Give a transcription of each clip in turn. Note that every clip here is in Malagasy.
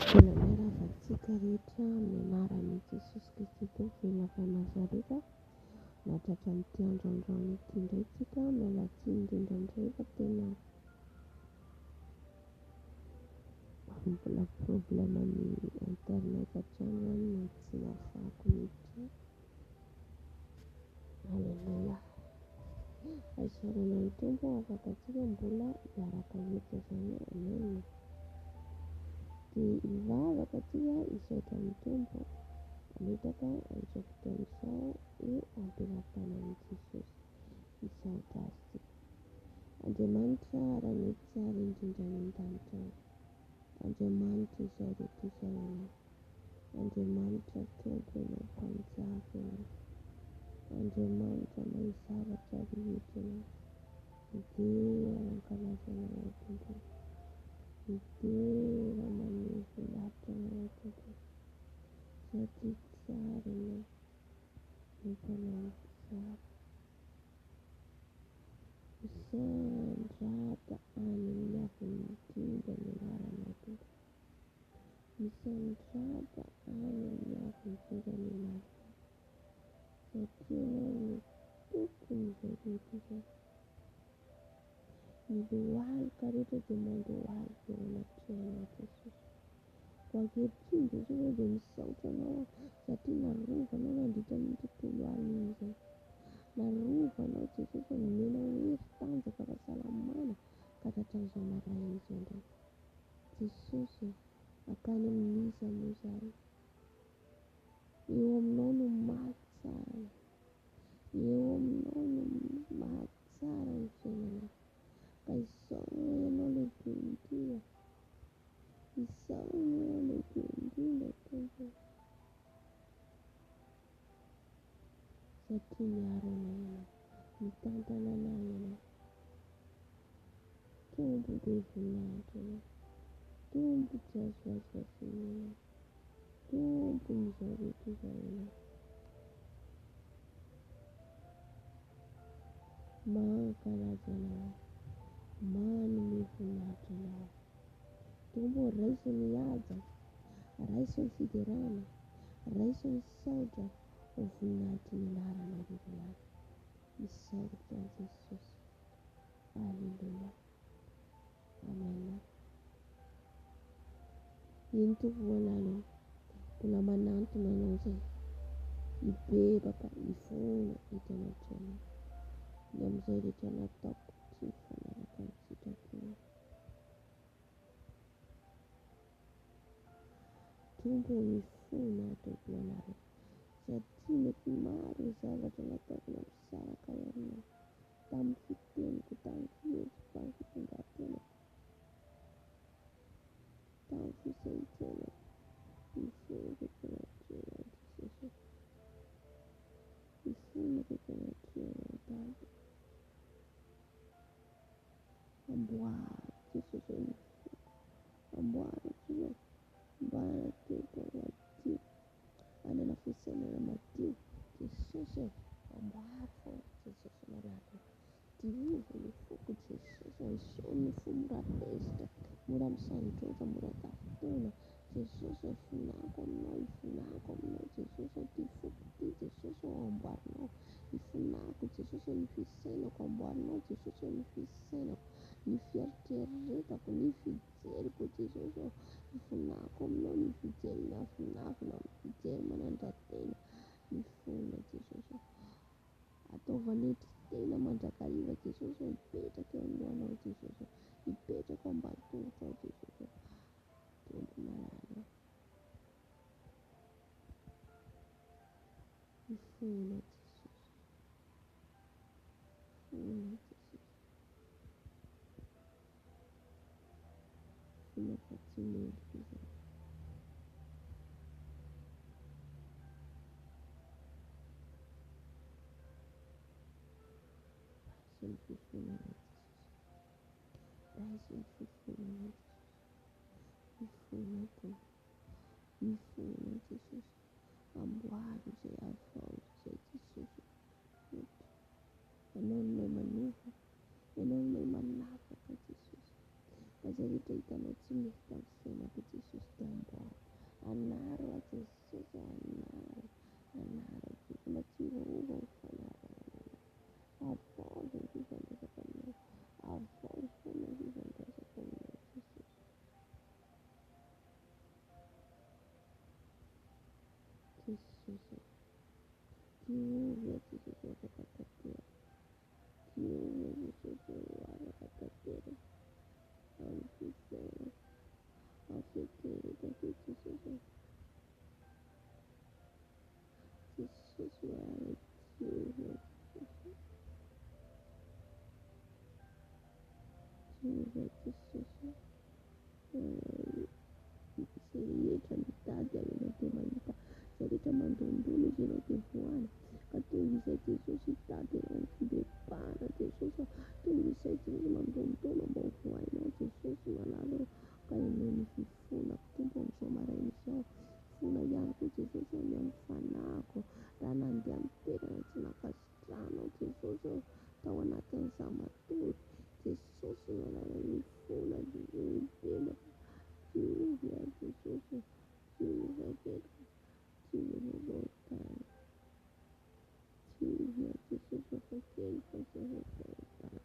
Tena miaravatsika rehetra amin'ny anaran'i Jesosy Kristy teo velona Nazareta. Natratra amin'ity androandroany ity indray tsika mialatsiny indrindra indray fa tena mbola problème ny internet hatrany no tsy nahafahako miditra. Alleluia. Asorana ny tombo afaka tsika mbola hiaraka hety zany amen. Dia hivavaka tsika hisaotra ny tombo, ametraka amin'izao fotoana izao eo am-pelantanan'i Jesosy hisaotra azy tsika. Andriamanitra ranety tsara indrindra ny an-danitra any. Andriamanitra izao rehetra izao ianao. Andriamanitra tompo ianao, mpanjaka ianao. Andriamanitra mahay zavatra rehetra ianao. Idera ankalazanao ao tompony. Idera maneho voninahitra anao tompony. Satria tsara ianao, mampanao tsara. Misandrada any amin'ny aviny indrindra ny anaranao tompony. Misandrada any amin'ny aviny indrindra ny anaranao. Satria ianao no tompon'izay rehetra izay. Ny lohalika rehetra dia mandohalika eo anatinao Jesosy. Ho ankehitriny Jesosy dia misaotra anao satria narovanao nandritra ny tontolo alina izay. Narovanao Jesosy nomenao hery tanjaka fahasalamana ka hatramin'izao maraina izao indray. Jesosy, akany amin'iza moa izahay? Eo aminao no mahatsara. Eo aminao no mahatsara ny fiainana. Ka isaona ianao lehibe indrindra. Isaona ianao lehibe indrindra tompony. Satria miaro anao ianao, mitantana anao ianao. Tombo be voninahitra ianao. Tombo tsy azo azazina ianao. Tompon'izao rehetra izao ianao. Mankalaza anao, manome voninahitra anao. Tombo raisy ny haja, raisy ny fiderana, raisy ny saotra ho voninahitry ny anaranao rehetra. Misaotra Jesosy. Alleluia. Amen. Iny tovoalalo mbola manantona anao izay hibebaka, hifona eto anatrehana. Ny amin'izay rehetra nataoko tsy mifanaraka amin'ny sitraponao. Tombo mifona tovoalalo satria mety maro ny zavatra nataoko nampisaraka aminao tamin'ny fiteniko, tamin'ny fiheziko, tamin'ny fitondratenako, tamin'ny fisaintsainako. Mifona rehetra anatrehana Jesosy. Mifona rehetra anatrehana Dada. Amboary Jesosy ny foko. Amboary Jesosy mba hanateto madio, hanana fisainana madio. Jesosy amboary foana Jesosy malaky. Diovy ny foko Jesosy, esoriny fo mora pesitra, mora misandroka, mora tafitona. Jesus funako aminao, ifunako aminao Jesus, ty foko ty Jesus amboarinao, ifunako Jesus ny fisainako amboarinao Jesus, ny fisainako, ny fieritreretako, ny fijeriko Jesus, ifunako aminao, ny fijery miafinafina, ny fijery manandratena, mifona Jesus, ataovanetry tena mandrakariva Jesus, ipetraka eo anohanao Jesus, ipetraka ambany tongotrao Jesus, tompo malala, mifona Jesus, mifona Jesus, mifona fatimendrika izany, raisy ny fifonana Jesus, raisy ny fifonana Jesus, mifona Jesus, amboary izay avao izay Jesus, ianao no mahay manova, ianao no mahay manapaka Jesus, izay rehetra hitanao tsy mety amin'ny sainako Jesus, dia amboary, anaro a Jesus, anaro Jesus, mba tsy hiovaova ny fanarahana, avaovy ny fifandraisako aminao, avaovy foana ny fifandraisako aminao Jesus, Jesus, diovy a Jesus afaka tanteraka, diovy a Jesus afaka tanteraka, amin'ny fisainako, amin'ny fieritreretako Jesus, Jesus mahare diovy a Jesus, diovy a Jesus, izay rehetra mitady ianao dia mahita, izay rehetra mandondolo izy ianao dia voany, ka toy izay Jesus hitady ianao ny fibebahana Jesus, toy izay Jesus mandondolo mba ho vohainao Jesus malalo, ka ianao ny fifonako tompo amin'izao maraina izao, fona ihany koa Jesus ny amin'ny fanahiko, raha nandeha amin'ny toerana tsy nankasitrahanao Jesus, tao anatin'izaho matory Jesus malala ny fona bebaka, diovy a Jesus, diovy a bebaka, diovy voatany, diovy a Jesus hafakely fa izay voatany,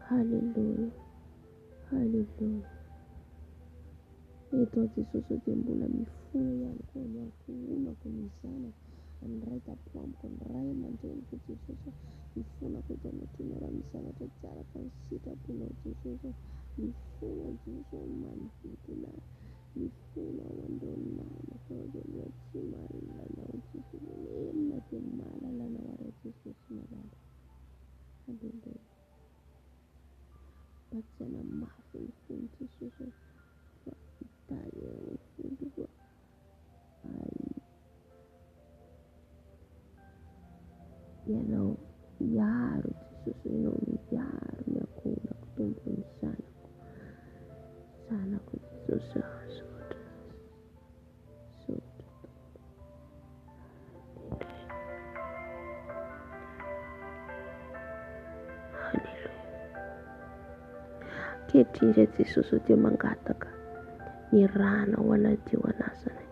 Haleluya, haleluya. Eto Jesus dia mbola mifona ihany koa ny ankohonako ny zanako, ny ray tapoamiko, ny ray aman-dreniko Jesus, mifonako eto anatrehanao raha misy zavatra tsy araka ny sitraponao Jesus, mifona Jesus ny manodidina, mifona ho an'ireo namako, ireo tsy mahalalao Jesus, lemina dia mahalalao ary Jesus malala, haleluya. Mba tsy hanamafy ny fony Jesus, fa hitady ny fony fa ianao miaro Jesus, ianao miaro ny ankohonako tompo ny zanako Jesus, sotra, haleluya. Ankehitriny izay Jesus dia mangataka ny ranao anadio anasany,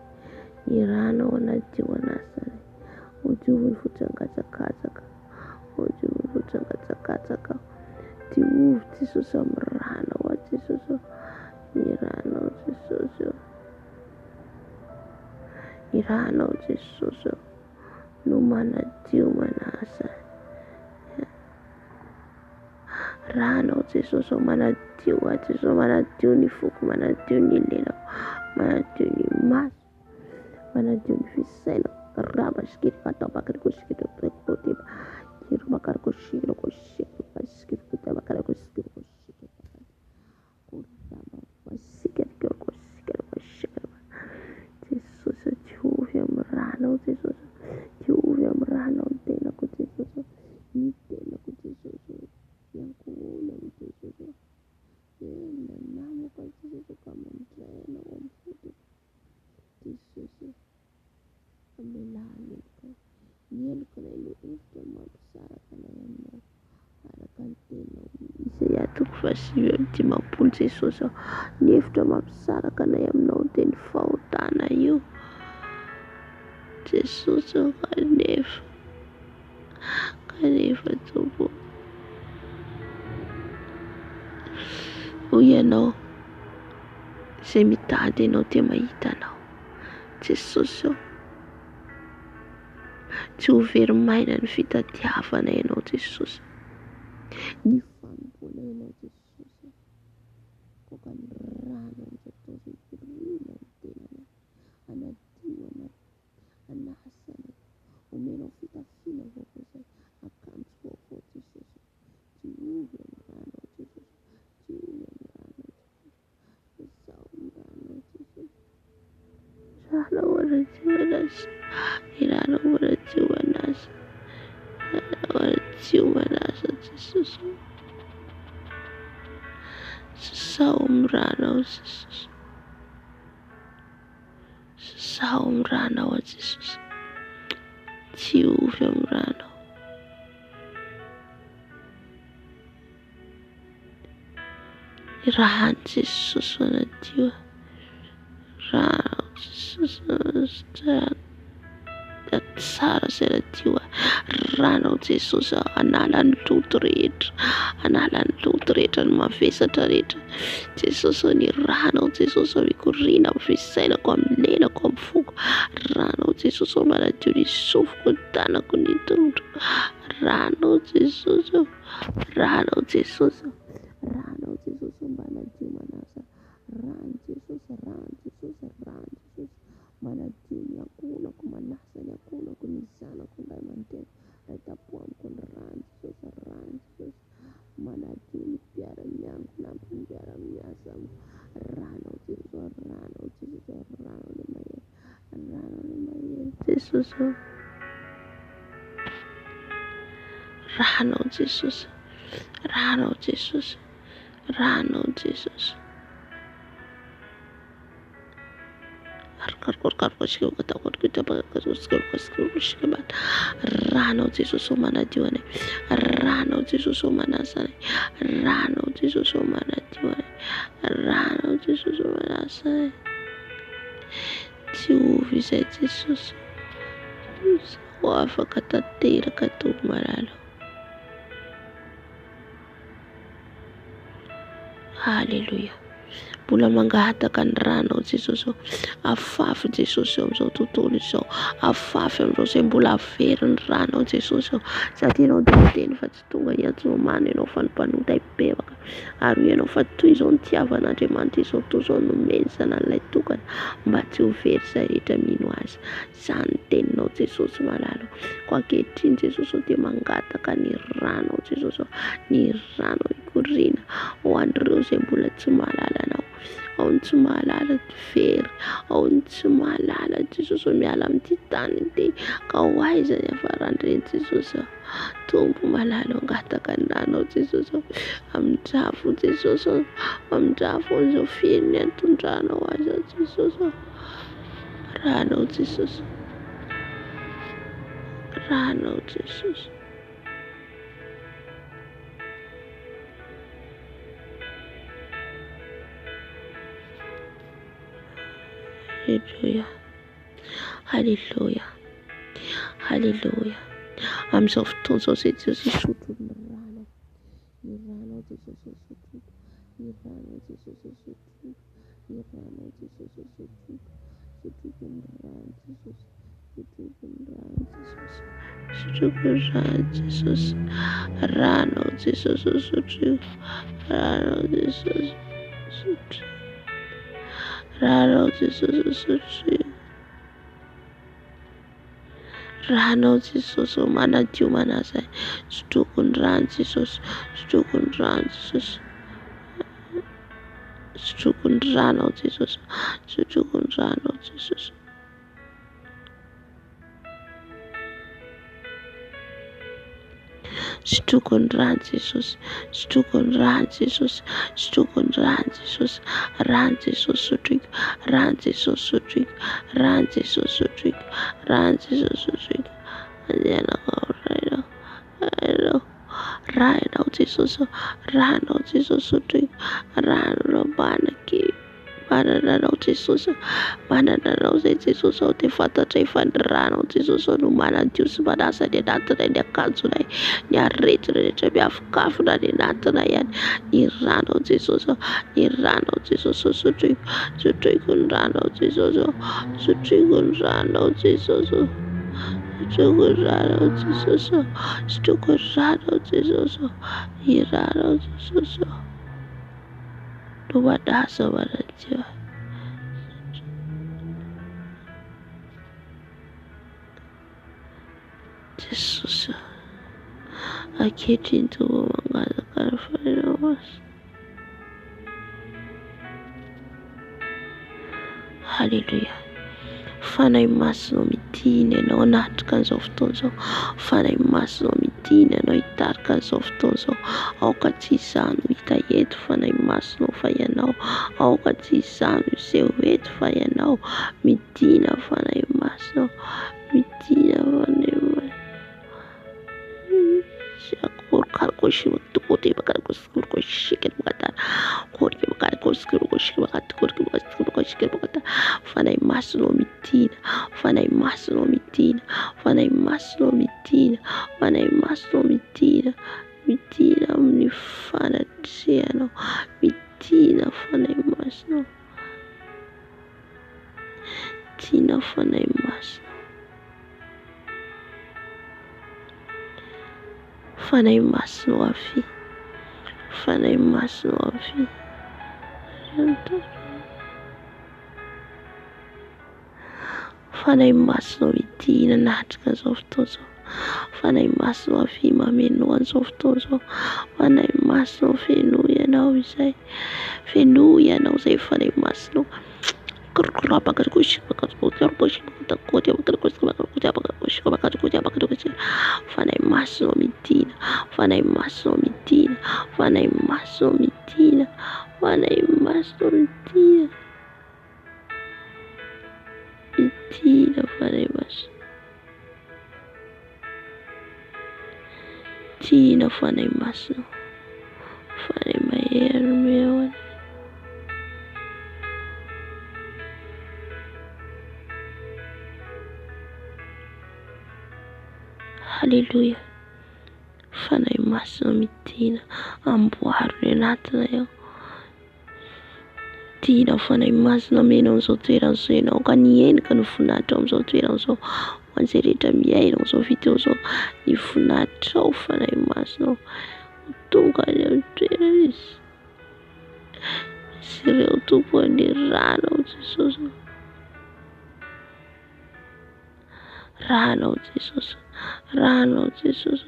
ny ranao anadio anasany, hodiovy ny fotsangatsakatsaka, hodiovy ny fotsangatsakatsaka, diovy Jesus amin'ny ranao Jesus, ny ranao Jesus, ny ranao Jesus no manadio manasa, ranao Jesus manadio a Jesus, manadio ny foko, manadio ny lelako, manadio ny maso, manadio ny fisainako, raba sikiriko atao bakariko sikiriko tekoteba, kiro bakariko sikiriko sikiriko sikiriko bakariko sikiriko sikiriko kuraba sikiriko sikiriko sikiriko Jesus, diovy amin'ny ranao Jesus, diovy amin'ny ranao ny tenako Jesus, ny tenako Jesus, ankohonako Jesus, ena namako Jesus ka mandraina ao amin'ny fotoko Jesus, amelahany amiko, Nielo kana ilo hevitra mampisaraka anay aminao araka ny teninao Isaia 37:30 Jesosy aho. Ny hevitra mampisaraka anay aminao dia ny fahotana io Jesosy aho. Kanefa Tompo hoy ianao izay mitady ianao dia mahita anao Jesosy aho. Tsy ho very maina ny fitadiavana ianao Jesosy, ny fanompoana ianao Jesosy. Koka ny rano amin'izay mikorina ny tenana, anadio anasana, omenao fitafiana vaovao izay akanjo vaovao Jesosy. Diovy amin'ny rano Jesosy, diovy amin'ny rano Jesosy, izao amin'ny rano Jesosy. Rano manadio an'azy, rano manadio an'azy, rano manadio an'azy Jesosy. Izao amin'ny rano Jesosy, izao amin'ny rano Jesosy, diovy amin'ny rano. Rano Jesosy manadio, rano Jesosy tsara izay nadio, rano Jesosy anala ny loto rehetra, anala ny loto rehetra, ny mavesatra rehetra Jesosy. Ny rano Jesosy mikorina amin'ny fisainako, amin'ny lelako, amin'ny foko. Rano Jesosy manadio ny sofiko, ny tanako, ny tongotro. Rano Jesosy, rano Jesosy, rano Jesosy manadio manasa. Rano Jesosy, rano Jesosy, rano Jesosy manadio ny ankonako, manasa ny ankonako, ny zanako, ny ray aman-dreny, ray tapoamiko. Ny rano Jesosy, rano Jesosy manadio ny mpiara-miango, ny mpiara-miasa. Rano Jesosy, rano Jesosy, rano ny mahery, rano ny mahery Jesosy. Rano Jesosy, rano Jesosy, rano Jesosy. Rano Jesosy manadio anay, rano Jesosy manasa anay, rano Jesosy manadio anay, rano Jesosy manasa anay. Diovy izay Jesosy, ho afaka tanteraka Tompo malalo. Haleluya. Mbola mangataka ny rano Jesosy, afafy Jesosy amin'izao tontolo izao, afafy amin'izao izay mbola avery ny rano Jesosy. Sady ianao dia miteny fa tsy tonga hiantsomana ianao fa ny mpanota hibebaka, ary ianao fa toy izao ny tiavan'Andriamanitra izao, toy izao nomezana an'ilay tokana mba tsy ho very izay rehetra mino azy. Izany teninao Jesosy malalo. Ko ankehitriny Jesosy dia mangataka ny rano Jesosy, ny rano mikorina ho an'ireo izay mbola tsy mahalala anao, ao ny tsy mahalala very, ao ny tsy mahalala Jesosy miala amin'ity tany ity, ka ho aiza ny afaran'ireny Jesosy. Tompo malalo, angataka ny rano Jesosy, amin'drafo Jesosy, amin'drafo izao fiain'ny antondranao azy Jesosy. Rano Jesosy, rano Jesosy. Haleluya, haleluya, haleluya. Amin'izao fotoana izao izay Jesosy isotro ny rano Jesosy isotro, ny rano Jesosy isotro, ny rano Jesosy isotro, isotro ny rano Jesosy, isotro ny rano Jesosy, isotro ny rano Jesosy, rano Jesosy isotro, rano Jesosy isotro, rano Jesosy isotro. Rano Jesosy manadio manasa, sotroko ny rano Jesosy, sotroko ny rano Jesosy, sotroko ny rano Jesosy, sotroko ny rano Jesosy. Sotroko ny rano Jesosy, sotroko ny rano Jesosy, sotroko ny rano Jesosy, rano Jesosy sotriko, rano Jesosy sotriko, rano Jesosy sotriko, rano Jesosy sotriko, Rainao Jesus, Ranao Jesus, Rano Banaki, Bananao Jesus, Bananao Jesus, the Father Trifan Rano Jesus, Numana Juice Banasa, the Natana, the Kansunai, Yarrita, the Biafkafuna, the Natanayan, Irano Jesus, Irano Jesus, Sutrikun Rano Jesus, Sutrikun Rano Jesus. Stugurado Jesus, Stugurado Jesus, Irado Jesus, Duwadasa Varaja, Jesus, I get into Mangala Carfanos. Hallelujah. Fana imasino mitine na onatrika an'izao fotoan'izao. Fana imasino mitine anao hitarika an'izao fotoan'izao. Aoka tsy izany hita eto fana imasino fa ianao. Aoka tsy izany seho eto fa ianao. Midina fana imasino. Midina fana imasino. Korkalkoshi tukote bakalkoshike bakata. Korke bakalkoshike bakata. Korke bakalkoshike bakata. Fana imasino mitina. Fana imasino mitina. Fana imasino mitina. Fana imasino mitina. Mitina mnifana tiano. Mitina fana imasino. Tina fana imasino. Fana imasino afi. Fana imasino afi. Fana imasino mitina natrika an'izao fotoan'izao. Fana imasino afi mameno an'izao fotoan'izao. Fana imasino feno ianao izay. Feno ianao izay fana imasino. Fana imasino mitina. Fana imasino mitina. Fana imasino mitina. Fana imasino mitina. Mitina fana imasino. Tina fana imasino. Fana imayero meona. Hallelujah. Fana imasino mitina. Amboaro ny anatina eo. Tina fana imasino amena amin'izao toerana izao ianao ka nihenika ny voninahitra amin'izao toerana izao. Ho an'izay rehetra miaina amin'izao video izao. Ny voninahitra ao fana imasino. Tonga any amin'ny toerana izy. Sy ireo tompo ny rano Jesus. Rano Jesus. Rano Jesus.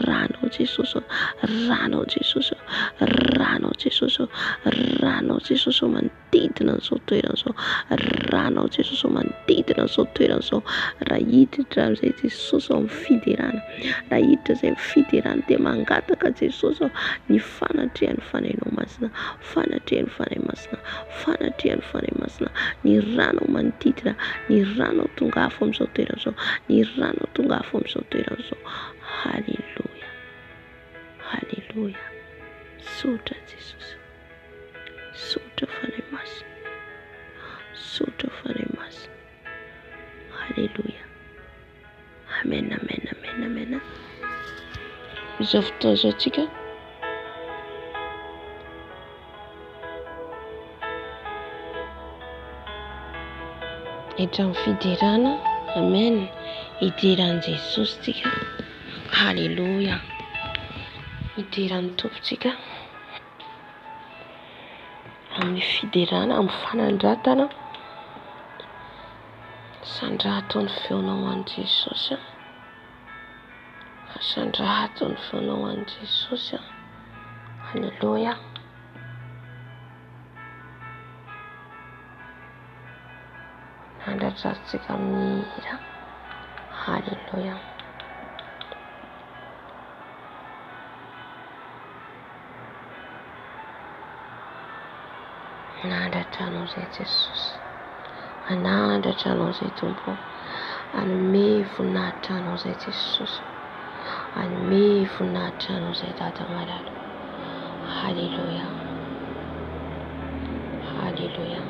Rano Jesus, Rano Jesus, Rano Jesus, Rano Jesus manodidina an'izao toerana izao. Rano Jesus manodidina an'izao toerana izao. Raha hiditra amin'izay Jesosy amin'ny fiderana. Raha hiditra izay fiderana dia mangataka Jesosy ny fanatrehan'ny fanainao masina. Fanatrehan'ny fanay masina. Fanatrehan'ny fanay masina. Ny rano manodidina. Ny rano tonga afo amin'izao toerana izao. Ny rano tonga afo amin'izao toerana izao. Hallelujah. Hallelujah. Sotra Jesus. Sotra fanay masina. Sotra fanay masina. Hallelujah. Amen, amen, amen, amen. Izao fotoana izao tsika hiditra amin'ny fiderana. Amen. Hidiran'i Jesosy tsika. Hallelujah. Hidiran'ny tompontsika amin'ny fiderana, amin'ny fanandratana. Sandrato ny feonao an'i Jesosy. Sandrato ny feonao an'i Jesosy. Hallelujah. Nandratratsika amin'ny hira. Hallelujah. Manandratra anao izay Jesosy, manandratra anao izay Tompo, anome voninahitra anao izay Jesosy, anome voninahitra anao izay Dada marary. Halleluja, halleluja.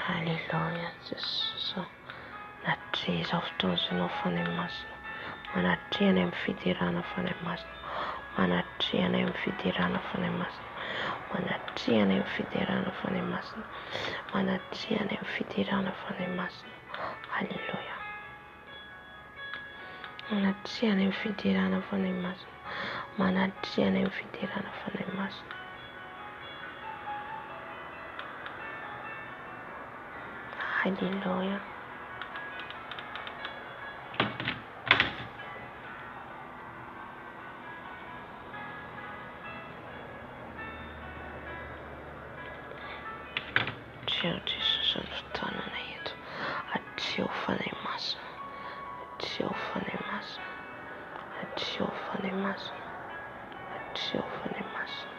Halleluja Jesosy, natria izao fotoana izay ianao fanahy masina, manatria any amin'ny fidirana fanahy masina, manatria any amin'ny fidirana fanahy masina, manatria any amin'ny fidirana fanahy masina, manatria any amin'ny fidirana fanahy masina. Halleluja, manatria any amin'ny fidirana fanahy masina, manatria any amin'ny fidirana fanahy masina. Halleluja. Atreo Jesosy ny fotoanana eto, atreo fanahy masina, atreo fanahy masina, atreo fanahy masina, atreo fanahy masina,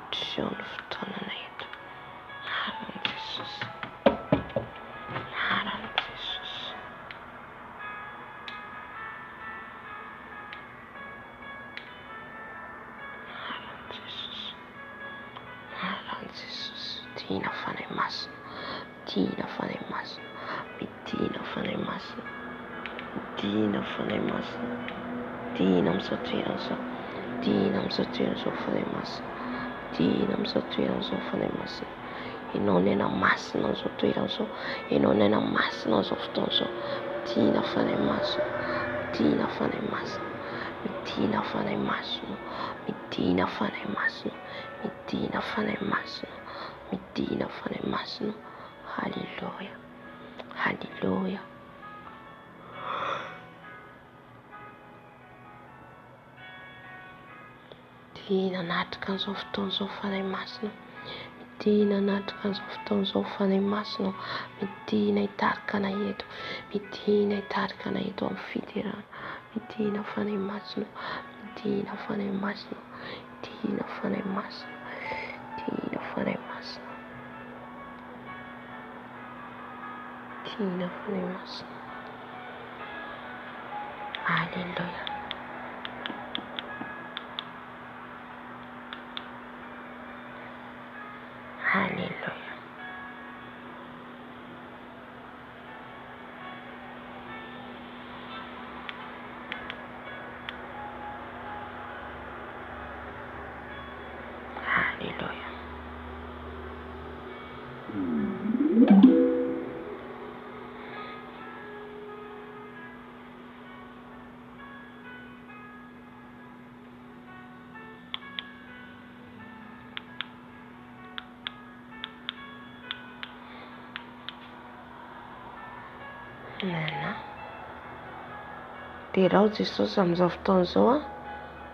atreo ny fotoanana eto. Maran'ny Jesosy, maran'ny Jesosy. Maran'ny Jesosy, maran'ny Jesosy. Dina fanahy masina, dina fanahy masina, midina fanahy masina, dina fanahy masina, dina amin'izao toerana izao, dina amin'izao toerana izao fanahy masina, dina amin'izao toerana izao fanahy masina. Ianao ny aina masina amin'izao toerana izao, ianao ny aina masina amin'izao fotoana izao, dina fanahy masina, dina fanahy masina, midina fanahy masina, midina fanahy masina, midina fanahy masina, midina fanahy masina. Halleluja, halleluja. Midina natrika an'izao fotoana izao fanahy masina, midina natrika an'izao fotoana izao fanahy masina, midina hitarika anay eto, midina hitarika anay eto amin'ny fidirana, midina fanahy masina, midina fanahy masina, midina fanahy masina, midina fanahy masina, midina fanahy masina. Halleluja. Halleluja. Halleluja. Nana terao Jesosy amin'izao fotoana izao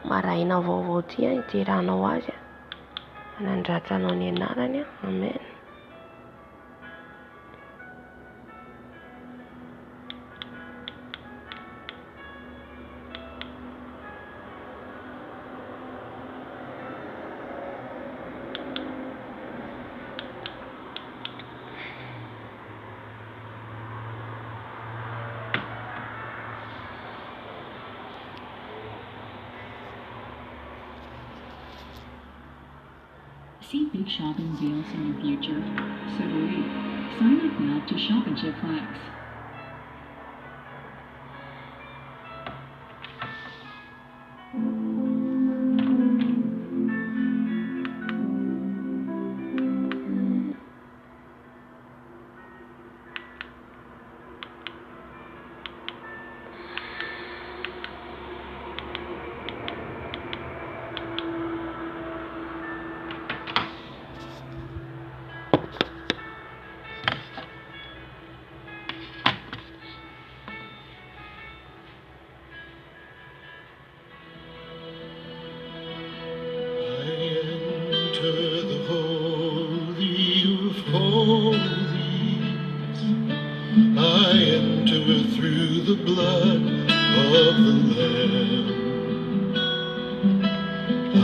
maraina vaovao ty iteranao azy, manandratranao ny anarany. Amen. See big shopping deals in your future? So do we. Sign up now to Shop and Ship Flex. enter the Holy of Holies. I enter through the blood of the Lamb. I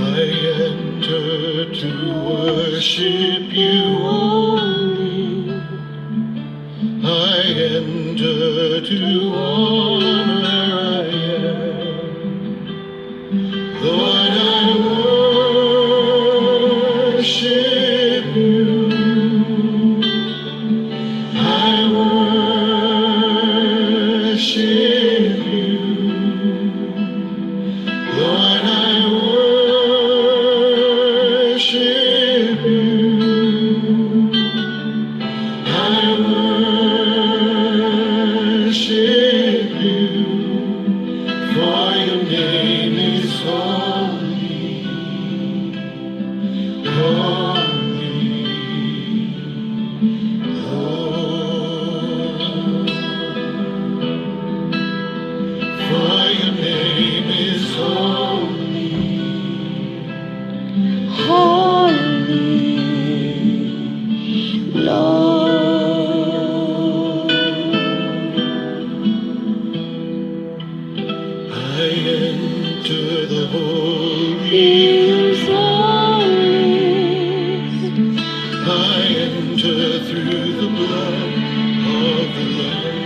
enter to worship you only. I enter to honor I am. Lord, I worship you. I worship you. Lord, I worship you. I worship you, for your name is holy, holy, Lord. For your name is holy, holy, Lord. I enter the Holy of Holies. I enter through the blood of the Lamb.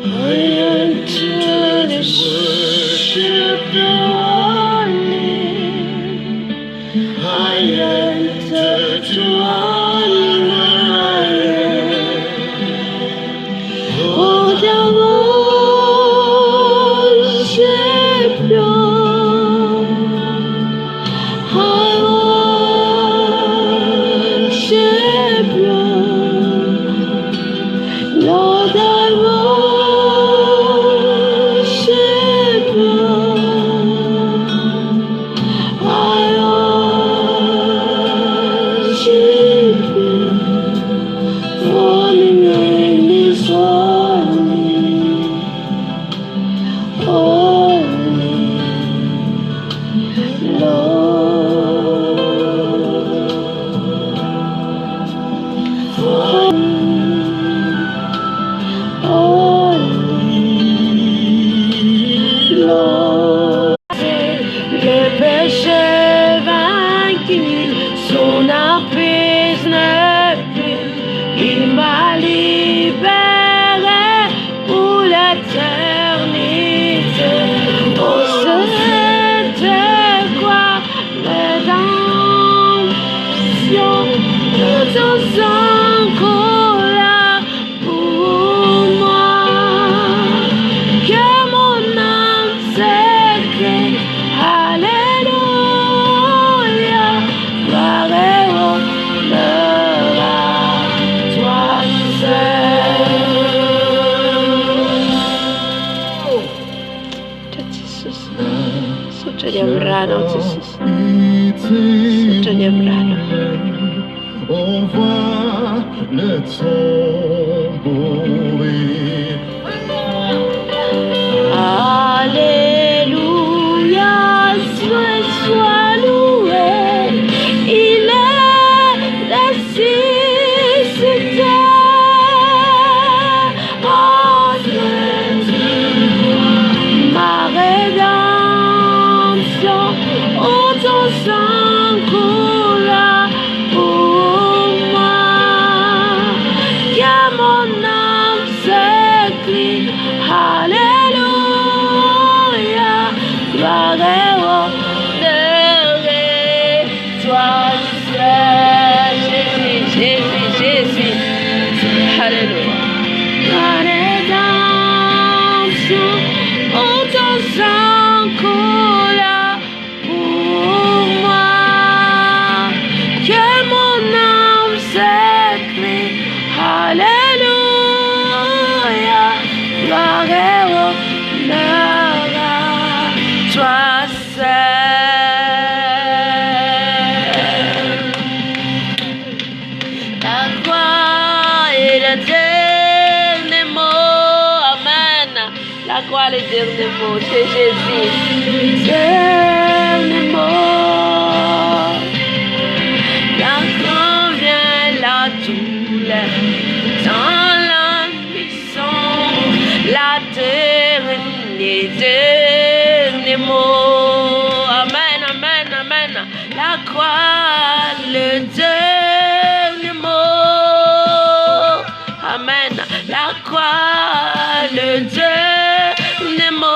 I enter to worship you only. I enter to honor I am. Lord, I worship you. I worship you. Lord, I worship you. I worship you. For your name is holy, holy, Lord. Holy, Lord. Les péchés vaincus, son emprise ne plus. Il m'a libéré pour l'éternité. Oh, c'était quoi rédemption de ton sang coula pour moi. Que mon âme s'écrie, Alléluia, gloire et honneur à toi seul. Succede un brano, succede un brano. On voit le tomber. Alléluia, sois loué. Il est ressuscité. Oh, ma rédemption, oh, ton sang coula pour moi. Que mon âme s'écrie, Alléluia, gloire et honneur à toi seul. Jésus, Alléluia. La rédemption, oh, ton sang coula pour moi. Que mon âme s'écrie, Alléluia, gloire et honneur à toi seul. La croix est le dernier mot, amen. La croix est le dernier mot, c'est Jésus. Dernier mot. croix, le dernier mot. Amen. La croix, le dernier mot.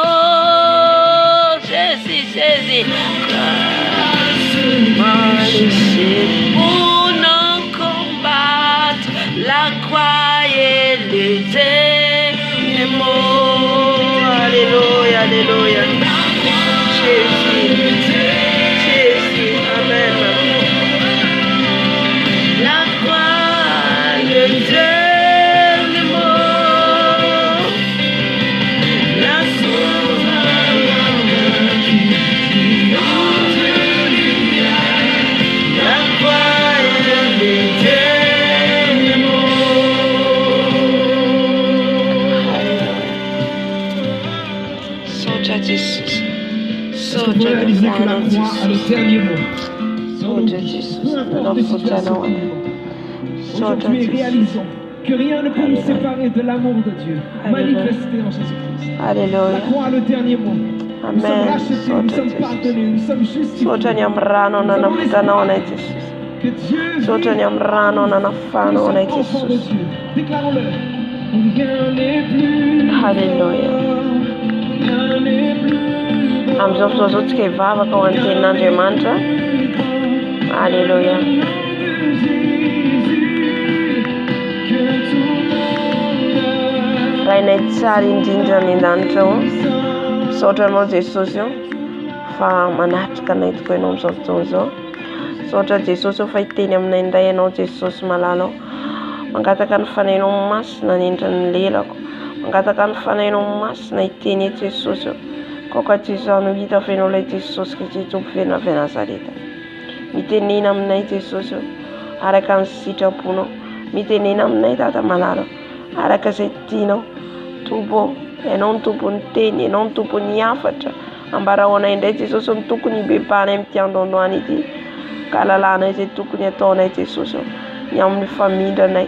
Jésus. Pour non combattre, la croix est le dernier mot. Alléluia. Jésus, amen. La croix, le dernier mot. La croix est le dernier mot. Soja Jesus. Soja réaliser que la croix a le dernier mot. Aujourd'hui, réalisons que rien ne peut nous séparer de l'amour de Dieu, manifesté en Jésus-Christ. Alléluia. La croix a le dernier mot. Nous sommes rachetés, nous sommes pardonnés, nous sommes justifiés. Que Dieu vive. Nous sommes enfants de Dieu. Déclarons-le. Rien n'est plus. Alléluia. Amin'izao fotoana izao tsika hivavaka ho an'ny tenin'Andriamanitra. Alléluia. Rainay tsara indrindra ny an-danitra ao. Misaotra anao Jesosy io fa manatrika anay tokoa ianao amin'izao fotoana izao. Misaotra Jesosy io fa hiteny aminay indray ianao Jesosy malala ao. Mangataka ny fanainao masina ny endrin'ny lelako. Mangataka ny fanainao masina hiteny eto Jesosy io. Koka tsy izany hita fa ianao ilay Jesosy Kristy Tompo venavy Nazareta. Mitenena aminay Jesosy io araka ny sitraponao. Mitenena aminay Tata malala araka izay tianao. Tompo, ianao ny tompon'ny teny, ianao ny tompon'ny hafatra. Ambarao anay indray Jesosy ny tokony hibebanay amin'ity androandroany ity. Ka lalànay izay tokony ataonay Jesosy ny amin'ny famindranay,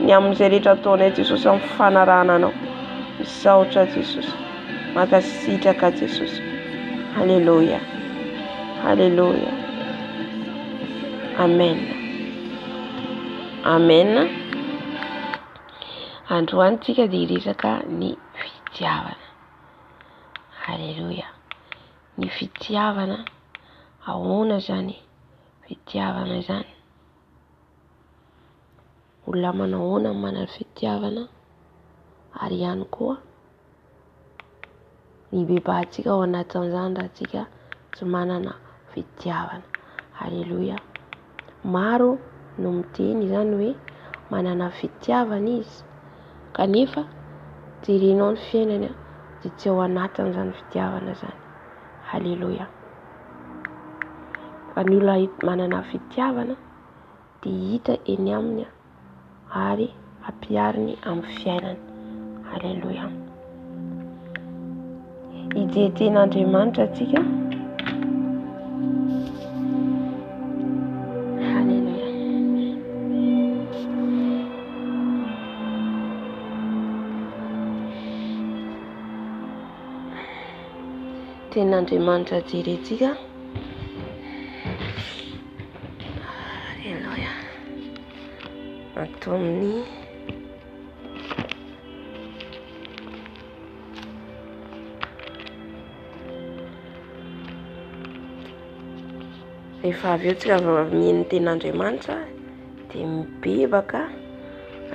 ny amin'izay rehetra ataonay Jesosy amin'ny fanarahana anao. Misaotra Jesosy. Makasitraka Jesosy. Alléluia. Amen. Androany tsika dia hiresaka ny fitiavana. Alléluia. Ny fitiavana, ahoana zany fitiavana zany? Olona manahoana manana fitiavana ary ihany koa ny bebantsika ao anatin'izany raha tsika tsy manana fitiavana. Alléluia. Maro no miteny zany hoe manana fitiavana izy kanefa jerenao ny fiainana dia tsy ao anatin'izany fitiavana zany. Alléluia. Fa ny olona manana fitiavana dia hita eny aminy ary ampiariny amin'ny fiainany. Alléluia. Hijeten'Andriamanitra atsika. Alléluia. Ten'Andriamanitra jerentsika. Alléluia. Atao amin'ny rehefa avy eo tsika mihaino ten'Andriamanitra dia mibebaka.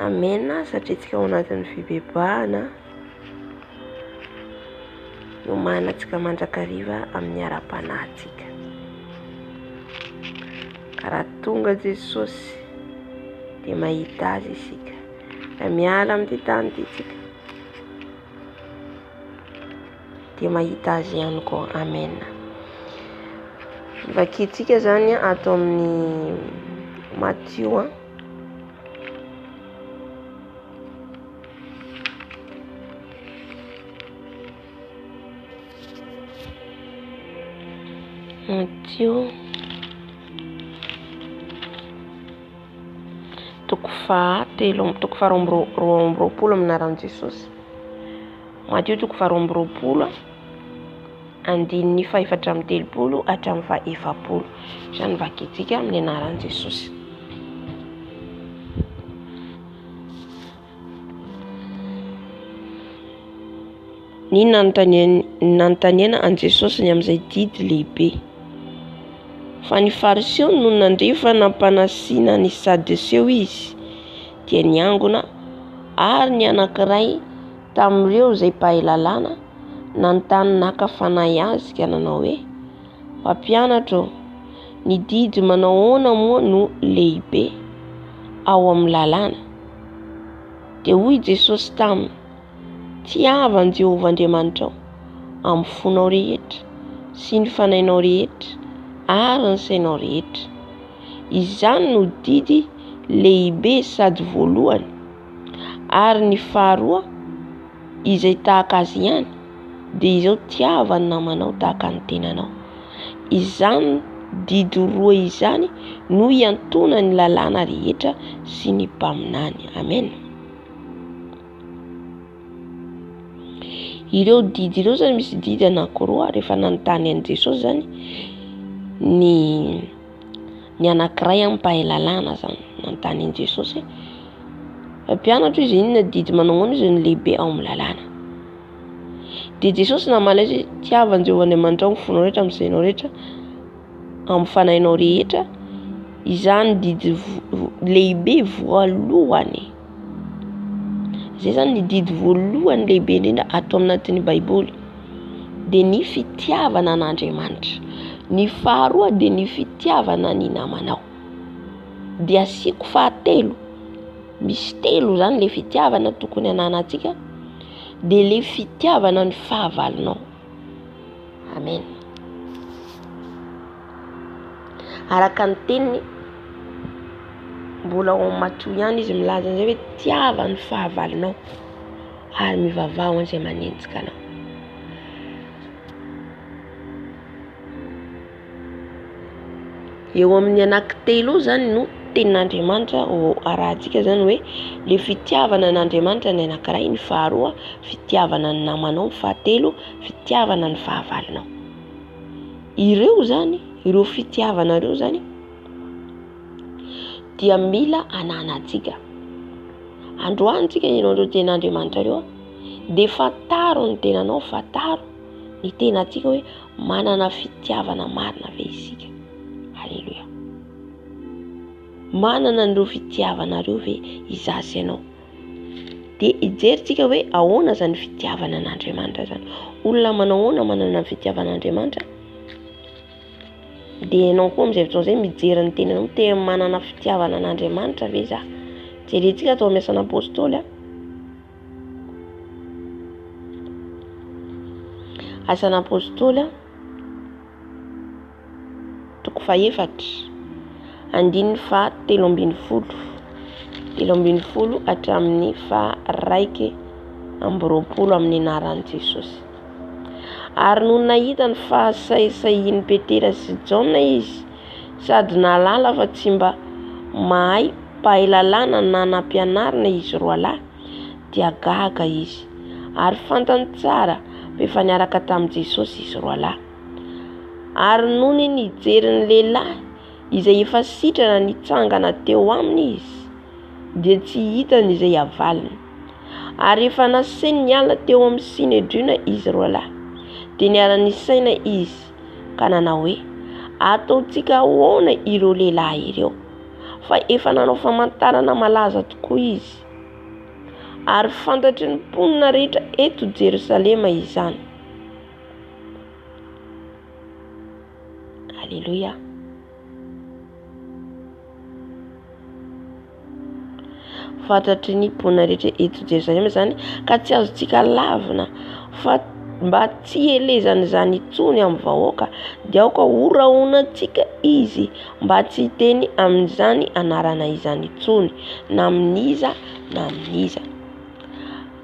Amen. Satria tsika ao anatin'ny fibebahana no manantsika mandrakariva amin'ny ara-panahintsika. Ka raha tonga Jesosy dia mahita azy isika. Raha miala amin'ity tany ity tsika dia mahita azy ihany koa. Amen. Vakitsika zany atao amin'ny Matthieu toko faha roa amby roapolo amin'ny anaran'i Jesosy. Matthieu toko faha roa amby roapolo andin'ny fa 430 hatramin'ny fa 70. Izany vakintsika amin'ny anaran'i Jesosy. Ny nanontaniana an Jesosy ny amin'izay didy lehibe. Fa ny fariseo no nandrefa nampanasiana ny sadoseo izy dia niangona ary ny anankiray tamin'ireo izay mpahay lalàna nanontany naka fanahy azy ka nanao hoe: mpampianatra, ny didy manao ahoana moa no lehibe ao amin'ny lalàna? Dia hoy Jesosy taminy: tiavan'i Jehovah Andriamanitra amin'ny fonao rehetra sy ny fanahinao rehetra ary ny sainao rehetra. Izany no didy lehibe sady voalohany. Ary ny faharoa izay tahaka azy ihany dia izao: tiava ny namanao tahaka ny tenanao. Izany didy roa izany no iantona ny lalàna rehetra sy ny mpaminany. Amen. Ireo didy ireo zany misy didy anankiroa rehefa nanontany an Jesosy zany ny anankiray amin'ny mpahay lalàna zany nanontany an Jesosy: mpianatra izy inona didy manao izy ny lehibe ao amin'ny lalàna? Dia Jesosy namaly azy: tiavan'i Jehovah Andriamanitra amin'ny fonao rehetra, amin'ny sainao rehetra, amin'ny fanahinao rehetra. Izany didy lehibe voalohany. Izay zany ny didy voalohany lehibe indrindra ato anatin'ny Baiboly. Dia ny fitiavana an'Andriamanitra. Ny faharoa dia ny fitiavana ny namanao. Dia asiako fahatelo. Misy telo zany le fitiavana tokony ananantsika. Dia le fitiavana ny fahavalonao. Amen. Araka ny teniny mbola ao Mateo ihany izy milaza an'izay hoe: tiava ny fahavalonao ary mivavaha ho an'izay manenjika anao. Eo amin'ny anankitelo eo zany no tenin'Andriamanitra arahantsika zany hoe le fitiavana n'Andriamanitra ny anankiray, ny faharoa fitiavana ny namanao, ny fahatelo fitiavana ny fahavalonao. Ireo zany, ireo fitiavana ireo zany dia mila ananantsika. Androantsika ianao ireo tenin'Andriamanitra ireo dia fantaro ny tenanao, fantaro ny tenantsika hoe manana fitiavana marina ve isika. Halleluja. Manana an'ireo fitiavana ireo ve izazy ianao? Dia ijerintsika hoe ahoana zany fitiavana an'Andriamanitra zany. Olona manao ahoana manana fitiavana an'Andriamanitra? Dia ianao koa amin'izay fotoana izay mijery ny tenanao, tena manana fitiavana an'Andriamanitra ve za? Jerentsika atao amin'ny asan'ny apôstôly. Asan'ny apôstôly toko faha-efatra andininy fa 17 hatramin'ny fa 1 amin'ny anaran'i Jesosy. Ary no nahita ny fahasaisain'i Petera sy Jaona izy, sady nalala fa tsy mba mahay mpahay lalàna na nampianarina izy roalahy, dia gaga izy. Ary fantany tsara fa efa niaraka tamin'i Jesosy izy roalahy. Ary noho ny nijery ny lehilahy izay efa sitrana nitsangana teo aminy izy, dia tsy hitany izay havaliny. Ary efa nasainy niala teo amin'ny Sinedriona izy roalahy, dia niara-nisaina izy ka nanao hoe: ataontsika ahoana ireo lehilahy ireo? Fa efa nanao famantarana malaza tokoa izy. Ary fantatry ny mponina rehetra eto Jerosalema izany. Halleluja. Fantatry ny mponina rehetra eto Jerosalema zany, ka tsy azontsika lavina fa mba tsy helezany izany intsony amin'ny vahoaka, dia aoka horahonantsika izy mba tsy hiteny amin'izany anarana izany intsony, na amin'iza na amin'iza.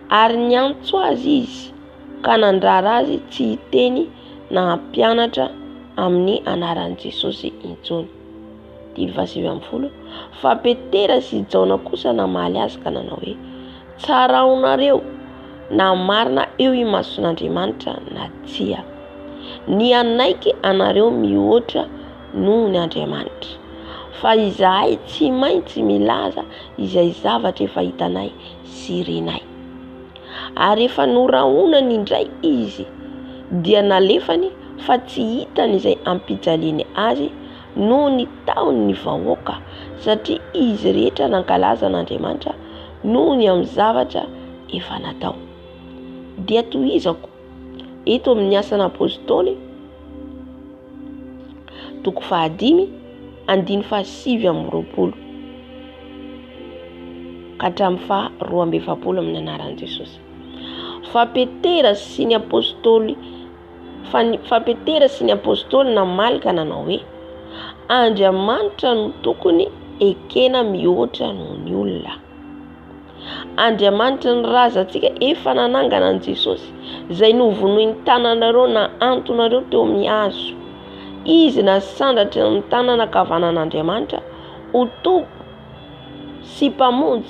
Ary niantso azy izy ka nandrara azy tsy hiteny na hampianatra amin'ny anaran'i Jesosy intsony. 10 Fa Petera sy Jaona kosa namaly azy ka nanao hoe: tsara honareo, na marina eo imason'Andriamanitra na tsia. ny anaiky anareo mihoatra noho ny Andriamanitra, fa izahay tsy maintsy milaza izay zavatra efa hitanay sy renay. Ary efa norahonany indray izy dia nalefany fa tsy hitany izay ampijaliany azy noho ny taony ny vahoaka, satria izy rehetra nankalaza n'Andriamanitra noho ny amin'ny zavatra efa natao. Dia tohizako eto amin'ny asan'ny apôstôly toko 5:7-20 ka hatramin'ny 12 amin'ny anaran'i Jesosy. Fa Petera sy ny apôstôly namalaka nanao hoe, Andriamanitra no tokony ekena mihoatra noho ny olona. Andriamanitra ny razantsika efa nanangana an' Jesosy izay novonoiny tananareo na antonareo teo amin'ny hazo. Izy nasandatra ny tanana ankavanan'Andriamanitra ho tobo sy mpamonjy,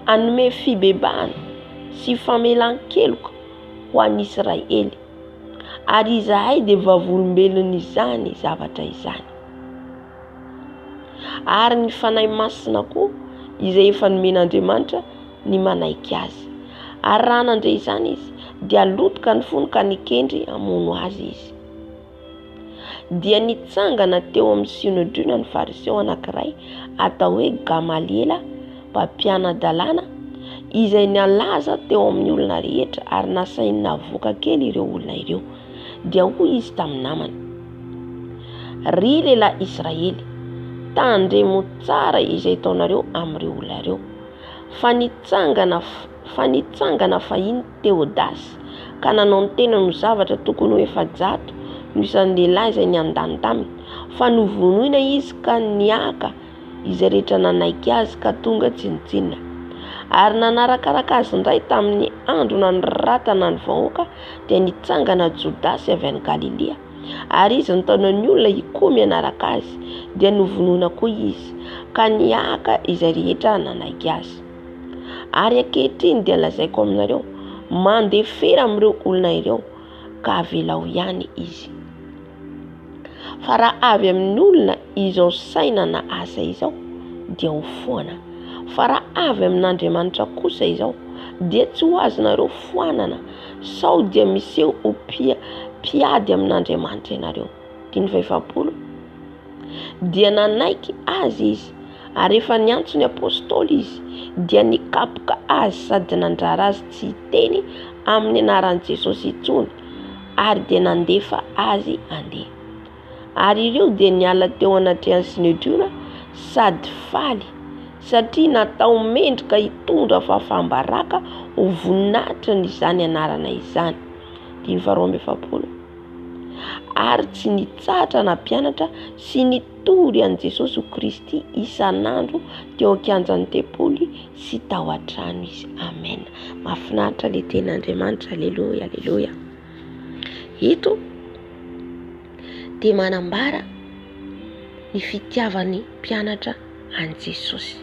hanome fibebahana sy famelan-keloka ho an'ny Israely. Ary izahay dia vavolombelon' izany zavatra izany. Ary ny fanahy masina koa izay efa nomen'Andriamanitra ny manaiky azy. Ary raha nandray izany izy dia lotoka ny fony ka nikendry hamono azy izy. Dia nitsangana teo amin'ny synodriana ny fariseo anankiray atao hoe Gamaliela, mpampiana-dalàna, izay nalaza teo amin'ny olona rehetra ary nasainy navoaka kely ireo olona ireo. Dia hoy izy tamin'ny namany, ry lehilahy Israely, tandremo tsara izay taonareo amin'ireo olona ireo. Fa nitsangana fahiny Teodasy ka nanao ny tena no zavatra tokony ho efa-jato no isan'ny lehilahy izay niandany taminy, fa novonoina izy ka niaka izay rehetra nanaiky azy ka tonga tsy nitsinona. Ary nanarakaraka azy indray tamin'ny andro nanoratana ny vahoaka dia nitsangana Jodasy avy any Galilea, ary izy nitaona ny olona hikomy anaraka azy, dia novonoina koa izy ka niaka izay rehetra nanaiky azy. Ary ankehitriny dia lazaiko aminareo, mandefery amin'ireo olona ireo ka avelao ihany izy. Fa raha avy amin'ny olona izao saina na asa izao dia ho foana, fa raha avy amin'Andriamanitra kosa izao dia tsy ho azonareo foanana, sao dia miseho ho piady amin'Andriamanitra ianareo. 20 dia nanaiky azy izy, ary efa niantso ny apôstôly izy dia nikapoka azy sady nandrara azy tsy hiteny amin'ny anaran'i Jesosy intsony, ary dia nandefa azy andeha. Ary ireo dia niala teo anatrehan'ny synodriana sady faly, satria natao mendrika hitondra fahasambaraka ho voninahitra n'izany anarana izany. 20 Ary tsy nitsahatra na mpianatra sy nitory an' Jesosy Kristy isan'andro teo an-kianjan'ny tempoly sy tao an-trano izy. Amen. Mahafinaritra le ten'Andriamanitra. Aleluia, aleluia. Ito dia manambara ny fitiavan'ny mpianatra an' Jesosy.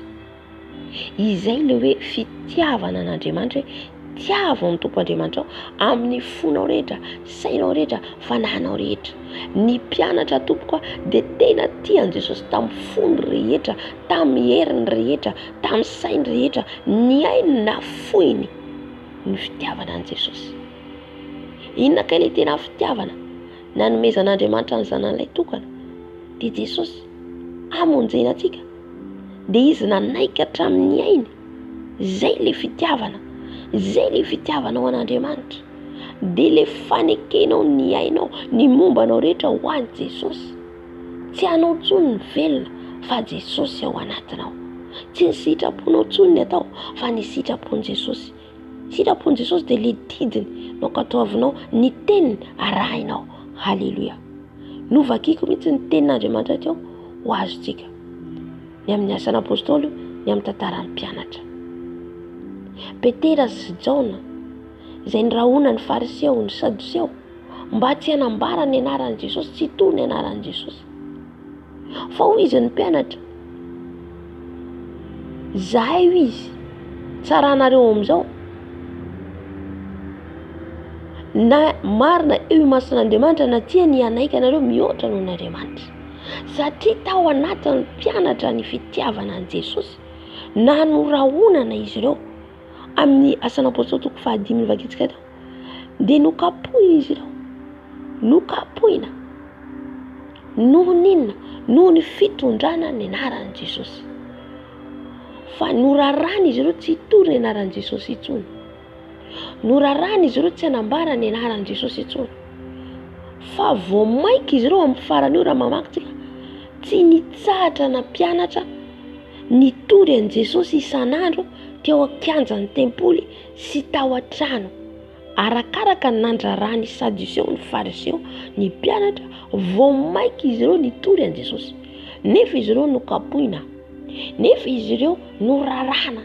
Izay le hoe fitiavana an'Andriamanitra, hoe tiava ny tompo Andriamanitra amin'ny fonao rehetra, sainao rehetra, fananao rehetra. Ny mpianatra tompoko dia tena tian' Jesosy tamin'ny fony rehetra, tamin'ny heriny rehetra, tamin'ny sainy rehetra, ny ainy na foiny ny fitiavana an' Jesosy. Inona ka ilay tena fitiavana? Nanomezan'Andriamanitra ny zanan'ilay tokana dia Jesosy hamonjena antsika, dia izy nanaiky hatramin'ny ainy. Zay le fitiavana, zay le fitiavanao an'Andriamanitra, dia le fanekenao ny ainao, ny mombanao rehetra ho an'i Jesosy. Tsy hanao tsony ny velona fa Jesosy ao anatinao. Tsy ny sitraponao tsony ny atao fa ny sitrapon'i Jesosy. Sitrapon'i Jesosy dia le didiny no katoavinao, ny teniny arahinao. Halleluia. Novakiko mihitsy ny tenin'Andriamanitra teo ho azontsika, ny amin'ny asan'ny apôstôly, ny amin'ny tantaran'ny mpianatra. Petera sy Jaona izay nirahona ny fariseo, ny sadoseo, mba tsy hanambara ny anaran'i Jesosy, tsy toy ny anaran'i Jesosy. Fa hoy izy ny mpianatra, zahay izy, tsaranareo amin'izao, na marina eo imason'Andriamanitra na tiany anaiky anareo mihoatra noho n'Andriamanitra, satria tao anatin'ny mpianatra ny fitiavana an' Jesosy na noraonana izy ireo amin'ny Asan'ny Apôstôly toko 5 vakitsika tao dia nokapohina izy ireo, nokapohina noho ninona, noho ny fitondrana ny anaran'i Jesosy. Fa norarana izy ireo tsy hitory ny anaran'i Jesosy intsony, norarana izy ireo tsy hanambara ny anaran'i Jesosy intsony, fa vao maika izy ireo amin'ny farany io raha mamakitsika tsy nitsahatra na mpianatra nitory an' Jesosy isan'andro teo an-kianjan'ny tempoly sy tao an-trano, arakaraka ny nandrarany Sadiseo ny Fariseo ny mpianatra. Vao maika izy ireo nitory an' Jesosy, nefa izy ireo nokapohina, nefa izy ireo norarana.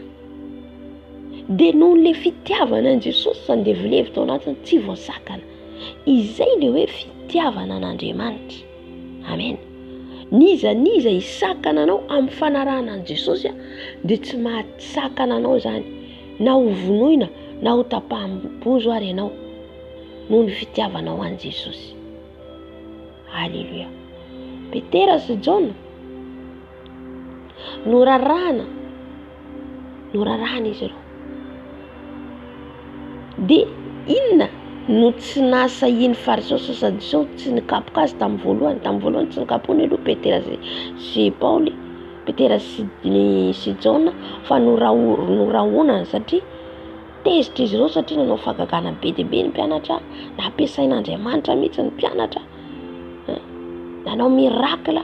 Dia noho le fitiavana an' Jesosy sandevilevy tao anatiny tsy voasakana, izay le hoe fitiavana an'Andriamanitra. Amen. Niza hisakana anao amin'ny fanarahana an' Jesosy dia tsy mahatsakana anao zany, na ho vonoina na ho tapaham-bozo ary ianao noho ny fitiavanao an' Jesosy. Halleluja. Petera sy Jaona norarana izy ireo. Dia inona no tsy nasahiny Fariseo sy Sadiseo tsy nikapoka azy tamin'ny voalohany tsy nikapohiny aloha Petera sy Paoly, Petera sy Jaona, fa norahonana satria tezitra izy ireo, satria nanao fahagagana be dia be ny mpianatra, nampiasain'Andriamanitra mihitsy ny mpianatra, nanao mirakla.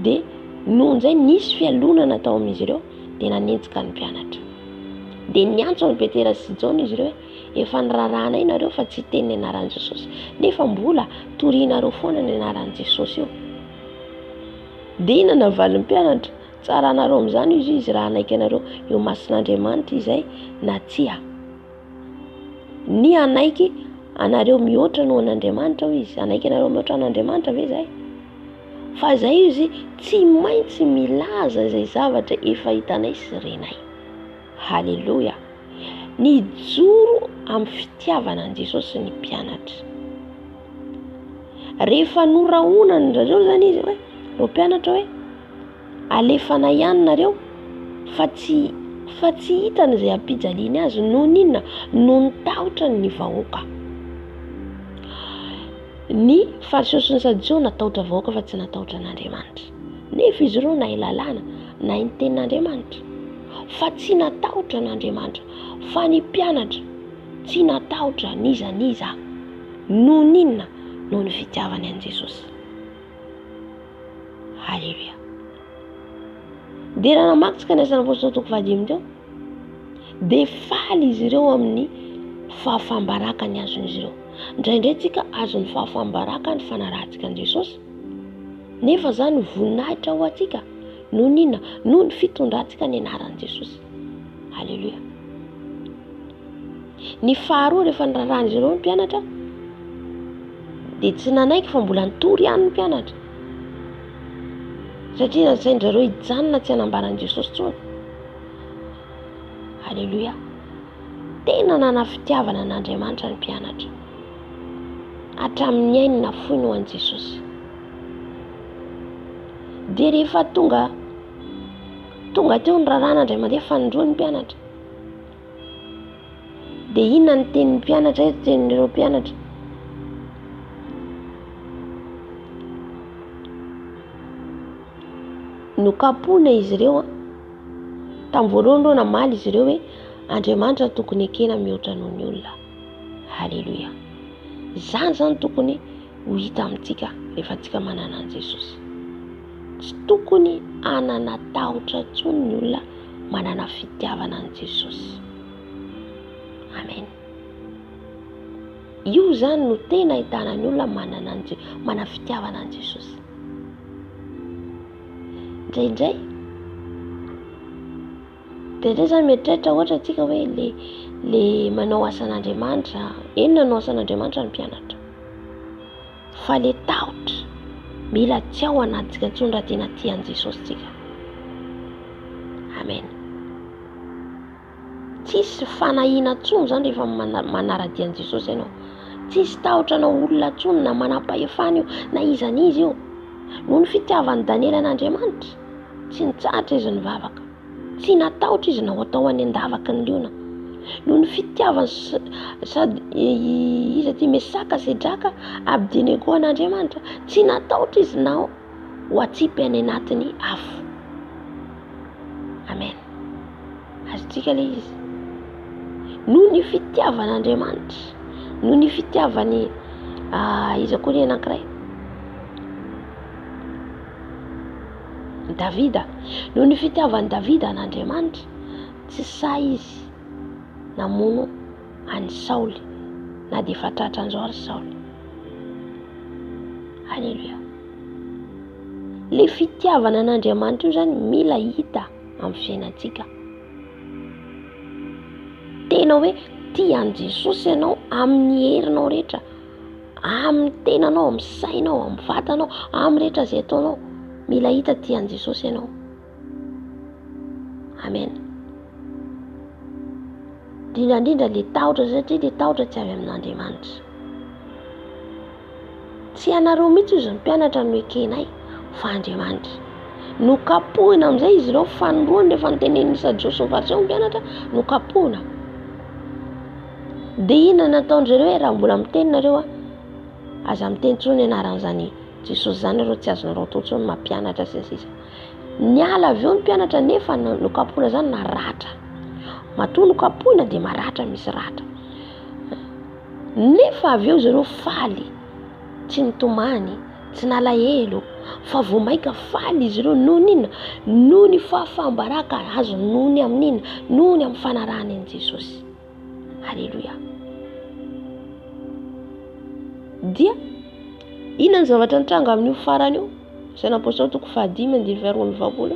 Dia noho izay nisy fialonana tao amin'izy ireo dia nanenjika ny mpianatra. Dia niantso ny Petera sy Jaona izy ireo, efa nirarana ianareo fa tsy teny ny anaran'i Jesosy, nefa mbola torianareo foana ny anaran'i Jesosy io. Dia inona navalin'ny mpianatra? Tsara anareo amin'izany izy raha anaiky anareo eo mason'Andriamanitra izay na tsia. Ny anaiky anareo mihoatra noho an'Andriamanitra ho izy, anaiky anareo mihoatra an'Andriamanitra ve izay? Fa izay izy tsy maintsy milaza izay zavatra efa hitanay sy renay. Halleluja. Nijoro amin'ny fitiavana an' Jesosy ny mpianatra. Rehefa norahonana zareo zany izy hoe ro mpianatra hoe alefana ihany nareo fa tsy hitany izay ampijaliany azy noho ninona, noho ny tahotra ny vahoaka. Ny Fariseo sy ny Sadiseo natahotra vahoaka fa tsy natahotra an'Andriamanitra, nefa izy ireo nahay lalàna nahay ny tenin'Andriamanitra, fa tsy natahotra an'Andriamanitra. Fa ny mpianatra tsy natahotra niza noho ninona, noho ny fitiavany an' Jesosy. Halleluja. Dia raha namakitsika ny Asan'ny Apôstôly toko 5 teo dia faly izy ireo amin'ny fahafambarakany azon'izy ireo. Indraindray tsika azon'ny fahafambaraka ny fanarahantsika an' Jesosy, nefa zany voninahitra ho atsika noho ninona, noho ny fitondrantsika ny anaran'i Jesosy. Halleluja. Ny faharoa rehefa nirarahan'izy ireo ny mpianatra dia tsy nanaiky fa mbola nitory ihany ny mpianatra, satria nasain-jareo hijanona tsy hanambaran'i Jesosy tsony. Halleluja. Tena nanafitiavana an'Andriamanitra ny mpianatra hatramin'ny ainy nafoiny ho an'i Jesosy. Dia rehefa tonga teo ny rarana indray mandeha fanindroa ny mpianatra, dia inona ny tenin'ny mpianatra eto, tenin'ireo mpianatra? Nokapohina izy ireo tamin'ny voalohany aloha namaly izy ireo hoe Andriamanitra tokony ekena mihoatra noho ny olona. Halleluja. Zany tokony ho hita amintsika rehefa tsika manana an' Jesosy. Tsy tokony hanana tahotra intsony ny olona manana fitiavana an' Jesosy. Amen. Io zany no tena ahitana ny olona mana fitiavana an' Jesosy. Indraindray zany mieritreritra ohatra atsika hoe le manao asan'Andriamanitra, nanao asan'Andriamanitra ny mpianatra, fa le tahotra mila tsy ao anatsika intsony raha tena tia an' Jesosy tsika. Amen. Tsisy fanahiana intsony zany rehefa manaradia an' Jesosy ianao, tsisy tahotra na olona tsony na manam-pahefana io na izanizy io. Noho ny fitiavany Daniela an'Andriamanitra tsy nitsahatra izy nivavaka, tsy natahotra izy atao any an-davaky ny liona. Noho ny fitiavany sady izy ty Mesaka Sedraka Abednego an'Andriamanitra tsy natahotra izy na ho atsipy any anatin'ny afo. Amen. Azontsika le izy. Noho ny fitiavan'Andriamanitra, noho ny fitiavany izy koa ny anankiray Davida, noho ny fitiavany Davida an'Andriamanitra tsy say izy namono any Saoly na dia efa tratran'izao ary Saoly. Halleluja. Le fitiavana an'Andriamanitra io zany mila hita amin'ny fiainantsika. Tena hoe tia an' Jesosy ianao amin'ny herinao rehetra, amin'ny tenanao, amin'ny sainao, amin'ny vatanao, amin'ny rehetra izay ataonao. Mila hita tia an' Jesosy ianao. Amen. Indrindra le tahotra satria le tahotra tsy avy amin'Andriamanitra. Tsy anareo mihitsy izy mpianatra no ekenay fa Andriamanitra. Nokapohina amin'izay izy ireo fanoroany rehefa nitenenisa Joseph Fariseo mpianatra, nokapohina. Dia inona nataondry ireo raha mbola miteny nareo aza miteny tsony anaran'izany Jesosy zany ireo tsy azonareo atao tsony mampianatra sy ny sisa. Niala avy eo ny mpianatra nefa nokapohina zany naratra. Matoa nokapohina dia maratra, misy ratra. Nefa avy eo zareo faly, tsy nitomany, tsy nalahelo, fa vao maika faly izy ireo noho n'inona? Noho ny fahasambaraka azo noho ny amin'inona? Noho ny amin'ny fanarahany an' Jesosy. Halleluja. Dia inona ny zavatra nitranga amin'io farany io? Saina apôstôly 5:20.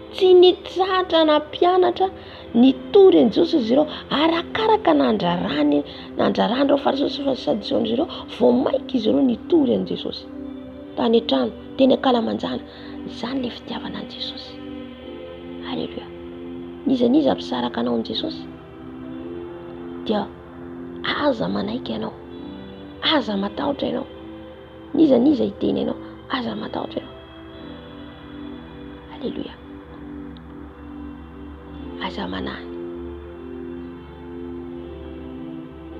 Tsy nitsahatra na mpianatra nitory an' Jesosy izy ireo arakaraka nandrarany ireo fariseo sy sadiseo izy ireo vao maika izy ireo nitory an' Jesosy. Tany an-trano, teny ankalamanjana, izany le fitiavana an' Jesosy. Halleluja. Nizaniza mpisaraka anao an' Jesosy dia aza manaiky ianao, aza matahotra ianao. Nizaniza hiteny ianao, aza matahotra ianao. Halleluja. Aza manahy.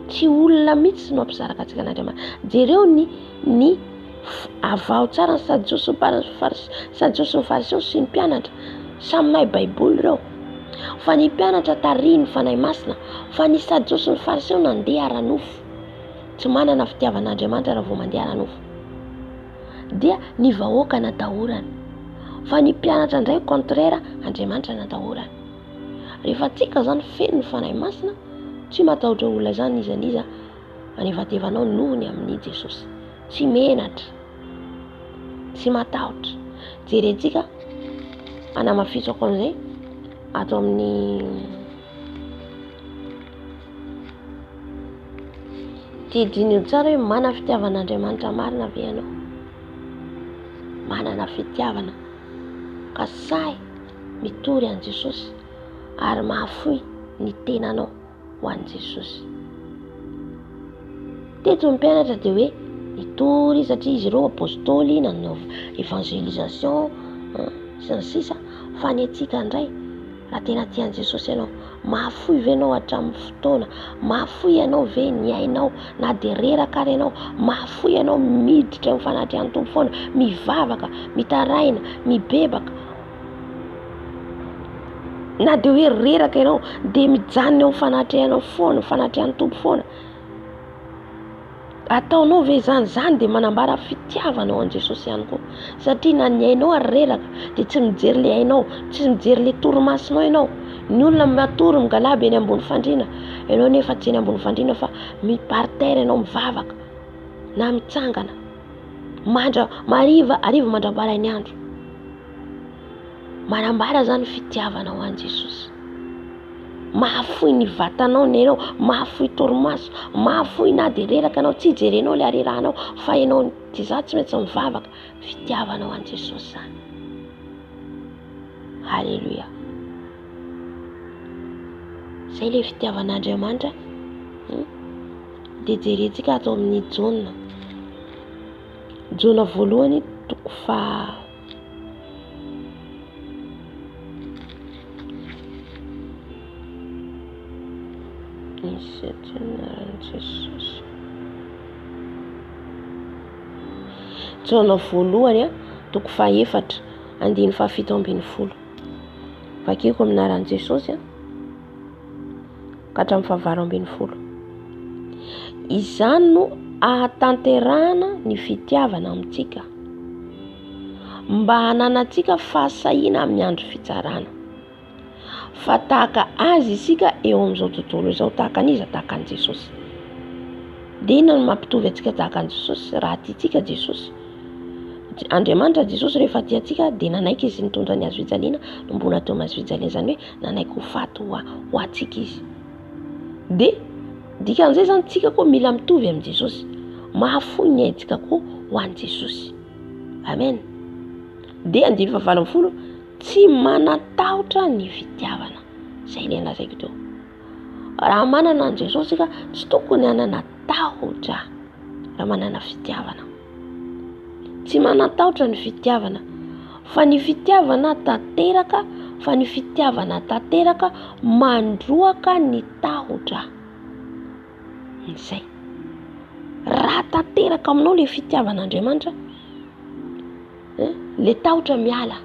Tsy olona mihitsy no ampisaraka antsika an'Andriamanitra. Jereo ny avao tsara ny Sadiseo sy ny Fariseo sy ny mpianatra samy mahay baiboly ireo. Fa ny mpianatra tarihy ny fanahy masina, fa ny Sadiseo sy ny Fariseo nandeha ara-nofo. Tsy manana fitiavan'Andriamanitra raha vao mandeha ara-nofo. Dia ny vahoaka natahorana, fa ny mpianatra indray contraire Andriamanitra natahorana. Rehefa tsika zany feno ny fanahy masina, tsy matahotra olona zany izaniza anevatevanao noho ny amin'ny Jesosy. Tsy menatra, tsy matahotra. Jerentsika anamafisako an'izay ato amin'ny tidiny tsara hoe mana fitiavan'Andriamanitra marina ve ianao? Manana fitiavana ka say mitory an' Jesosy ary mahafoy ny tenanao ho an' Jesosy. Teto ny mpianatra dia hoe nitory satria izy ireo apôstôly nanao evangelisation sy ny sisa, fa ny atsika indray raha tena tian' Jesosy ianao, mahafoy ve ianao hatramin'ny fotoana? Mahafoy ianao ve ny ainao na dia reraka ary ianao? Mahafoy ianao miditra amin'ny fanatrian'ny Tompo foana, mivavaka, mitaraina, mibebaka, na dia hoe reraka ianao dia mijanona eo fanatrianao foana, fanatrian'ny Tompo foana? Ataonao ve zany dia manambara fitiavanao an' Jesosy ihany koa. Satria na ny ainao ary reraka dia tsy mijery le ainao, tsy mijery le torimasinao ianao. Ny olona matory migalaba eny ambony fandriana, ianao nefa tsy eny ambony fandriana fa miparitaira ianao mivavaka na mitsangana ariva mandrabara ny andro. Manambara zany fitiavanao an' Jesosy. Mahafoy ny vatanao ny ianao, mahafoy torimaso, mahafoy na dia reraka anao, tsy jerenao le harerahanao fa ianao ty za tsy maintsy mivavaka. Fitiavanao an' Jesosy zany. Halleluja. Zay le fitiavan'Andriamanitra. dia jerentsika atao amin'ny Jaona voalohany toko Jaona voalohany toko 4 andiny 17 vakeko aminaran'i Jesosy ka hatramin'ny 20 izany no ahatanterahana ny fitiavana amintsika mba hananantsika fahasahiana amin'ny andro fitsarana. Fa tahaka azy isika eo amin'izao tontolo izao, tahaka an'iza tahaka an'i Jesosy. Dia inona no mampitovy antsika tahaka an'i Jesosy? Raha tiantsika Jesosy, Andriamanitra Jesosy rehefa tiantsika dia nanaiky izy nitondra ny azo fijaliana nombona teo amin'ny azo fijaliana, izany hoe nanaiky ho faty ho antsika izy. Dia dikan'izay zany tsika koa mila mitovy amin'ny Jesosy, mahafoy ny aintsika koa ho an'i Jesosy. Amen. Dia 20 tsy manatahotra ny fitiavana. Izay ilay lazaiko teo. Raha manana an' Jesosy ka tsy tokony hanana tahotra raha manana fitiavana. Tsy manatahotra ny fitiavana, fa ny fitiavana tanteraka mandroaka ny tahotra. Izay. Raha tanteraka aminao le fitiavan'Andriamanitra, le tahotra miala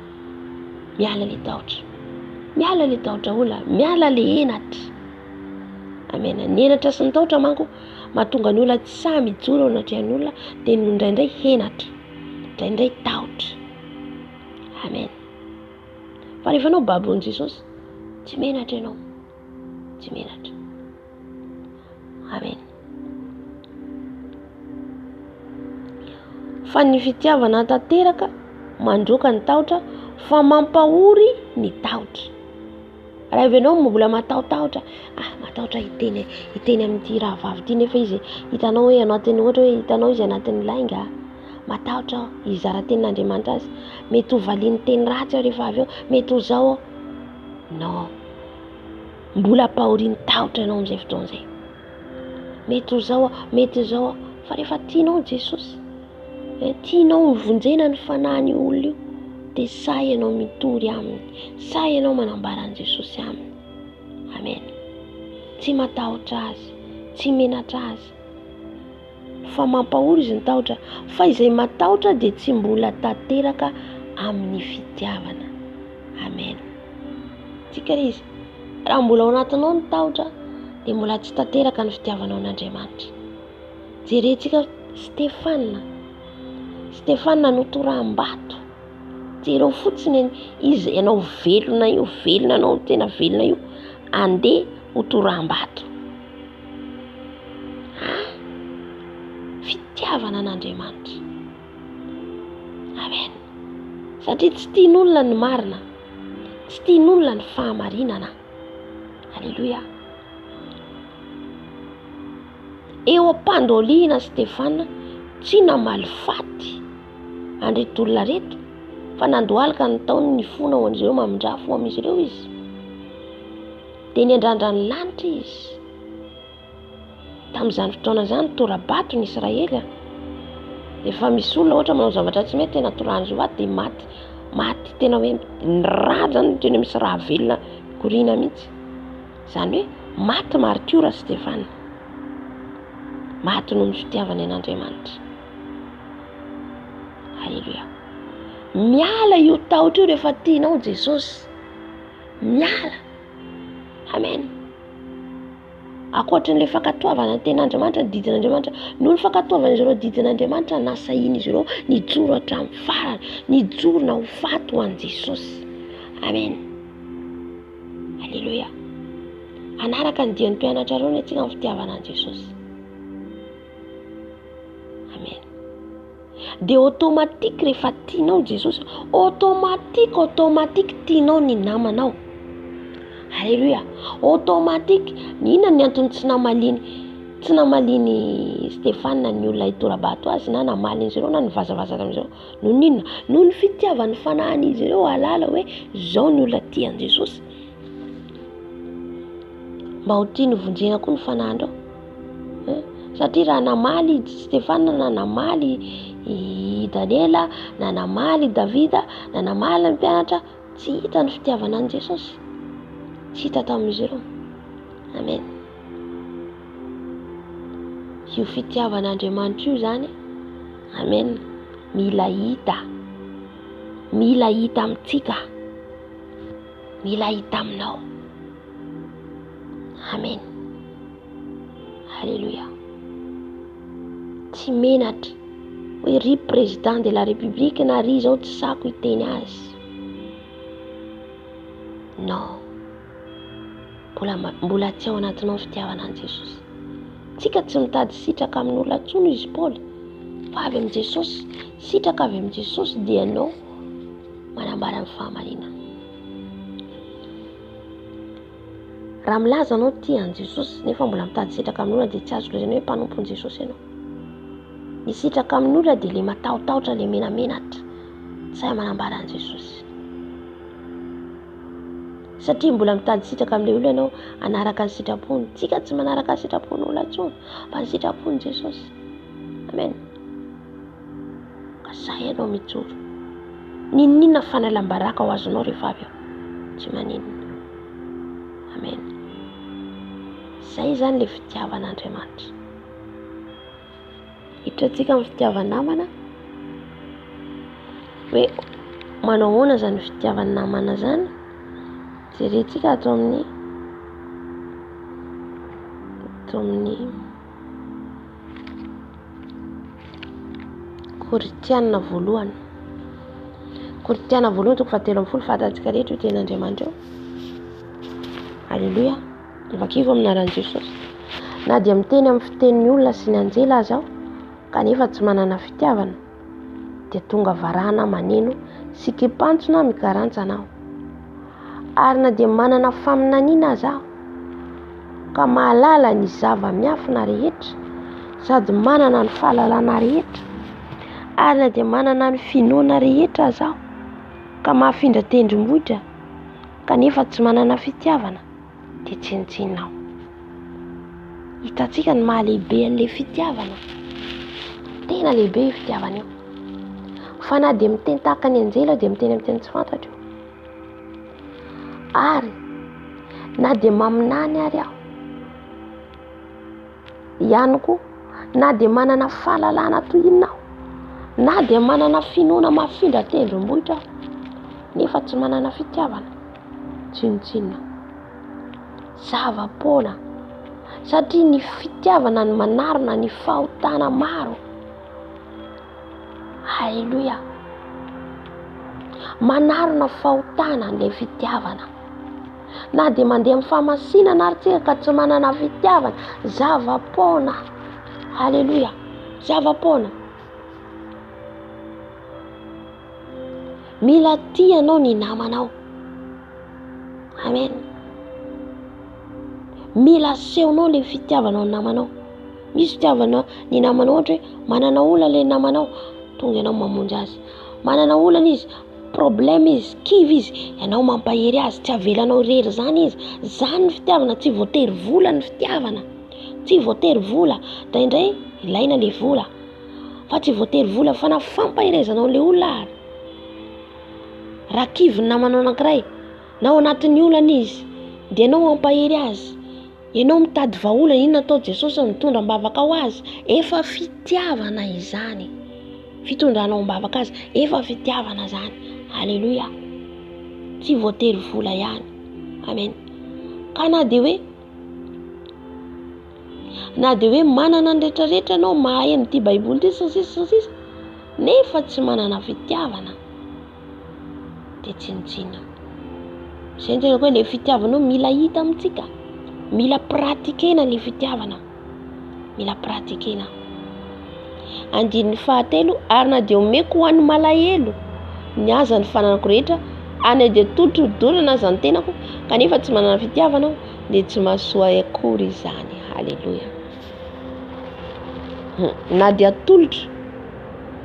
le tahotra. Miala le tahotra olona, miala le henatra. Amen. Ny henatra sy ny tahotra manko mahatonga ny olona tsy sahy mijoro ao anatrehan'ny olona, dia no indraindray henatra, indraindray tahotra. Amen. Fa rehefa anao babon'i Jesosy, tsy menatra ianao. Tsy menatra. Amen. Fa ny fitiavana tanteraka mandroaka ny tahotra, fa mampahory ny tahotra. Raha ianao mbola matahotahotra, matahotra hiteny amin'ity rahavavy ity nefa izy hitanao hoe anatin'ny ohatra hoe hitanao izy anatin'ny lainga, matahotra izara tenin'Andriamanitra azy, mety ho valiany teny ratsy rehefa avy eo, mety ho zao non, mbola ampahoriany tahotra ianao amin'izay fotoan'izay. Mety ho zao fa rehefa tianao Jesosy, tianao vonjena ny fanahin'ny olona io, dia sahy ianao mitory aminy, sahy ianao manambara an' Jesosy aminy. Amen. Tsy matahotra azy, tsy menatra azy, fa mampahory izy ny tahotra, fa izay matahotra dia tsy mbola tanteraka amin'ny fitiavana. Amen. Tsika izy, raha mbola ao anatinao ny tahotra, dia mbola tsy tanteraka ny fitiavanao n'Andriamanitra. Jerentsika Stefana notoraham-bato. Jereo fotsiny izy ianao velona anao tena velona io, andeha ho toraham-bato. Fitiavana an'Andriamanitra. Amen. Satria tsy tian'olona ny marina, tsy tian'olona ny fahamarinana. Alleluia. Eo am-pandoliana Stefana tsy namaly faty andretolona reto, fa nandohalika ny taony ny fona ho an'izy ireo, mamindra fo amin'izy ireo izy. Dia niandrandra ny lanitra izy. Tamin'izany fotoana izany tora-bato ny Israely. Efa misy olona ohatra manao zavatra tsy mety, tena torahan'izy vato dia maty tena hoe ny raha zany tena misy raha velona korina mihitsy. Izany hoe maty martiora Stefana. Maty noho ny fitiavany an'Andriamanitra. Alleluia. Miala io tahotra io rehefa tianao Jesosy. Miala. Amen. Ankoatran'ilay fankatoavana ten'Andriamanitra, didin'Andriamanitra, noho ny fankatoavana izy ireo didin'Andriamanitra, nasahiana izy ireo nijoro hatramin'ny farany, nijorona ho faty ho an'i Jesosy. Amen. Alleluia. Anaraka ny dian'ny mpianatra ireo ny antsika amin'ny fitiavana an'i Jesosy. Amen. Dia automatique rehefa tianao Jesosy, automatique tianao ny namanao. Alleluia. Automatique. Inona ny antony tsy namaliny Stefana ny olona hitora-bato azy, na namaliny izy ireo, na nivazavazaka amin'izy ireo? Noho inona? Noho ny fitiavany fanahin'izy ireo halala hoe zao ny olona tian'i Jesosy. Mba ho tia ny vonjena koa ny fanahandreo. satria raha namaly Stefana, na namaly Daniela, na namaly Davida, na namaly ny mpianatra, tsy hita ny fitiavana an' Jesosy, tsy hita tamin'izy ireo. Amen. Io fitiavan'Andriamanitra io zany, amen, mila hita amintsika, mila hita aminao. Amen. Alléluia. Tsy menatra hoe ry président de la république na ry zao tsy sako hiteny azy. Non, mbola tsy ao anatinao fitiavana an' Jesosy. Tsika tsy mitady sitraka amin'olona tsono izy Paoly, fa avy amin'i Jesosy. Sitraka avy amin'i Jesosy dia anao manambara ny fahamarinana. Raha milaza anao tia an' Jesosy nefa mbola mitady sitraka amin'olona dia tsy azo lazaina hoe mpanompon'i Jesosy ianao. Ny sitraka amin'olona dia le matahotahotra, le menamenatra, tsy hay manambara an' Jesosy. Satria mbola mitady sitraka amin'ilay olona ianao hanaraka ny sitrapony. Tsika tsy manaraka ny sitrapon'olona intsony, fa ny sitrapon'i Jesosy. Amen. Ka zay ianao mijoro. Ninona fanalam-baraka ho azonao rehefa avy eo? Tsy maninona. Amen. Zay zany le fitiavan'Andriamanitra. Hitantsika amin'ny fitiavan'ny namana hoe manao ahoana zany fitiavan'ny namana zany? Jerentsika ato amin'ny Korinthiana voalohany. Korinthiana voalohany 7:10 fantatsika rehetra io ten'Andriamanitra io. Alléluia. Vakivo aminaran'i Jesosy. Na dia miteny amin'ny fitenin'ny olona sy ny anjela aza aho, kanefa tsy manana fitiavana, dia tonga varahana maneno sy kipantsona mikarantsana aho. Ary na dia manana faminaniana aza aho, ka mahalala ny zava-miafina rehetra, sady manana ny fahalalana rehetra, ary na dia manana ny finoana rehetra aza aho, ka mahafindra tendrombohitra, kanefa tsy manana fitiavana, dia tsinitsinina aho. Hitantsika ny mahalehibe an'ilay fitiavana. Tena lehibe io fitiavana io. Fa na dia miteny tahaka ny anjela dia miteny amin'ny teny tsy fantatro. Ary na dia maminany ary aho ihany koa, na dia manana fahalalana toy inona aho, na dia manana finoana mahafindra tendrombohitra aho, nefa tsy manana fitiavana, tsinitsinina. Zava-poana. Satria ny fitiavana ny manarona ny fahotana maro. Halleluja. Manarona fahotana ilay fitiavana. Na dia mandeha amin'ny famasinana ary tsika ka tsy manana fitiavana, zava-poana. Halleluja. Zava-poana. Mila tia anao ny namanao. Amen. Mila asehonao ilay fitiavanao ny namanao. Misy fitiavanao ny namanao ohatra hoe manana olana ilay namanao, tonga ianao mamonjy azy. Manana olana izy, problème izy, kivy izy, ianao mampahery azy, tsy avelanao rery zany izy. Zany ny fitiavana, tsy voatery vola ny fitiavana. Tsy voatery vola, indraindray ilaina ilay vola. Fa tsy voatery vola fa na fampaherezanao ilay olona ary. Raha kivy ny namanao anankiray, na ao anatin'ny olana izy, dia ianao mampahery azy. Ianao mitady vahaolana, inona atao Jesosy mitondra mbavaka ho azy, efa fitiavana izany. Fitondranao mbavaka azy, efa fitiavana zany. Alléluia. Tsy voatery vola ihany. Amen. Ka na dia hoe manana ny rehetrarehetra anao, mahay n'ity baiboly ity sisisisisa, nefa tsy manana fitiavana, dia tsinitsinina. Izay ny hoe ilay fitiavanao mila hita amintsika. Mila pratikena ilay fitiavana. Mila pratikena. Andininy fahatelo, ary na dia omeko ho an'ny malahelo ny aza ny fananako rehetra, any dia tolotrodorana aza ny tenako, kanefa tsy manana fitiavana aho, dia tsy mahasoa akory izany. Halleluja. Na dia tolotro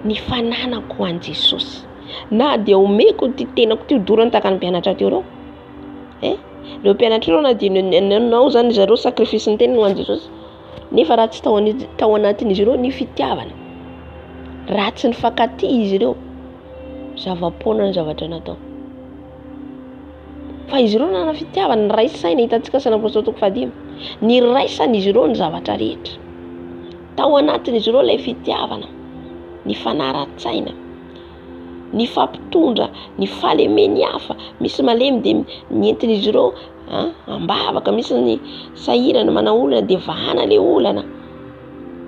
ny fananako ho an'i Jesosy, na dia omeko ty tenako ty dorana tahaka ny mpianatra teo reo. Ireo mpianatra ireo na dia nanao zany zareo sakrifisy ny tenany ho an'i Jesosy, nefa raha tsy tao anatin'izy ireo ny fitiavana, raha tsy nifankaty izy ireo, zava-poana ny zavatra natao. Fa izy ireo nana fitiavana, ny raisaina hitantsika sana apôstôly toko 5, ny raisan'izy ireo ny zavatra rehetra. Tao anatin'izy ireo ilay fitiavana, ny fanaran-tsaina, ny fampitondra, ny falemeny hafa. Misy malemy dia mientin'izy ireo ambavaka, misy ny sahirana manao olana dia vahana ilay olana,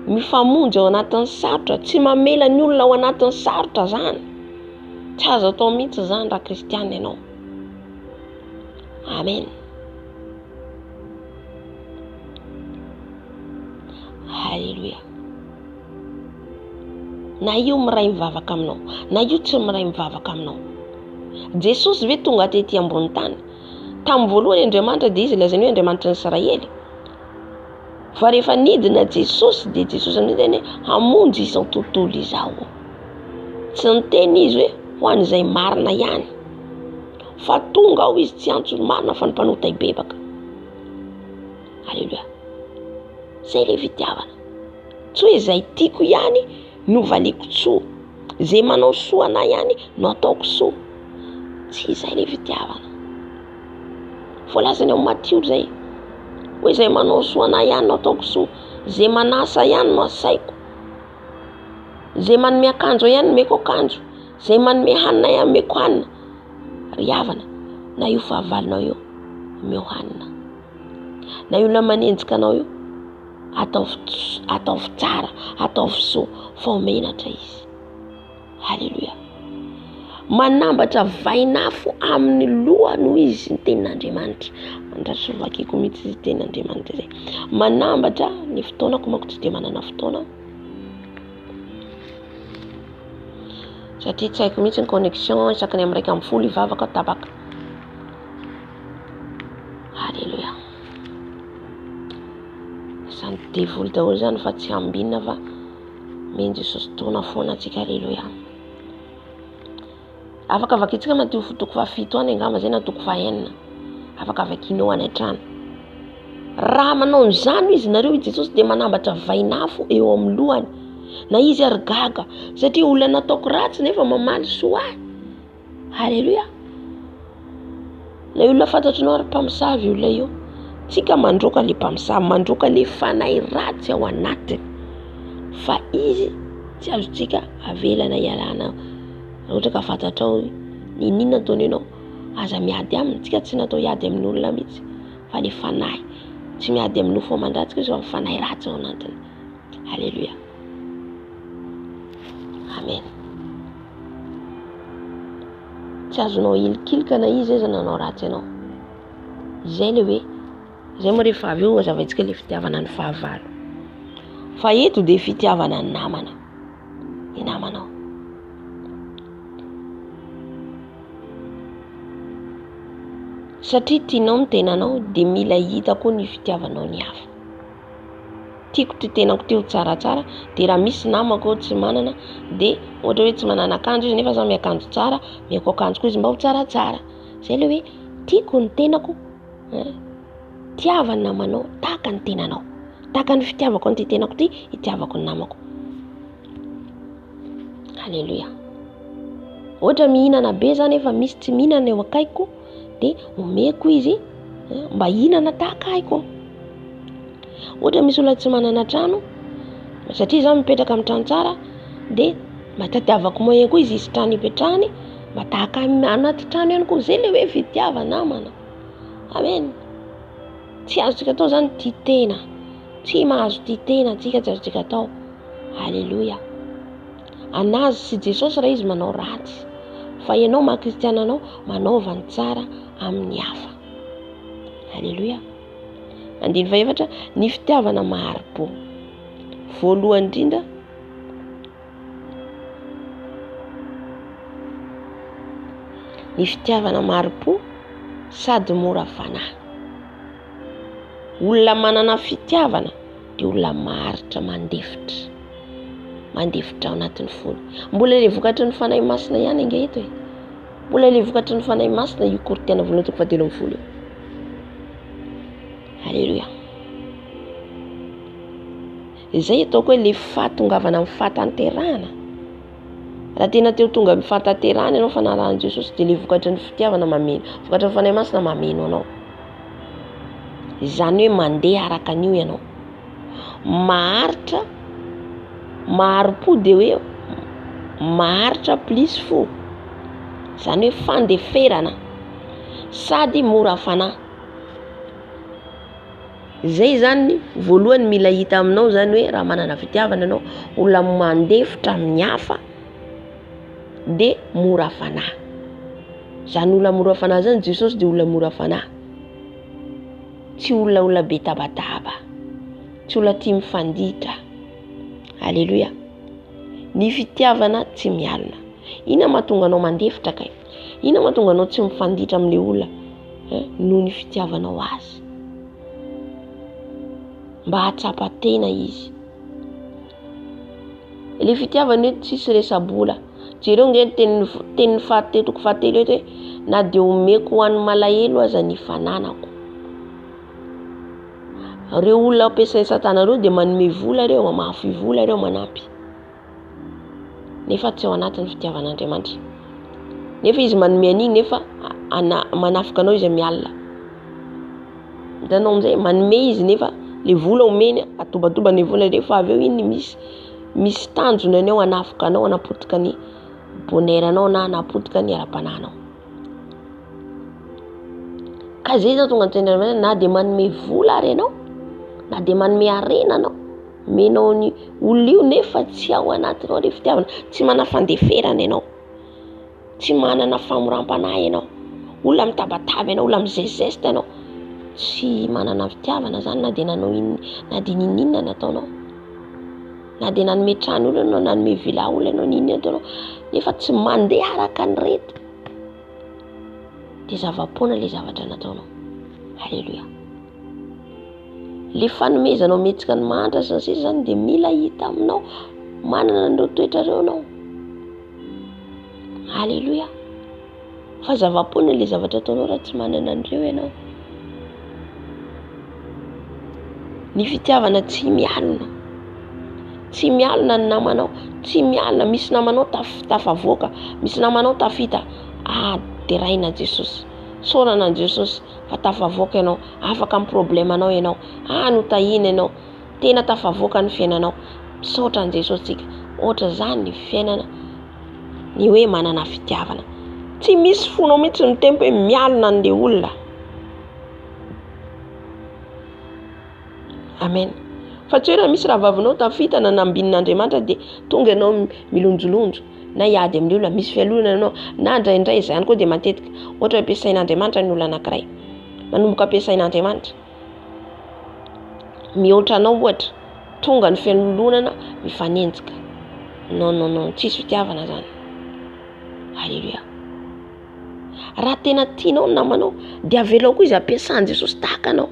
mifamonjy ao anatin'ny sarotra, tsy mamela ny olona ao anatin'ny sarotra zany. Tsy azo atao mihitsy zany raha kristianina ianao. Amen. Halleluja. Na io miray mivavaka aminao, na io tsy miray mivavaka aminao, Jesosy ve tonga tety ambony tany? Tamin'ny voalohany Andriamanitra dia izy lazainy hoe Andriamanitra ny Israely. Fa rehefa nidina Jesosy dia Jesosy amin'izay hamonjy izao tontolo izao. Tsy niteny izy hoe ho an'izay marina ihany, fa tonga ao izy tsy antso marina fa ny mpanota ibebaka. Halleluja. Zay ilay fitiavana. Tsy hoe izay tiako ihany no valiko tsoa, izay manao soa anahy ihany no ataoko soa. Tsy izay ilay fitiavana. Voalazany ao Matio zay hoe izay manao soa anahy ihany no ataoko soa, izay manasa ihany no asaiko, izay manome akanjo ihany no meko akanjo, izay manome hanina ihany meko hanina. Ry havana, na io fahavalonao io meo hanina, na io na manenjika anao io ataovy tsara, ataovy soa, fa omenatra izy. Halleluja. Manambatra vainafo amin'ny loha noho izy ny tenin'Andriamanitra. Andraso vakiko mihitsy izy tenin'Andriamanitra zay. Manambatra ny fotoanako manko tsy dia manana fotoana. Satria tsy haiko mihitsy ny connexion isaky ny amin'ny 1:10 ivavaka tabaka. Halleluja. Samy devoly daholo zany fa tsy ambinina fa men Jesosy tona foana atsika. Halleluja. Afaka vakitsika Matio toko 7 any angamba zay na toko 9. Afaka vakinao any an-trano. Raha manao an'izany izy nareo Jesosy dia manambatra vainafo eo amin'ny lohany. Na izy ary gaga satria olona nataoko ratsy nefa mamaly soa ahy. Halleluja. Ilay olona fantatrinao ary mpamosavy olona io. Tsika mandroaka ilay mpamosavy, mandroaka ilay fanahy ratsy ao anatiny. Fa izy tsy azontsika avelana ialana. Ohatra ka fantatrao ninona ataony ianao, aza miady aminy. Tsika tsy natao hiady amin'ny olona mihitsy, fa ilay fanahy. Tsy miady amin'ny nofo aman-dratsika izy fa fanahy ratsy ao anatiny. Halleluja. Amen. Tsy azonao ilikilika izy izy nanao ratsy ianao. Izay ilay hoe, izay moa rehefa avy eo azavaintsika ilay fitiavana ny fahavalo. Fa eto dia fitiavana ny namana. Ny namanao. Satria tianao ny tenanao dia mila hita koa ny fitiavanao ny hafa. Tiako ty tenako teo tsaratsara, dia raha misy namako tsy manana dia ohatra hoe tsy manana akanjo izy nefa samy akanjo tsara, meko akanjo koa izy mba ho tsaratsara. Zay ilay hoe tiako ny tenako, tiavana namanao tahaka ny tenanao, tahaka ny fitiavako an'ity tenako ty hitiavako ny namako. Halleluja. Ohatra mihinana be zany efa misy tsy mihinana eo akaiko dia omeko izy mba hihinana tahaka aiko. Ohatra misy olona tsy manana trano, satria izaho mipetraka amin'ny trano tsara dia matadiavako moyen koa izy trano hipetrahany mba tahaka anaty trano ihany koa. Zay ilay hoe fitiavana namana. Amen. Tsy azontsika atao zany tia tena, tsy mahazo tia tena atsika, tsy azontsika atao. Halleluja. Anazy sy Jesosy raha izy manao ratsy, fa ianao maha-kristiana anao manaova ny tsara amin'ny hafa. Halleluja. 7 ny fitiavana mahari-po. Voalohany indrindra, ny fitiavana mahari-po sady mora fanahy. Olona manana fitiavana dia olona maharitra mandefitra ao anatin'ny fony. Mbola ilay vokatry ny fanahy masina ihany inge eto e. Mbola ilay vokatry ny fanahy masina io Korintena voalohany toko 12. Halleluja. Izay ataoko hoe le fahatongavana amin'ny fahatanterahana. Raha tena teo tonga amin'ny fahatanterahana ianao fanarahan'i Jesosy dia le vokatry ny fitiavana mameno, vokatry ny fanahy masina mameno anao. Izany hoe mandeha araka an'io ianao. Maharitra, maharo-po dia hoe maharitra plus fo. Izany hoe fandeferana sady mora fanahy. Zay zany voalohany mila hita aminao zany hoe raha manana fitiavana ianao, olona mandefitra amin'ny hafa dia mora fanahy. Zany olona mora fanahy zany Jesosy dia olona mora fanahy. Tsy olona be tabataba, tsy olona tia mifanditra. Alléluia. Ny fitiavana tsy mialina. Ina mahatonga anao mandefitra kay? Ina mahatonga anao tsy mifanditra amin'ilay olona noho ny fitiavanao azy? Mba hatsapa-tena izy. Le fitiavana hoe tsisy resa-bola. Jereo nge teny fahatetoko fahatelo hoe na dia omeko ho an'ny malahelo aza ny fananako. Reo olona ampiasain'ny Satana reo dia manome vola reo, mamafy vola reo manampy. Nefa tsy ao anatin'ny fitiavan'Andriamanitra. Nefa izy manome an'iny nefa manafika anao izy mialina. Hitanao amin'izay manome izy nefa le vola omeny atobadoba ny vola rehefa avy eo iny misy tanjona anao anafika anao, anapotika ny bonheur anao na anapotika ny ara-pananao. Ka zay zao tonga an-tsaina na dia manome vola ary ianao, na dia manome harena anao, menao ny olona io nefa tsy ao anatinao le fitiavana, tsy manana fandeferana ianao, tsy manana famoram-panahy ianao, olona mitabataba ianao, olona mizezesta ianao, tsy manana fitiavana zany na dia nanao inona, na dia ninona nataonao, na dia nanome trano olona ianao, nanome villa olona ianao, ninona nataonao, nefa tsy mandeha araka ny reto dia zava-poana le zavatra nataonao. Alléluia. Le fanomezanao mihetsika ny mantra sy ny sisa zany dia mila hita aminao, manana an'ireo toetra ireo ianao. Alléluia. Fa zava-poana le zavatra ataonao raha tsy manana an'ireo ianao. Ny fitiavana tsy mialina. Tsy mialina ny namanao, tsy mialina. Misy namanao tafavoaka, misy namanao tafita. Deraina Jesosy, saorana an Jesosy, fa tafavoaka ianao, afaka amin'ny problemanao ianao, notahina ianao, tena tafavoaka ny fiainanao. Saotra an Jesosy tsika. Ohatra zany ny fiainana ny hoe manana fitiavana. Tsy misy fonao mihitsy ny tempo hoe mialina an'ilay olona. Amen. Fa tsy hoe raha misy rahavavinao tafita na nambinin'Andriamanitra dia tonga ianao milonjolonjo na hiady amin'ilay olona, misy fialonana ianao na indraindray izany koa dia matetika ohatra ampiasain'Andriamanitra ny olona anankiray, manomboka ampiasain'Andriamanitra mihoatra anao ohatra, tonga ny fialonana mifanenjika. Non, tsisy fitiavana zany. Alléluia. Raha tena tianao ny namanao dia avelao koa izy ampiasain'i Jesosy tahaka anao.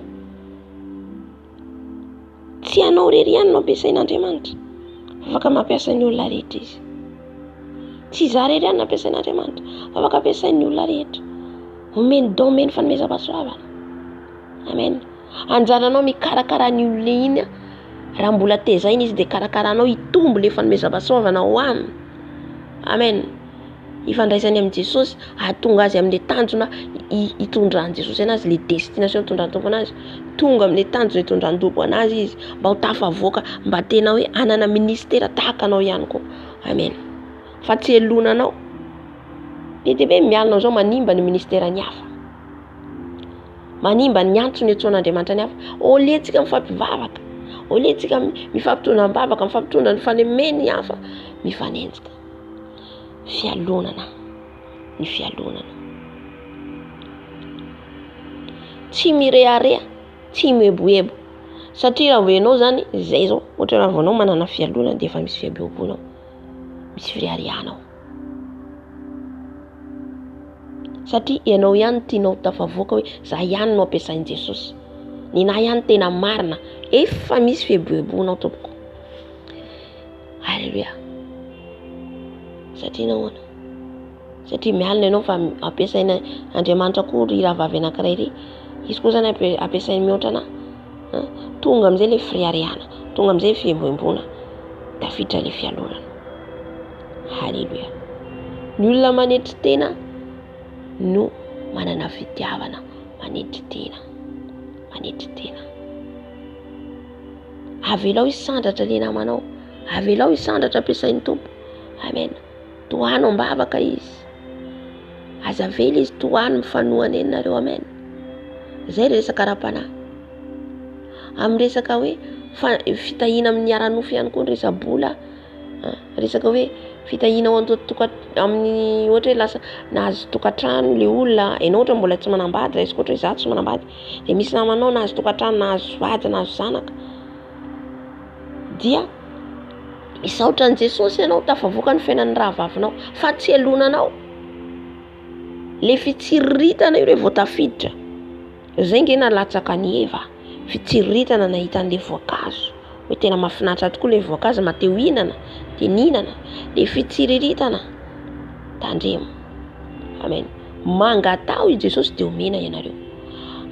Tsy anao rery ihany no ampiasain'Andriamanitra, afaka mampiasain'ny olona rehetra izy. Tsy izaho rery ihany no ampiasain'Andriamanitra, afaka ampiasain'ny olona rehetra. Omeny domeny fanomezam-pahasoavana. Amen. Anjaranao mikarakara ny olona iny, raha mbola tezaina izy dia karakaranao hitombo le fanomezam-pahasoavana ho aminy. Amen. Ifandraisany amin'i Jesosy, ahatonga azy amin'ilay tanjona hitondran'i Jesosy anazy, le destination hitondran'ny tompo anazy, tonga amin'ilay tanjona hitondran'ny tompo anazy izy, mba ho tafavoaka, mba tena hoe anana ministera tahaka anao ihany koa. Amen. Fa tsy elonanao. Dia be mialina zao manimba ny ministera ny hafa, manimba ny antsony etsoan'Andriamanitra ny hafa. Olentsika mifampivavaka, olentsika mifampitondra ny bavaka, mifampitondra ny fanemeny hafa, mifanenjika. Fialonana, ny fialonana. Tsy mirearea, tsy mieboebo. Satria raha voenao zany zay zao, ohatra raha voenao manana fialonana dia efa misy fiabeobonao, misy fireareanao. Satria ianao ihany tianao tafavoaka hoe za ihany no ampiasain'i Jesosy, ny nahy ihany tena marina, efa misy fiabeobonao tompoko. Alléluia. Satria nahoana? Satria mialina ianao fa ampiasaina Andriamanitra koa ry rahavavy anankiray ry, izy koa zany ampiasainy mihoatra anahy, tonga amin'izay le fireareana, tonga amin'izay fiemboembona tafiditra ilay fialonana. Halleluia. Ny olona manetry tena no manana fitiavana manetry tena. Avelao hisandratra ilay namanao, avelao hisandratra ampiasain'ny tompo. Amen. Tohano ambavaka izy, aza vela izy tohano mifanohana ianareo. Amen. Zay resaka ara-panahy. Amin'ny resaka hoe fitahiana amin'ny ara-nofo ihany koa ny resa-bola, resaka hoe fitahiana ao amin'ny ohatra hoe lasa nahazo tokantrano le olona, ianao ohatra mbola tsy manambady, raisiko ohatra hoe izaho tsy manambady, dia misy namanao nahazo tokantrano, nahazo vady, nahazo zanaka, dia misaotra an' Jesosy ianao tafavoaka ny fiainan'ny rahavavinao, fa tsy elonanao le fitsiriritana io rehefa tafiditra. Zay nge nalatsaka ny Eva, fitsiriritana nahita an'ilay voankazo, hoe tena mahafinaritra tokoa ilay voankazo, mateo hinana dia nihinana, le fitsiriritana tandremo. Amen. Mangatao i Jesosy dia omena ianareo,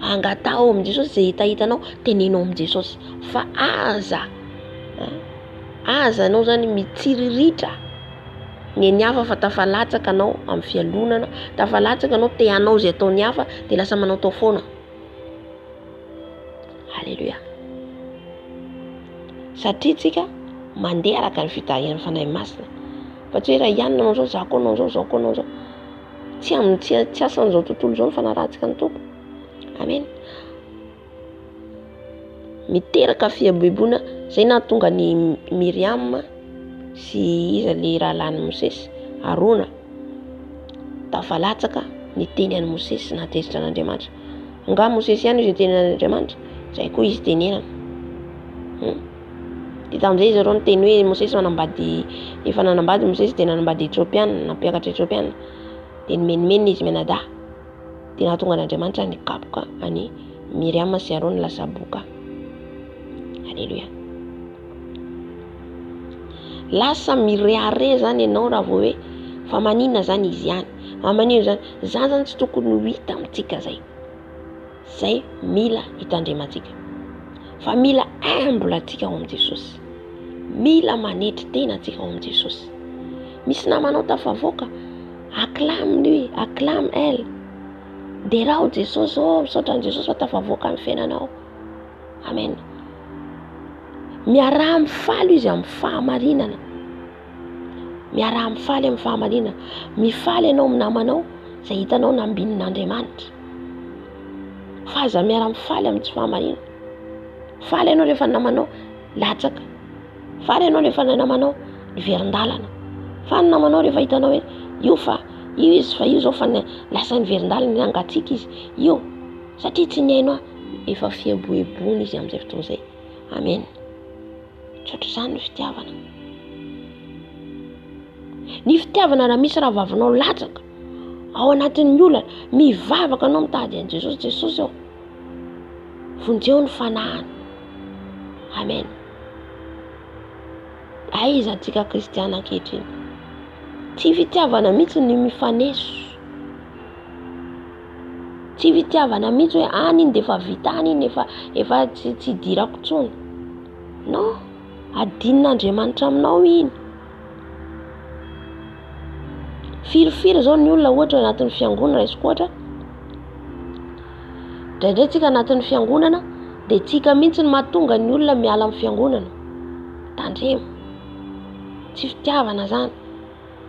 angatao amin'i Jesosy zay hitahitanao, tenenao amin'i Jesosy, fa aza anao zany mitsiriritra ny hafa, fa tafalatsaka anao amin'ny fialonana, tafalatsaka anao te hanao zay ataon'ny hafa, dia lasa manao tao foana. Halleluia. Satria tsika mandeha araka ny fitahian'ny fanahy masina, fa tsy hoe raha ihany nanao zao, za koa nanao zao, za koa nanao zao. Tsy asan'izao tontolo zao ny fanarahantsika ny tompo. Amen. Miteraka fiamboembona, zay nahatonga ny Miriam sy iza le rahalany Mosesy, Arona, tafalatsaka ny teny an'i Mosesy natezitra an'Andriamanitra. Nga Mosesy ihany izy teny an'Andriamanitra, zay koa izy tenenana. Dia tamin'izay izy reo niteny hoe Mosesy manambady, efa nanambady Mosesy dia nanambady Etiopiana, nampiakatra Etiopiana, dia nimenimenina izy menada, dia nahatonga an'Andriamanitra nikapoka any Miriam sy Arona lasa boka. Halleluia. Lasa mireare zany ianao raha vao hoe fa maninona zany izy ihany, maninona zany, zany tsy tokony ho hita amintsika zay. Zay mila hitandremantsika, fa mila humble atsika ao amin'i Jesosy, mila manetry tena atsika ao amin'i Jesosy. Misy namanao tafavoaka, acclame-lui, acclame elle, dia raha Jesosy, misaotra an' Jesosy fa tafavoaka amin'ny fiainanao. Amen. Miaraha mifaly izy amin'ny fahamarinana, miaraha mifaly amin'ny fahamarinana, mifaly ianao amin'ny namanao izay hitanao nambinin'Andriamanitra, fa aza miaraha mifaly amin'ny tsy fahamarinana. Faly ianao rehefa namanao latsaka, faly ianao rehefa namanao niverin-dalana, faly namanao rehefa hitanao hoe io fa io izy, fa io zao fa lasa niverin-dalana ny angatsika izy io, satria tsy niaino efa fieboebony izy amin'izay fotoana izay. Amen. Tsotra izany ny fitiavana. Ny fitiavana raha misy raha vavinao latsaka ao anatin'ny olona, mivavaka anao mitady an'i Jesosy, Jesosy ao vonjeo ny fanahany. Amen. Aiza antsika kristiana ankehitriny, tsy fitiavana mihitsy ny mifaneso, tsy fitiavana mihitsy hoe iny dia efa vitany iny, efa tsy dirako tsony. Non, adin'Andriamanitra aminao iny. Firy zao ny olona ohatra anatin'ny fiangonana, raisiko ohatra indraindray tsika anatin'ny fiangonana dia tsika mihitsy ny mahatonga ny olona miala amin'ny fiangonana, tandremo. Tsy fitiavana zany,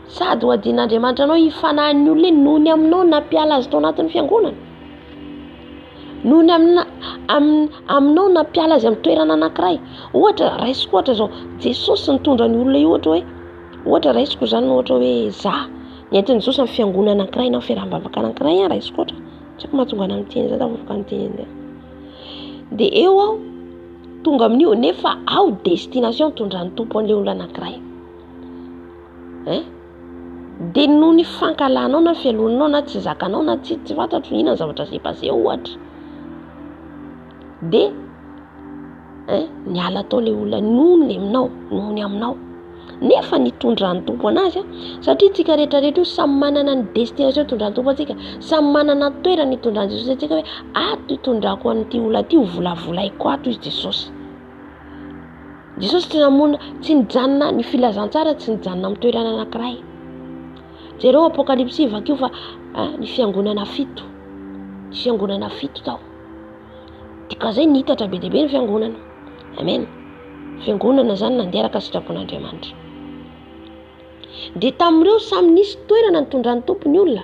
sady ho adin'Andriamanitra anao hifanahin'ny olona iny noho ny aminao nampiala azy tao anatin'ny fiangonana, noho ny aminao nampiala azy amin'ny toerana anankiray. Ohatra raisiko ohatra zao Jesosy nitondra ny olona io, ohatra hoe ohatra raisiko zany, ohatra hoe za nentin'i Jesosy amin'ny fiangonana anankiray na fiaraha-bavaka anankiray, raisiko ohatra, tsy haiko mahatonga ana amin'ny teny za tafavoaka ny teny. Dia eo aho tonga amin'io, nefa ao destination tondran'ny tompo an'ilay olona anankiray. Dia noho ny fankalanao na fialonanao na tsy zakanao na tsy fantatro inona zavatra zay passé ohatra, dia niala tao ilay olona noho ny aminao, nefa nitondran'ny tompo anazy, satria tsika rehetrarehetra io samy manana ny destination tondran'ny tompo atsika, samy manana toerana hitondran'i Jesosy atsika, hoe ato hitondrako an'ity olona ty, ho volavolaiko ato izy Jesosy. Jesosy tsy nijanona ny filazantsara, tsy nijanona amin'ny toerana anankiray. Jereo Apokalipsy vakio fa ny fiangonana 7. Ny fiangonana 7 tao. Dikazay nitatra be dia be ny fiangonana. Amen. Fiangonana zany nandeha araka sitrapon'Andriamanitra. Dia tamin'ireo samy nisy toerana nitondran'ny tompo ny olona.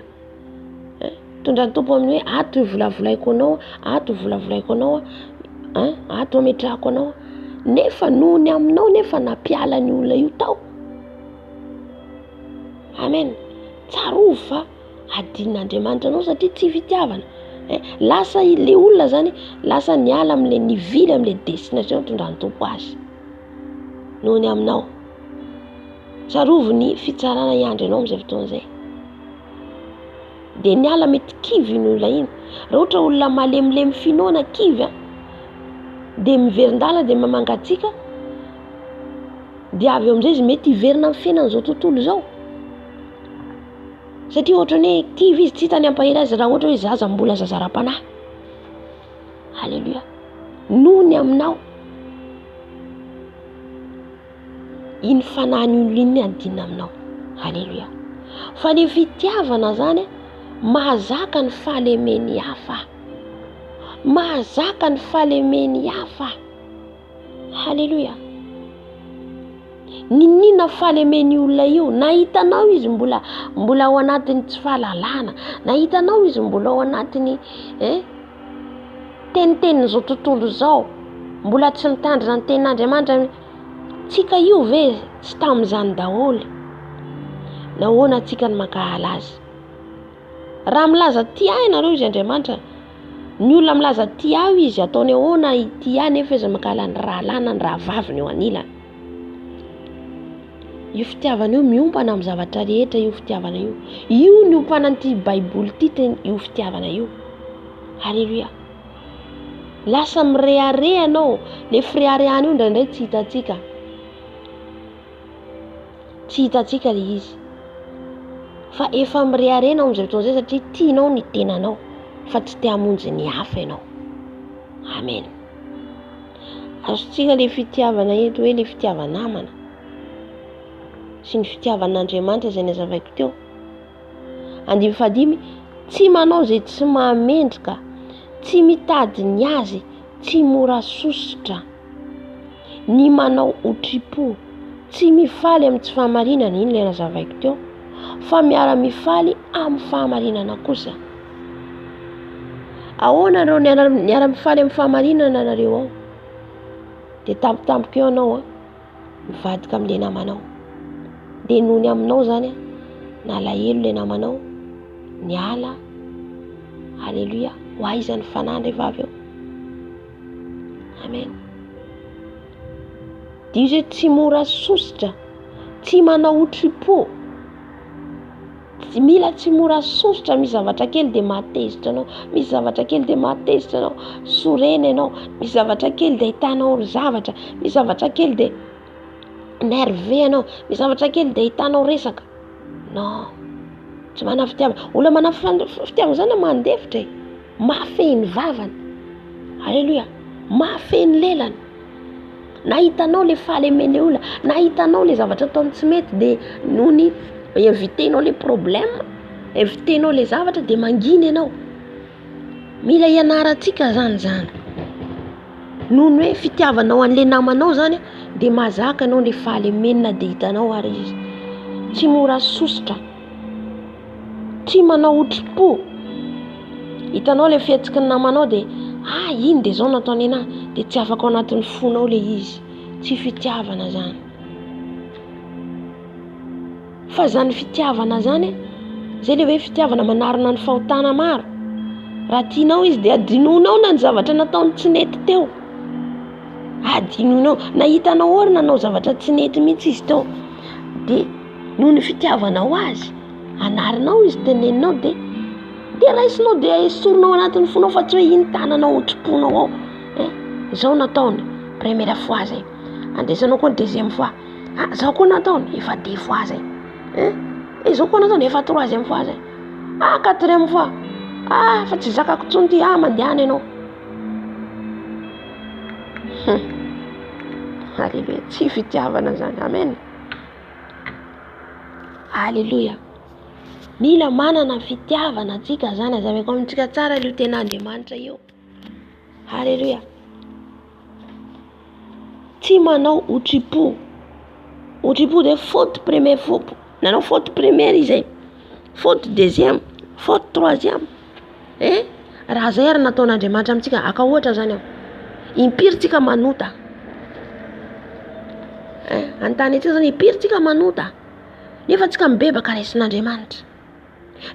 Tondran'ny tompo amin'ny hoe ato volavolaiko anao, ato volavolaiko anao, ato ametrahako anao. Nefa noho ny aminao nefa nampiala ny olona io tao. Amen. Tsarovy fa adin'Andriamanitra anao satria tsy fitiavana. Lasa le olona zany lasa niala amin'le nivily amin'le destination tondran'ny tompo azy. Noho ny aminao. Tsarovy ny fitsarana iandry anao amin'izay fotoana izay. Dia niala mety kivy ny olona iny. Raha ohatra olona malemilemy finoana kivy dia miverindala dia mamangatsika dia avy eo amin'izay izy mety hiverina amin'ny fiainan'izao tontolo izao. Satria ohatra ny hoe kivy izy tsy hitany ampahela azy raha ohatra hoe zaza mbola zazara-panahy. Halleluja. Noho ny aminao. Iny fanahy ny iny adina aminao. Halleluja. Fa ny fitiavana zany mahazaka ny fahalemeny hafa. Mahazaka ny fahalemeny hafa. Halleluja. Ninina fahalemeny olona io, nahitanao izy mbola ao anatiny tsy fahalalana, nahitanao izy mbola ao anatiny teniten'izao tontolo izao, mbola tsy mitandrina ny tenin'Andriamanitra. Tsika io ve tsy tamin'izany daholo. Nahoana tsika ny mankahala azy? Raha milaza tia ianareo izy Andriamanitra, ny olona milaza tia izy ataony ahoana tia nefa izy mankahala ny rahalana ny rahavaviny eo anilany. Io fitiavana io miompana amin'ny zavatra rehetra io fitiavana io. Io ny ompana an'ity Baiboly ity io fitiavana io. Halleluja. Lasa mirehareha anao, le fireharehana io ndraindray tsy hitatsika. Tsy hitatsika le izy. Fa efa mireharena amin'izay fotoana izay satria tianao ny tenanao fa tsy te hamonjy ny hafa ianao. Amen. Azontsika le fitiavana eto hoe le fitiavana namana sy ny fitiavan'Andriamanitra izay nazavaiko teo. 5, tsy manao izay tsy mahamendrika, tsy mitady ny azy, tsy mora sositra, ny manao otripo, tsy mifaly amin'ny tsy fahamarinana. Iny ilay nazavaiko teo. Fa miara-mifaly amin'ny fahamarinana kosa. Ahoana ireo miara-mifaly amin'ny fahamarinana nareo ao? Dia tampotampoka eo anao mivadika amin'ilay namanao. Dia noho ny aminao zany nalahelo ilay namanao, niala. Halleluja. Ho aizany fanahy indray vavy eo. Amen. Dia izy tsy mora sositra, tsy manao otripo. Mila tsy mora sositra, misy zavatra kely dia mahatezitra anao, misy zavatra kely dia mahatezitra anao, sorena ianao, misy zavatra kely dia ahitanao zavatra, misy zavatra kely dia nerve anao, misy zavatra kely dia ahitanao resaka. Non, tsy mana fitiavana. Olona mana fitiavana zany mandefitra, mahafehy ny vavany. Halleluja. Mahafehy ny lelany. Nahitanao le fahalemeny olona, nahitanao le zavatra ataony tsy mety dia noho ny invitenao le problème, invitenao le zavatra dia mangina ianao. Mila ianarantsika zany. Noho ny hoe fitiavanao an'le namanao zany dia mahazaka anao le fahalemenina dia hitanao ary izy. Tsy mora sositra, tsy manao otripo. Hitanao le fihetsiky ny namanao dia iny dia zao nataony anahy, dia tsy afaka ao anatin'ny fonao le izy. Tsy fitiavana zany. Fa zany fitiavana zany zay le hoe fitiavana manarona ny fahotana maro. Raha tianao izy dia adinoinao na ny zavatra nataony tsy nety teo. Adinoinao, nahitanao ory nanao zavatra tsy nety mihitsy izy teo. Dia noho ny fitiavanao azy, anarinao izy, teneninao dia raisinao dia esorinao anatin'ny fonao fa tsy hoe iny tananao otriponao ao. Zao nataony première fois zay. Andesanao koa ny deuxième fois. Zao koa nataony efa 2 fois zay. Zao koa nataony efa 3e fois zay. 4e fois. Fa tsy zakako tsony ty. Mandehana ianao. Aleluia, tsy fitiavana zany. Amen. Aleluia. Mila manana fitiavana atsika zany azaveko amintsika tsara io tena Andriamanitra io. Aleluia. Tsy manao otripo. Otripo de faute première faute. Nanao faute première izy. Faute deuxième, faute troisième. Raha zay ary nataon'Andriamanitra amintsika, aka ohatra zany aho. Impiry tsika manota. Antany atsika zany impiry tsika manota. Nefa tsika mibebaka raisin'Andriamanitra.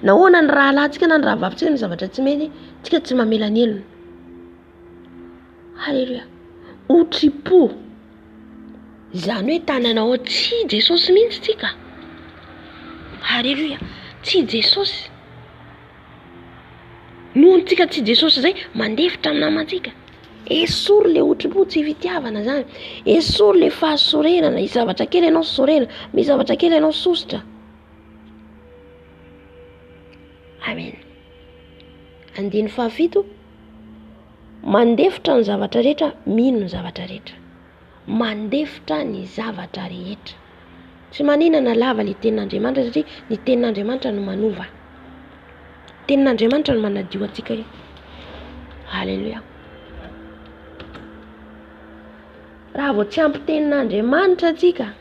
Nahoana ny raha alantsika na ny raha vavintsika ny zavatra tsy mety, tsika tsy mamela nelona. Aleluia. Otripo. Zany hoe tananao tsy Jesosy mihitsy tsika. Aleluia. Tsy Jesosy. Nohon tsika tsy Jesosy zay mandefitra amin'ny namantsika. Esory le otripo tsy fitiavana zany. Esory le fahasorenana. Misy zavatra kely ianao sorena, misy zavatra kely ianao sositra. Amen. Andiny fahafito. Mandefitra ny zavatra rehetra, mino ny zavatra rehetra. Mandefitra ny zavatra rehetra. Tsy maninana lava le tenin'Andriamanitra satria ny tenin'Andriamanitra no manova. Tenin'Andriamanitra no manadio atsika io. Haleluia. Raha vao tsy ampy tenin'Andriamanitra atsika,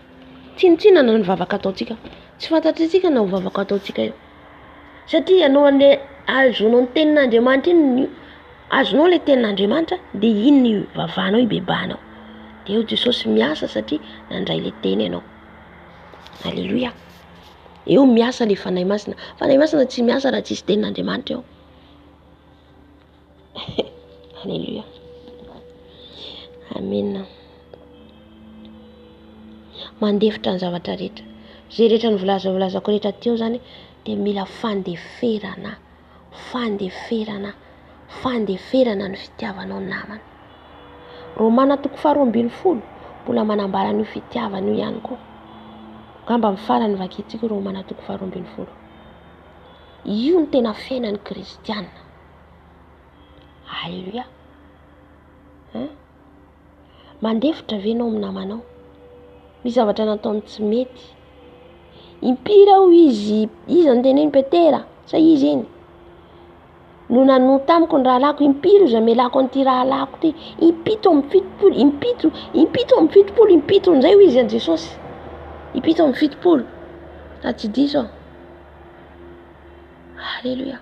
tsinotsinana ny vavaka ataotsika. Tsy fantatritsika na ho vavaka ataotsika io. Satria ianao an'le azonao ny tenin'Andriamanitra iny, azonao le tenin'Andriamanitra, dia iny ny vavanao ibebanao. Dia eo Jesosy miasa satria nandray le teny ianao. Aleluia. Eo miasa le fanahy masina. Fanahy masina tsy miasa raha tsisy tenin'Andriamanitra eo. Aleluia. Amen. Mandefitra ny zavatra rehetra. Zay rehetra ny volazako rehetra teo zany dia mila fandeferana. Fandeferana ny fitiavanao namana. Romana 12:20 mbola manambara ny fitiavana io ihany koa. Gamba mifarany vakitsika Romana 12:20. Io ny tena fiainan'ny kristiana. Aleluia. Mandefitra venao amin'ny namanao. Misy zavatra nataony tsy mety. Impiry aho izy anteneny Petera, sa izy iny. No nanohy tamiko ny raha lako, impiry izy amelako an'ity raha lako ty. Impito amin'ny fitopolo, nizay ho izy an Jesosy. Impito amin'ny fitopolo. Raha tsy diso aho. Aleluia.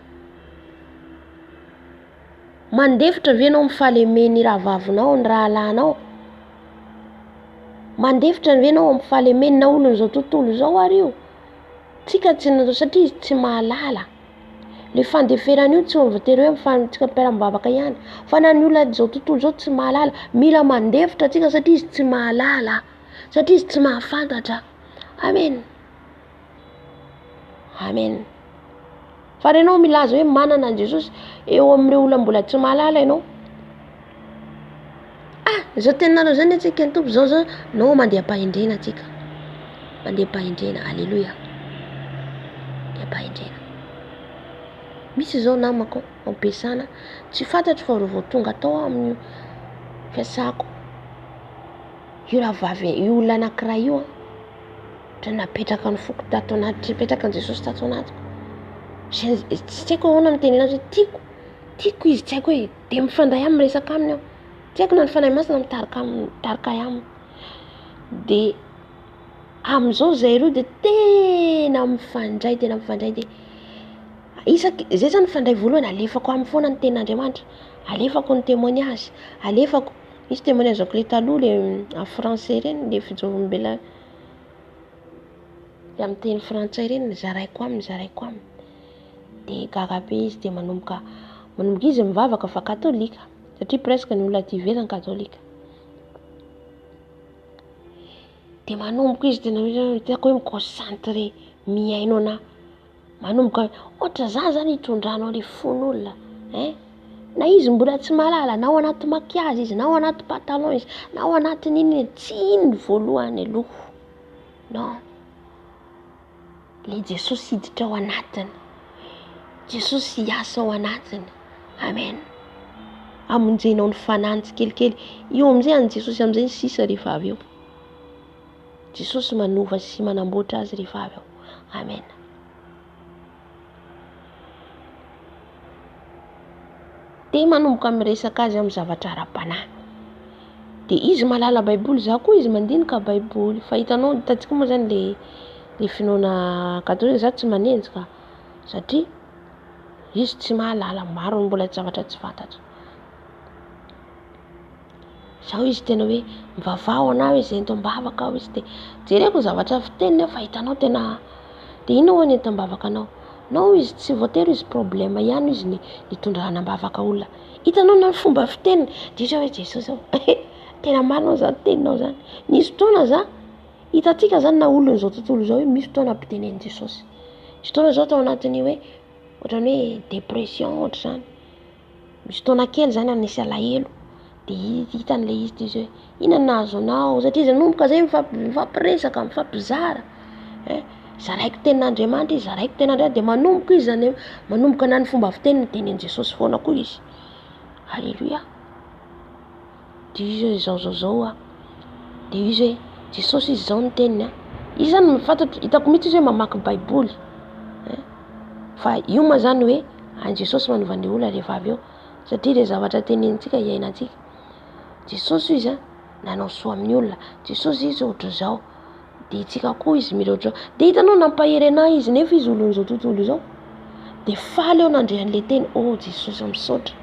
Mandefitra venao mifalemeny raha vavinao, ny raha alanao. Mandefitra venao mifalemeny na olona zao tontolo zao ary io. Tsika tsy natao satria izy tsy mahalala. Le fandeferana io tsy voatery hoe mifantsika mpiara-mibavaka ihany. Fa na ny olona zao tontolo zao tsy mahalala, mila mandefitra tsika satria izy tsy mahalala. Satria izy tsy mahafantatra. Amen. Amen. Fa renao milaza hoe manana an Jesosy eo amin'ireo olona mbola tsy mahalala ianao. Zao teninareo zany atsika ny tompo zao no mandeha pahendrena atsika. Mandeha pahendrena. Aleluia. Mandeha pahendrena. Misy zao namako ampiasana tsy fantatro fa vao tonga tao amin'ny fiasako. Io raha vavy, io olona anankiray io tra napetraka ny foko tato anaty, napetraka ny Jesosy tato anatiko. Tsy haiko ahoana miteny anazy hoe tiako izy, tsy haiko hoe dia mifandray amin'ny resaka aminy aho. Tsy haiko na ny fanahy masina mitarika aminy. Dia amin'izao zay roa dia tena mifandray dia zay zany fandray voalohany alefako amin'ny foana ny tenin'Andriamanitra. Alefako ny témoignage, alefako misy témoignage ako le taloha le en français reny, le fijovombela le amin'ny teny frantsay reny zaraiko aminy. Dia gaga be izy dia manomboka izy mivavaka fa katolika satria presque ny olona aty ivelany katolika. Dia manomboka izy dia tiako hoe mi-concentré miaino ana. Manomboka ohatra za zany hitondranao le fon'olona. Na izy mbola tsy mahalala, na ao anaty makiazy izy, na ao anaty pantalon izy, na ao anaty nini, tsy iny voalohany aloha. Non. Le Jesosy hiditra ao anatiny. Jesosy hiasa ao anatiny. Amen. Amonjenao ny fanantsy kelikely. Io amizay any Jesosy amizay sisa rehefa avy eo. Jesosy manova sy manamboatra azy rehefa avy ao. Amen. Te manomboka miresaka azy amin'ny zavatra ara-panahy. Dia izy malala baiboly, za koa izy mandinika baiboly. Fa hitanao, hitantsika moa zany le finoana katolika, za tsy manenjika satria izy tsy mahalala, maro mbola zavatra tsy fantatra. Zaho izy tena hoe mivavao anao izy entom-bavaka aho izy, jereko zavatra fiteniny fa hitanao tena dia ino ho entom-bavaka anao izy tsy voatery izy problème ihany izy ny tondrahanam-bavaka olona. Hitanao na fomba fiteniny dia izy hoe Jesosy tena marina zany teninao zany. Nisy fotoana za hitantsika zany na olona zao tontolo zao hoe misy fotoana ampitenen'i Jesosy. Misy fotoana zao tao anatin'ny hoe ohatrany hoe depression ohatra zany. Misy fotoana kely zany anisy alahelo. Dia hitan'ilay izy dia hoe inona nahazo anao, satria izy nanomboka zay mifampiresaka, mifampizara. Zaraiko tenin'Andriamanitra izy, zaraiko tenin'Andriamanitra dia manomboka izy zany, manomboka na ny fomba fiteniny tenen'i Jesosy foana koa izy. Halleluja. Dia izy hoe zao dia izy hoe Jesosy izy zao ny teniny. Izy zany mifantatro, hitako mitsy izy hoe mamaky baiboly. Fa io ma zany hoe an Jesosy manova ny olona rehefa avy eo, satria ilay zavatra tenenitsika iainantsika. Jesosy izy nanao soa amin'ny olona, Jesosy izy ohatry zao, dia itsika koa izy mila ohatry zao. Dia hitanao nampahery anahy izy nefa izy olon'izao tontolo izao. Dia faly eo nandre an'ilay teny, Jesosy misaotra.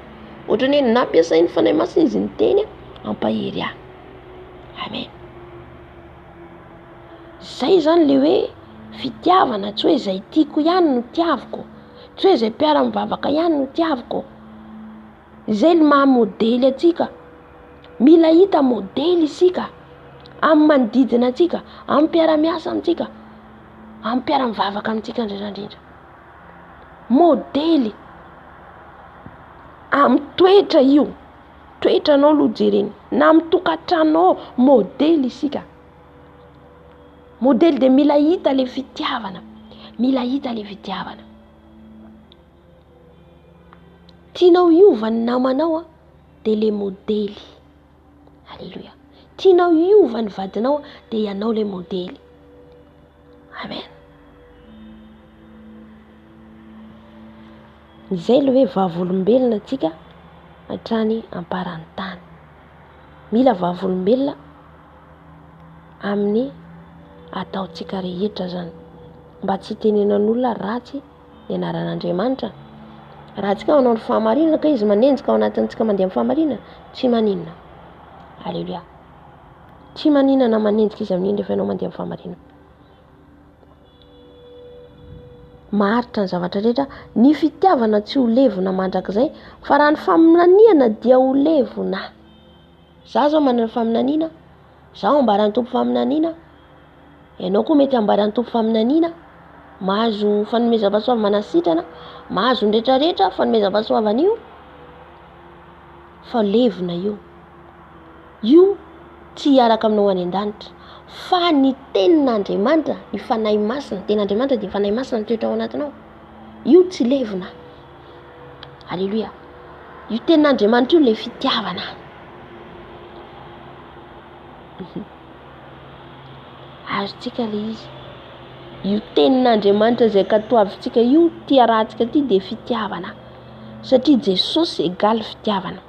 Ohatrany hoe nampiasainy fanahy masina izy ny teny ampahery ahy. Amen. Zay zany le hoe fitiavana, tsy hoe izay tiako ihany no tiaviko, tsy hoe izay mpiara-mivavaka ihany no tiaviko. Izay no maha-modely atsika. Mila hita modely isika amin'ny manodidina antsika, amin'ny mpiara-miasa amintsika, amin'ny mpiara-mivavaka amintsika indrindrandrindra. Modely amin'ny toetra io, toetranao aloha jereny, na amin'ny tokantranonao modely isika. Modely dia mila hita le fitiavana, mila hita le fitiavana. Tianao hiova ny namanao dia le modely. Halleluja. Tianao hiova ny vadinao dia ianao le modely. Amen. Izay le hoe vavolombelona atsika hatrany amparan'ny tany. Mila vavolombelona amin'ny ataontsika rehetra zany, mba tsy tenenan'olona ratsy ny anaran'Andriamanitra. Raha tsika manao ny fahamarinana ka izy manenjika ao anatintsika mandeha amin'ny fahamarinana, tsy maninona. Halleluja. Tsy maninona na manenjika izy amin'iny rehefa ianao mandeha amin'ny fahamarinana. Maharitra ny zavatra rehetra, ny fitiavana tsy ho levona mandrakizay, fa raha ny faminaniana dia ho levona. Za zao manana faminaniana, zaho ambaran'ny tompo faminaniana, ianao koa mety ambaran'ny tompo faminaniana, mahazo fanomezam-pahasoavana manasitrana, mahazo ny rehetrarehetra fanomezam-pahasoavana io, fa levona io. Io tsy hiaraka aminao any an-danitra, fa ny tenin'Andriamanitra, ny fanahy masina, ny tenin'Andriamanitra dia fanahy masina mitoetra ao anatinao. Io tsy levona. Halleluja. Io tenin'Andriamanitra io le fitiavana. Azontsika le izy. Io tenin'Andriamanitra izay katoavintsika io, tia rahantsika ty dia fitiavana. Satria Jesosy egaly fitiavana,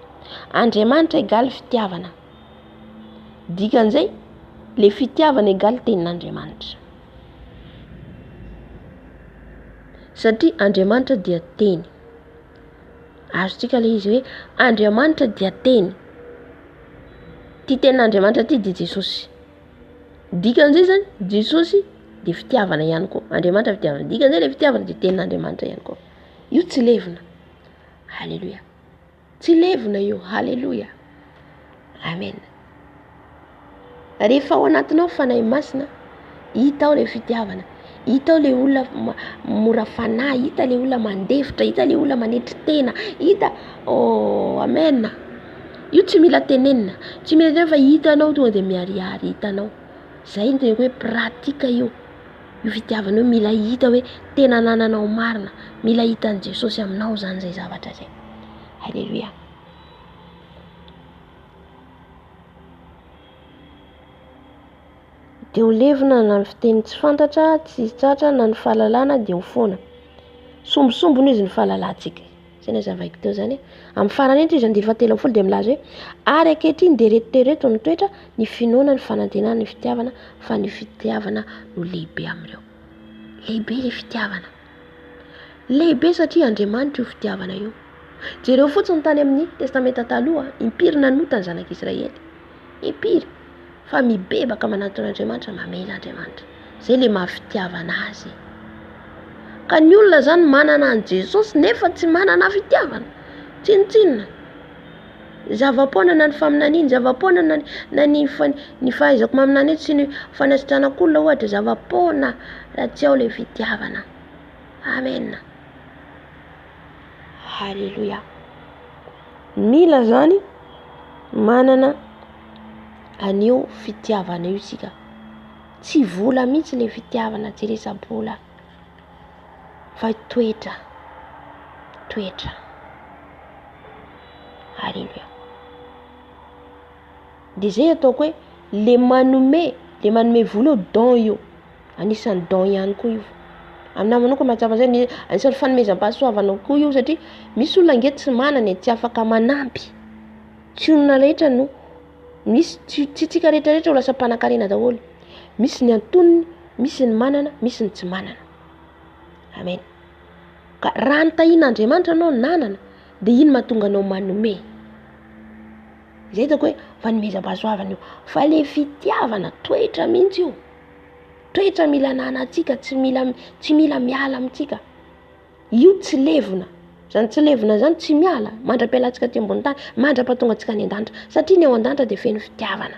Andriamanitra egaly fitiavana. Dikan'izay, le fitiavana egaly tenin'Andriamanitra. Satria Andriamanitra dia teny. Azontsika le izy hoe Andriamanitra dia teny. Ty tenin'Andriamanitra ty dia Jesosy. Dikan'izay zany, Jesosy dia fitiavana ihany koa. Andriamanitra fitiavana. Dikan'izay le fitiavana dia tenin'Andriamanitra ihany koa. Io tsy levona. Halleluja. Tsy levona io. Halleluja. Amen. Rehefa ao anatinao fanahy masina, hita ao le fitiavana, hita ao le olona mora fanahy, hita le olona mandefitra, hita le olona manetry tena, hita. Amen. Io tsy mila tenenina, tsy mila tenenina, fa hitanao tonga dia miharihary hitanao. Zay ny teneko hoe pratika io. Io fitiavana io mila hita hoe tena nananao marina, mila hitan'i Jesosy aminao zany zay zavatra zay. Halleluja. dia ho levina na ny fiteny tsy fantatra, tsy tratra na ny fahalalana dia ho foana. Sombosombony izy ny fahalalantsika. Izay nazavaiko teo zany. Amin'ny farany eto izy 9:30 dia milaza hoe ary ankehitriny dia reto ny toetra, ny finoana, ny fanantenana, ny fitiavana, fa ny fitiavana no lehibe amin'ireo. Lehibe ilay fitiavana. Lehibe satria Andriamanitra io fitiavana io. Jereo fotsiny tany amin'ny testamenta taloha, impiry nanota ny zanak'Israely. Impiry. Fa mibebaka manatona Andriamanitra, mamela Andriamanitra. Izay ilay mahafitiavana azy. Ka ny olona zany manana an Jesosy nefa tsy manana fitiavana. Tsinotsinona. Zava-poana na ny faminaniana, zava-poana na ny fahaizako maminany sy ny fanasitranako olona ohatra, zava-poana raha tsy ao ilay fitiavana. Amen. Halleluja. Mila zany manana anio fitiavana io isika. Tsy vola mihitsy ilay fitiavana, tsy resa-bola. Fa toetra. Halleluja. Dia zay ataoko hoe le manome vola io don io. Anisan'ny don ihany koa io. Aminah manokana mahatsapa zay anisan'ny fanomezam-pahasoavana koa io satria misy olona ange tsy manana, tsy afaka manampy. Tsy olona rehetra no misy tsy tsika rehetra ho lasa mpanan-karena daholo. Misy ny antonony, misy ny manana, misy ny tsy manana. Amen. Ka raha nitahian'Andriamanitra anao nanana, dia iny mahatonga anao manome. Izay hitako hoe fanomezam-pahasoavana io. Fa ilay fitiavana toetra mihitsy io. Toetra mila ananantsika, tsy mila miala amintsika. Io tsy levona. Zany tsy levona zany tsy miala. Mandra-pialantsika aty ambony tany, mandra-pahatonga antsika any an-danitra. Satria ny ao an-danitra dia feno fitiavana.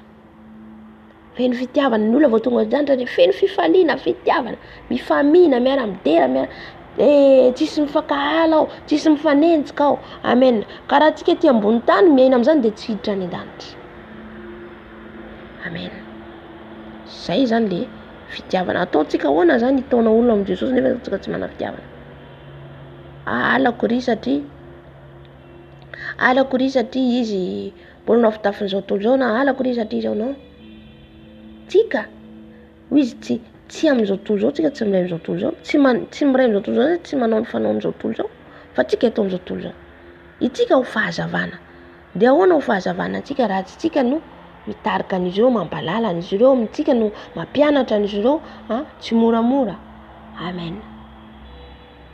Feno fitiavana. Ny olona vao tonga an-danitra dia feno fifaliana, fitiavana. Mifamina, miara-midera, tsisy mifankahala ao, tsisy mifanenjika ao. Amen. Ka raha antsika aty ambony tany miaina amin'izany dia tsy hiditra any an-danitra. Amen. Zay zany le fitiavana. Ataontsika ahoana zany hitaona olona amin'i Jesosy nefa tsika tsy manana fitiavana. Alako ry satria izy mbola nao fitafin'izao tontolo izao, na alako ry satria izao no. Tsika hoy izy tsy amin'izao tontolo izao tsika tsy miray amin'izao tontolo izao, tsy miray amin'izao tontolo izao, tsy manao ny fanaon'izao tontolo izao, fa tsika eto amin'izao tontolo izao. Itsika ho fahazavana. Dia ahoana ho fahazavana antsika raha tsy tsika no mitarika an'izy ireo, mampalala an'izy ireo, mitsika no mampianatra an'izy ireo, tsy moramora. Amen.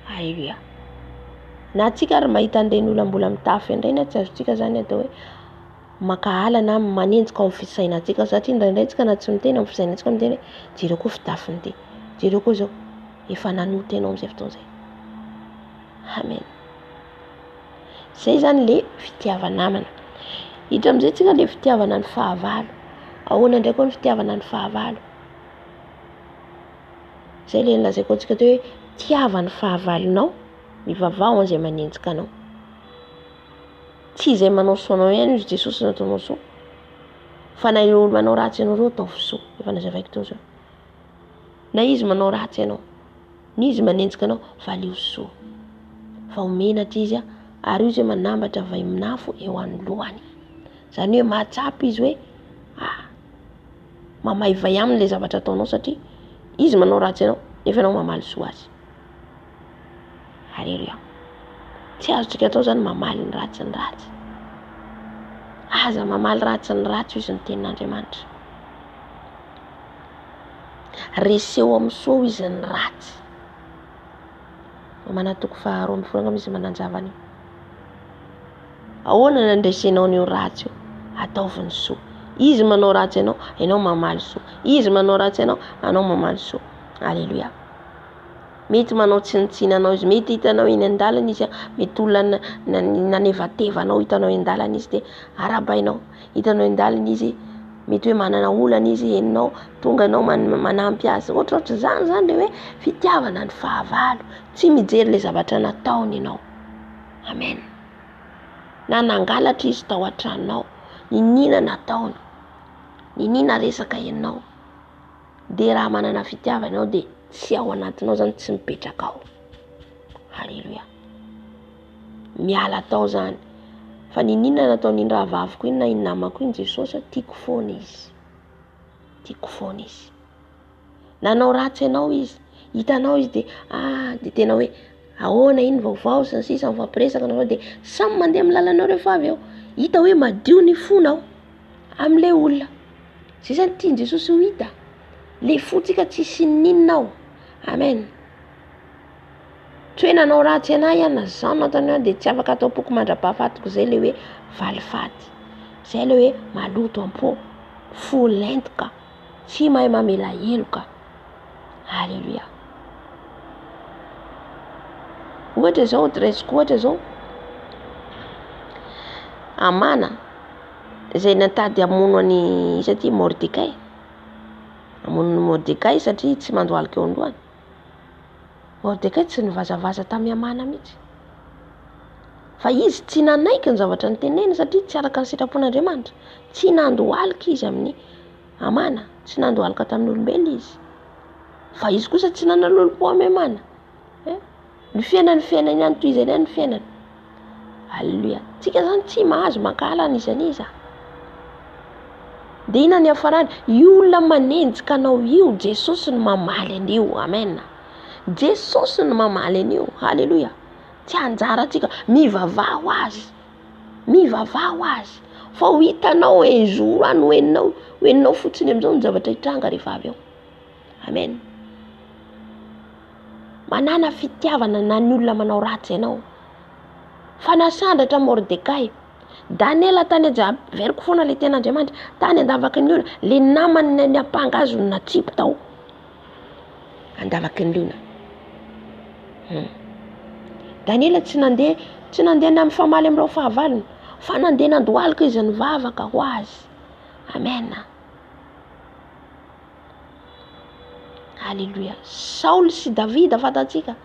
Halleluja. Na tsika ary mahita an'ireny olona mbola mitafy an'ireny, tsy azontsika zany atao hoe makahala na manenjika ao amin'ny fisainantsika satria indraindray tsika na tsy miteny amin'ny fisainantsika miteny hoe jereo koa fitafiny ity, jereo koa zao efa nanoty ianao amin'izay fotoana izay. Amen. Zay zany le fitiavana namana. Hitra amin'izay tsika le fitiavana ny fahavalo. Ahoana indray koa ny fitiavana ny fahavalo. Zay le nolazaiko antsika teo hoe tiava ny fahavalonao, mivavao an'izay manenjika anao. Tsy izay manao soanao ihany izy Jesosy nataonao soa. Fa na olo manao ratsy ianao ireo ataovy soa. Efa nazavaiko teo zao. Na izy manao ratsy ianao, ny izy manenjika anao, valeo soa. Fa omenatra izy ary izy manambatra vaiminafo eo anoloany. Zany hoe mahatsapa izy hoe mamaivay aminy zavatra ataonao satria izy manao ratsy ianao nefa ianao mamaly soa azy. Halleluja. Tsy azontsika atao zany mamaly ny ratsy ny ratsy. Aza mamaly ratsy ny ratsy izy ny tenin'Andriamanitra. Reseo amin'ny soa izy ny ratsy. Manatoko 2 izy mananjavany. Ahoana nandresenao ny ratsy io? Ataovy ny soa. Izy manao ratsy ianao, ianao mamaly soa. Izy manao ratsy ianao, anao mamaly soa. Halleluja. Mety manao tsinitsinanao izy, mety hitanao eny an-dalana izy, mety olona nanevatevanao hitanao eny an-dalana izy dia arabainao. Hitanao eny an-dalana izy, mety hoe manana olana izy heninao, tonga anao manampy azy. Ohatrohatry zany le hoe fitiavana ny fahavalo. Tsy mijery le zavatra nataony ianao. Amen. Na nangalatra izy tao an-tranonao, ninina nataony, ninina resaka ianao, dia raha manana fitiavana ianao dia tsy ao anatinao zany, tsy mipetraka ao. Halleluja. Miala tao zany. Fa ninina nataony raha vaviko iny na iny namako iny Jesosy, tiako foana izy. Tiako foana izy. nanao ratsy ianao izy, hitanao izy de tena hoe ahoana iny vaovao sy ny sisa mifampiresaka anao de samy mandeha amin'ny lalanao rehefa avy eo. Hita hoe madio ny fonao amin'ilay olona. Zay zany tiany Jesosy ho hita. Le fotsika tsy sininao. Amen. Tsy hoe nanao ratsy anahy iany na zao nataony de tsy afaka atao poko mandrapahafatiko zay le hoe valifaty. Zay le hoe maloto am-po, folentoka, tsy mahay mamela heloka. Alléluia. Ohatra zao adresiko ohatra zao Amana zay natady hamono any isa ty Mordecai. Hamono Mordecai satria tsy mandohalika eo andohany. Mordecai tsy nivazavaza tamin'ny Amana mihitsy. Fa izy tsy nanaiky ny zavatra niteneny satria tsy araka ny sitrapon'Andriamanitra. Tsy nandohalika izy amin'ny Amana, tsy nandohalika tamin'ny olombelona izy. Fa izy kosa tsy nanalolopo amin'ny Amana. Ny fiainany ihany toy izay ny fiainany. Alléluia. Tsika zany tsy mahazo makala n'isan'iza. De ina ny hafarany, io olona manenjika anao io, Jesosy no mamaly an'io. Amen. Jesosy no mamaly an'io. Alléluia. Tsy anjara tsika mivavaho azy. Mivavaho azy. Fa ho hitanao un jour any hoeninao fotsiny amin'izao ny zavatra hitranga rehefa avy eo. Amen. Manana fitiavana na ny olona manao ratsy ianao. Fa nasandratra Mordecai, Daniela tany averiko foana le ten'Andriamanitra, tany andavaky ny olona, le namany ny ampangazo natsipo tao. Andavaky ny olona. Daniela tsy nandeha amin'ny famaly amin'ireo fahavalony, fa nandeha nandohalika izy nivavaka ho azy. Amen. Alléluia. Saul sy Davida fatatsika.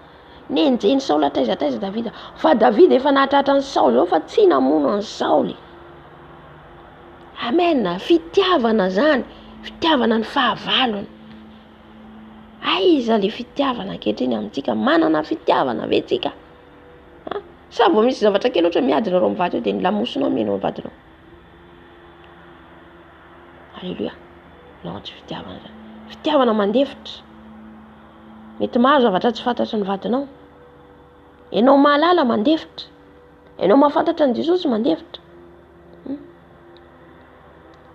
Nenjeny Saul ataiza Davida. Fa Davida efa nahatratra ny Saul zao fa tsy namono an Saul. Amen. Fitiavana zany. Fitiavana ny fahavalony. Aiza le fitiavana ankehitriny amintsika. Manana fitiavana ve tsika? Sa vao misy zavatra kely ohatra miadina rao mivady eo dia ny lamosonao mihinao vadinao. Alléluia. Non, tsy fitiavana zany. Fitiavana mandefitra. Mety maro zavatra tsy fantatra ny vadinao. Ianao mahalala mandefitra. Ianao mahafantatra ny Jesosy mandefitra.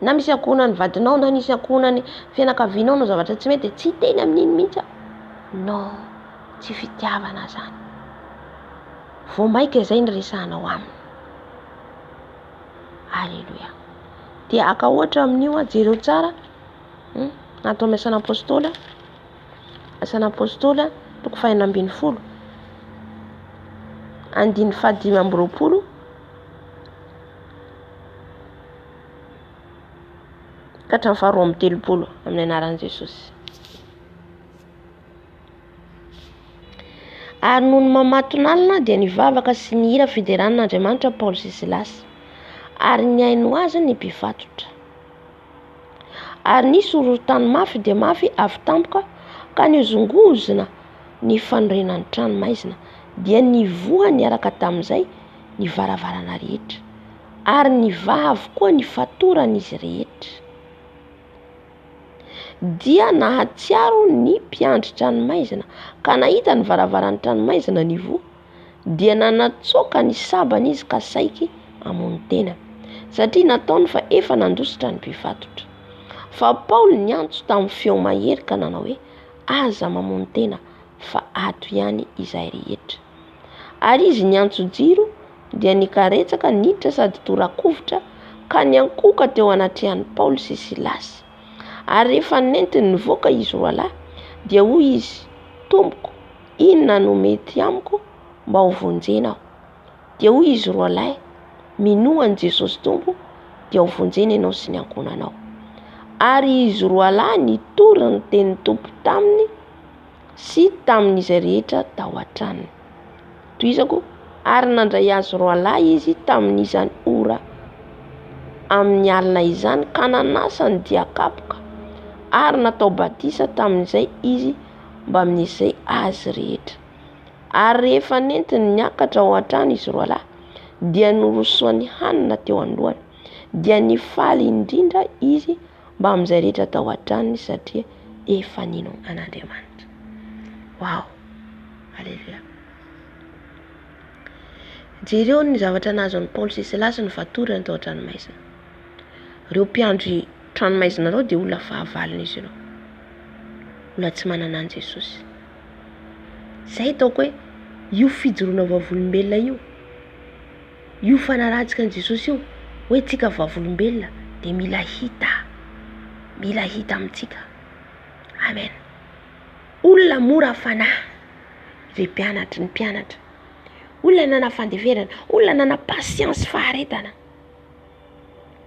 Na misy akohona ny vadinao na misy akohona ny fianakavianao no zavatra tsy mety tsy teny amin'iny mihitsy. Non, tsy fitiavana zany. Vao maika izay ny resahanao aminy. Alléluia. Dia aka ohatra amin'io jereo tsara. Atao amin'ny asana apôstôla. Asana apôstôla toko 212. Andiny 520. Ka hatramin'ny 230 amin'ny anaran'i Jesosy. Ary noho ny mamatonalina dia nivavaka sy nihira fideran'Andriamanitra Paoly sy Silasy. Ary niaino azy ny mpifatotra. Ary nisy horohotany mafy dia mafy avy tampoka ka nizongozona ny fanorenan'ny tranomaizina dia nivoha niaraka tamin'izay ny varavarana rehetra. Ary nivaha avokoa ny fatoran'izy rehetra. Dia nahatsiaro ny mpiandry tranomaizina ka nahita ny varavaran'ny tranomaizina nivoha dia nanatsoaka ny sabany izy ka saiky hamono tena satria nataony fa efa nandositra ny mpifatotra. Fa Paoly niantso tamin'ny feo mahery ka nanao hoe aza mamono tena fa ato ihany izay rehetra. Ary izy niantso jiro dia nikaretsaka niditra sady torakovitra ka niankoka teo anatrehan'ny Paoly sy Silasy. Ary rehefa nentiny nivoaka izy roalahy dia hoy izy, tompoko, inona no mety amiko mba ho vonjena aho? Dia hoy izy roalahy, minoan Jesosy tompo dia ho vonjena ianao sy ny ankonanao. Ary izy roalahy nitory ny teny tompo taminy sy tamin'izay rehetra tao an-tranony. Toizako, ary nandray azy roalahy izy tamin'izany ora amin'ny alina izany ka nanasany dia kapoka. Ary natao batisa tamin'izay izy mba amin'izay azy rehetra. Ary rehefa nentiny niakatra ao an-trano izy roalahy dia norosoany hanina teo anoloany. Dia nifaly indrindra izy mba amin'izay rehetra tao an-tranony satria efa nino an'Andriamanitra. Wow, halleluia. Jereo ny zavatra nazon'ny Paoly sy Silasy ny vatorany tao an-tranomaizina. Reo mpiandry tranomaizina reo dia olona fahavalina izy ireo, olona tsy manana an Jesosy. Zay taoko hoe io fijoroana vavolombelona io fanaratsika an Jesosy io, hoe tsika vavolombelona dia mila hita amintsika. Amen. Olona mora fanahy ny mpianatra, olona nana fandeverana, olona nana pasiansy faharetana,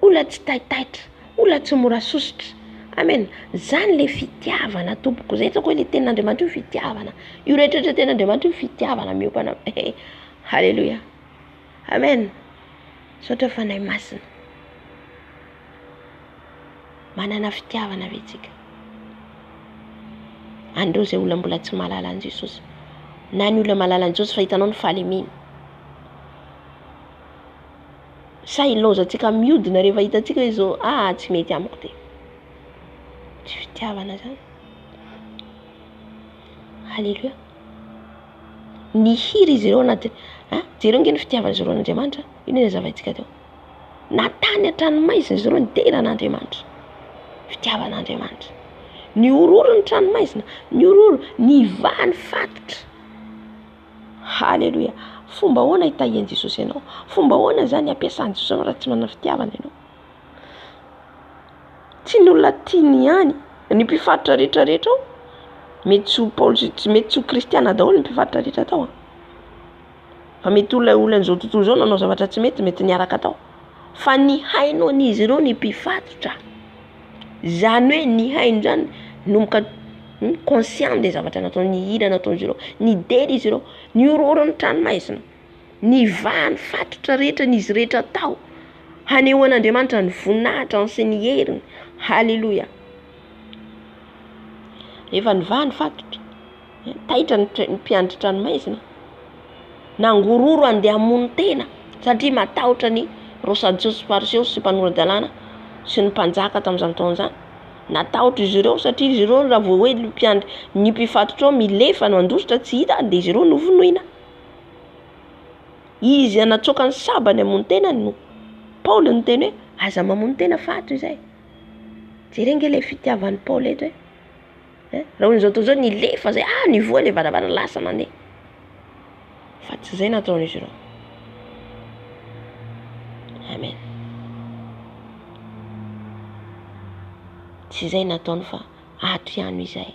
olona tsy taitaitra, olona tsy mora sositra. Amen. Zany le fitiavana tompoko. Zay tsako hoe le ten'Andriamanitra io fitiavana. Io rehetrarehetra ten'Andriamanitra io fitiavana miopana. Halleluia. Amen. Saotra fanahy masina. Manana fitiavana ve tsika? Andreo zay olona mbola tsy mahalala an Jesosy. Na ny olona mahalala an Jesosy fa hitanao ny fahalemeny. Sa ilaozantsika miodina rehefa hitantsika hoe zao tsy mety amiko te. Tsy fitiavana zany. Halleluia. Ny hira izy ireo anaty jereo nge ny fitiavana izy ireo an'Andriamanitra. Ino ny zavaitsika teo? Natany an-tranomaizina izy ireo nitera an'Andriamanitra. Fitiavan'Andriamanitra. Ny ororo ny tranomaizina, ny ororo ny vahany fatotra. Halleluia. Fomba hoana hitahian Jesosy ianao? Fomba hoana zany ampiasan Jesosy raha tsy manana fitiavana ianao? Tsy ny olona tiany ihany ny mpifatotra rehetrarehetra ao. Mety tsy kristiana daholo ny mpifatotra rehetra tao. Fa mety olona zao tontolo zao nanao zavatra tsy mety niaraka tao. Fa ny hainao n'izy ireo ny mpifatotra. Zany hoe ny haino zany nomboka conscient de zavatra natao, ny hira nataon'izy ireo, ny dely izy ireo, ny ororony tranomaizina, ny vahany fatotra rehetra n'izy rehetra tao. Hanehoan'Andriamanitra ny voninahitra sy ny heriny. Halleluia. Rehefa ny vahany fatotra, taitra ny mpiandry tranomaizina, nangororo andeha hamono tena satria matahotra ny rosajo sy fariseo sy mpanorandalàna sy ny mpanjaka tamin'izany taona izany. Natahotra izy ireo satria izy ireo raha vao hoe mpiandry ny mpifatotra ao milefa no andositra tsy hita dia izy ireo novonoina. Izy anatsoaka ny sabany hamono tena no Paoly ny teny hoe aza mamono tena fato izay. Jerenge ilay fitiavan'ny Paoly eto hoe raha hoy zao toa zao nilefa zay ny voa le varavara lasa mandeha. Fa tsy zay nataon'izy ireo. Amen. Tsy zay nataony fa ato ihany izay.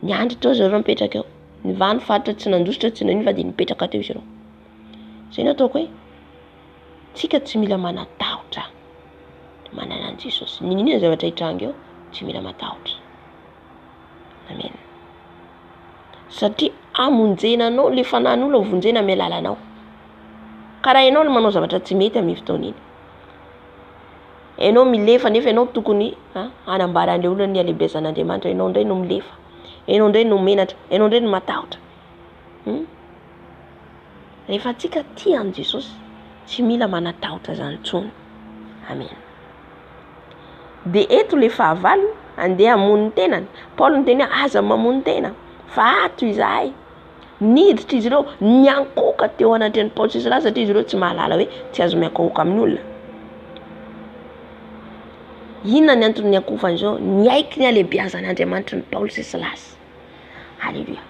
Ny andro tao zareo mipetraka eo. Ny vahany fatotra tsy nandositra tsy nanino fa dia nipetraka teo izy ireo. Zay nataoko hoe tsika tsy mila manatahotra. Manana an Jesosy. Ninona zavatra hitranga eo tsy mila matahotra. Amen. Satria amonjenanao le fanan'olona vonjena amin'ny alalanao. Karaha ianao no manao zavatra tsy mety amin'ny fotoana iny. Ianao milefa nefa ianao tokony hanambara an'ilay olona ny halebezan'Andriamanitra. Ianao indray no milefa. Ianao indray no menatra. Ianao indray no matahotra. Rehefa tsika tia an Jesosy tsy mila manatahotra zany intsony. Amen. Dia eto le fahavalony andeha hamono ny tenany. Paoly niteny hoe aza mamono tena. Fa ato izahay. Niditra izy ireo niankoka teo anatin'ny Paoly sy Silasy satria izy ireo tsy mahalala hoe tsy azo miankoka amin'ny olona. Inona ny antony niankofan'izao? Niaiky ny halebiazan'Andriamanitra ny Paoly sy Silasy. Halleluia.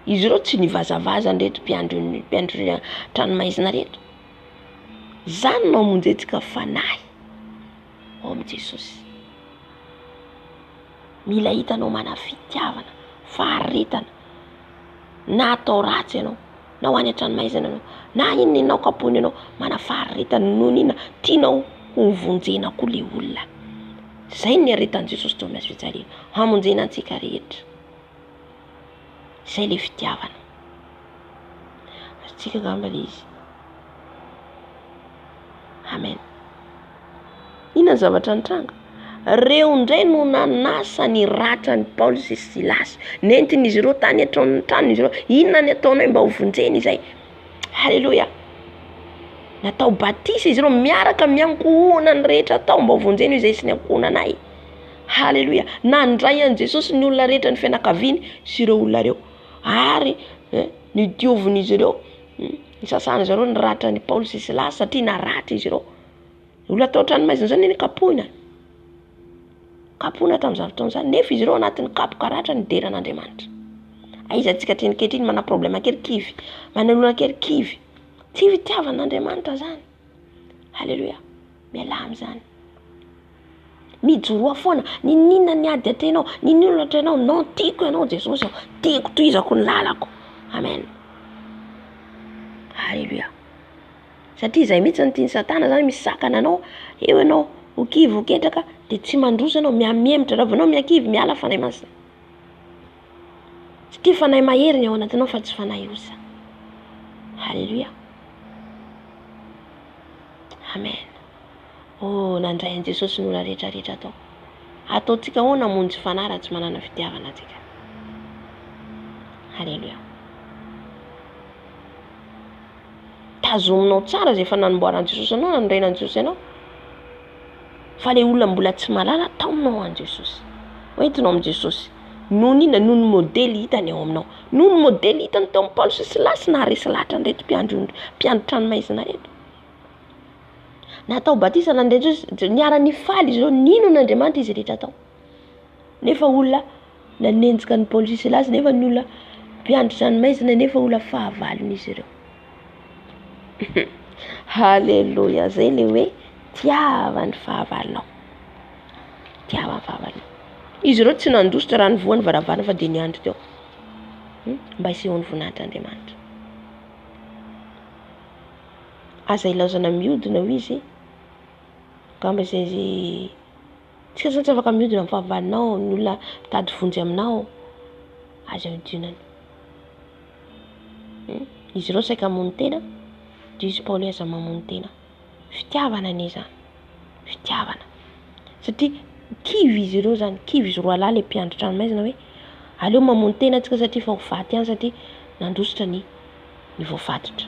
Izy ireo tsy nivazavaza nrehetra mpiandry tranomaizina rehetra. Zany no amonjentsika fanahy ao amin'i Jesosy. Mila hitanao mana fitiavana, faharetana. Na atao ratsy ianao, na ho any an-tranomaizina ianao, na inona ianao kapoana ianao, mana faharetana noho inona tianao ho vonjena koa le olona. Zay ny haretan'i Jesosy tao amin'ny fijaliana. Hamonjena antsika rehetra. Zay le fitiavana. Tsika gamba le izy. Amen. Inona zavatra nitranga? Reo indray no nanasa ny ratra ny Paoly sy Silasy. Nentiny izy ireo tany an-trano izy ireo. Inona ny ataonao mba ho vonjeny izay? Halleluia. natao batisa izy ireo miaraka miankohona ny rehetra tao mba vonjeny izay sy ny ankohonanay. Halleluja. Nandray an Jesosy ny olona rehetra ny fianakaviany sy ireo olona reo ary ny diovin'izy ireo ny sasana zareo ny ratra ny Paoly sy Silasy satria naratra izy ireo. Olona tao an-tranomaizina zany ny kapohina tamin'izany fotoana nefa izy ireo anatin'ny kapoka ratra ny deran'Andriamanitra. Aiza antsika hatreny ankehitriny mana problema kely kivy, mana olona kely kivy, tsy fitiavan'Andriamanitra zany. Halleluja. Miala amin'izany. Mijoroa foana, ninona ny ady atenao, ninona atrenao, non tiako ianao Jesosy, tiako tohizako ny lalako. Amen. Halleluja. Satria izay mihitsy ny tiany Satana zany misakana anao, eo ianao ho kivy ho ketraka dia tsy mandroso ianao, miamemitra raha vanao miankivy miala fanahy masina. Tsy tia fanahy mahery ny ao anatinao fa tsy fanahy osa. Halleluja. Amen. Oh, nandray an Jesosy ny olona rehetrarehetra tao. Ataontsika ho namonjy fanahy raha tsy manana fitiavana atsika. Halleluja. Tazominao tsara izay efa nanamboaran Jesosy anao, nandrainan Jesosy anao. Fa le olona mbola tsy malala tao aminao an Jesosy. Hoentinao amin' Jesosy. Noho ny modely hitany ao aminao. Noho ny modely hitany tao amin'ny Paoly sy Silasy na resy lahatra an'ireto mpiandro tranomaizina reto. Natao batisa nandray Jesosy, niara-ny faly izy ireo, nino n'Andriamanitra izy rehetra tao. Nefa olona nanenjika ny Paoly sy Silasy, nefa ny olona mpiandro tranomaizina, nefa olona fahavalon'izy ireo. Halleluja. Zay le hoe tiavany fahavalonao. Tiavany fahavalonao. Izy ireo tsy nandositra raha nivoany varavarana fa dia niandry teo. Mba hisehoany voninahitran'Andriamanitra. Aza ilaozana mihodina ho izy. Gamba izay tsika zany tsy afaka mihodina amin'ny fahavalonao, ny olona mitady vonjy aminao. Aza hodinana. Izy ireo saika hamono tena, dia izy Paoly aza mamono tena. Fitiavana anie zany. Fitiavana. Satria kivy izy ireo zany, kivy izy roa lahy le mpiandro tranomaizina hoe aleo mamono tena antsika satria fa ho faty ihany satria nandositra ny voafatotra.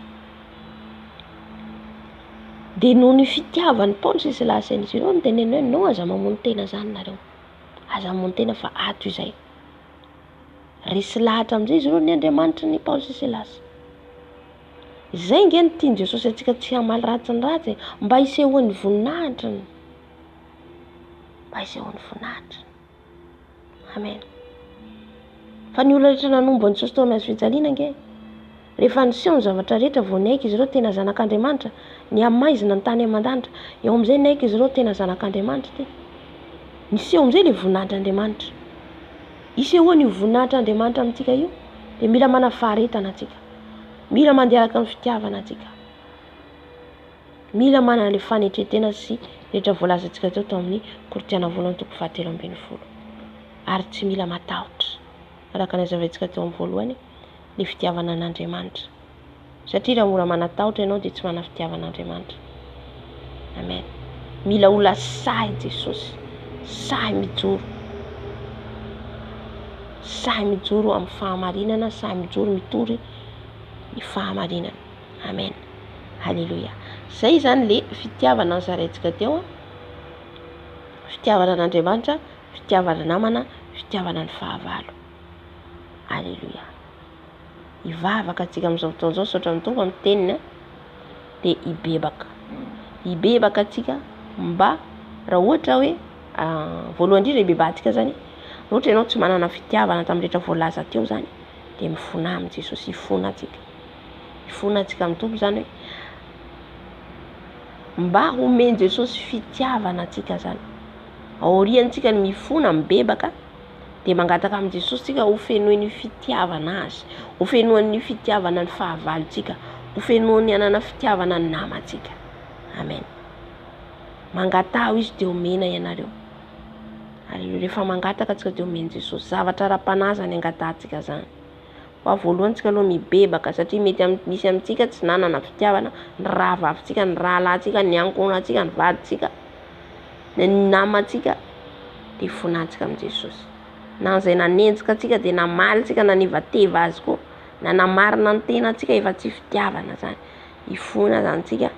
Dia noho ny fitiavany Paoly sy Silasy izy ireo niteneny hoe no aza mamono tena zany nareo. Aza mamono tena fa ato izay. Resy lahatra amin'izay izy ireo ny Andriamanitra ny Paoly sy Silasy. Zay nge ny tiany Jesosy antsika tsy hamaly ratsy ny ratsy, mba hisehoany voninahitrany. Mba hisehoany voninahitrany. Amen. Fa ny olona rehetra nanombo an'i Jesosy tao amin'ny hazo fijaliana nge, rehefa niseho ny zavatra rehetra vao niaiky izy ireo tena zanak'Andriamanitra, ny amaizina ny tany aman-danitra, eo amin'izay niaiky izy ireo tena zanak'Andriamanitra ty. Niseho amin'izay le voninahitran'Andriamanitra. Hisehoany io voninahitran'Andriamanitra amintsika io, dia mila mana faharetana atsika. Mila mandeha araka ny fitiavana atsika. Mila manana le fanetretena sy rehetra voalazantsika tao amin'ny Korinthiana voalohany toko 7:20. Ary tsy mila matahotra. Araka nazavantsika teo amin'ny voalohany, le fitiavana an'Andriamanitra. Satria raha mora manatahotra ianao dia tsy mana fitiavan'Andriamanitra. Amen. Mila olona sahy Jesosy. Sahy mijoro. Sahy mijoro amin'ny fahamarinana, sahy mijoro mitory ny fahamarinana. Amen. Halleluja. Zay zany le fitiavana nizaraintsika teo. Fitiavana an'Andriamanitra, fitiavana namana, fitiavana ny fahavalo. Halleluja. Ivavaka atsika amin'izao fotoana izao saotra amin'ny tompo amin'ny teniny dia hibebaka. Hibebaka atsika mba raha ohatra hoe voalohany indrindra hibebahantsika zany. Raha ohatra ianao tsy manana fitiavana tamin'ny rehetra voalaza teo zany, dia mifona amin'ny Jesosy, hifona atsika. Hifona atsika amin'ny tompo zany hoe mba homeny Jesosy fitiavana atsika zany. Aoriantsika ny mifona mibebaka dia mangataka amin'ny Jesosy tsika ho fenoiny fitiavana azy, ho fenoiny fitiavana ny fahavalontsika, ho fenoiny anana fitiavana ny namantsika. Amen. Mangataho izy dia omena ianareo. Halleluja. Rehefa mangataka atsika dia omeny Jesosy. Zavatra ara-panahy ny angatahantsika zany. Fa voalohany tsika aloha mibebaka satria mety misy amintsika tsy nanana fitiavana, ny raha vavintsika, ny raha lahintsika, ny ankohonantsika, ny vadintsika, ny namantsika dia fonantsika amin'ny Jesosy. Na izay nanenjika atsika dia namaly tsika nanivateva azy koa, na namarina ny tena atsika efa tsy fitiavana zany. Hifona zany tsika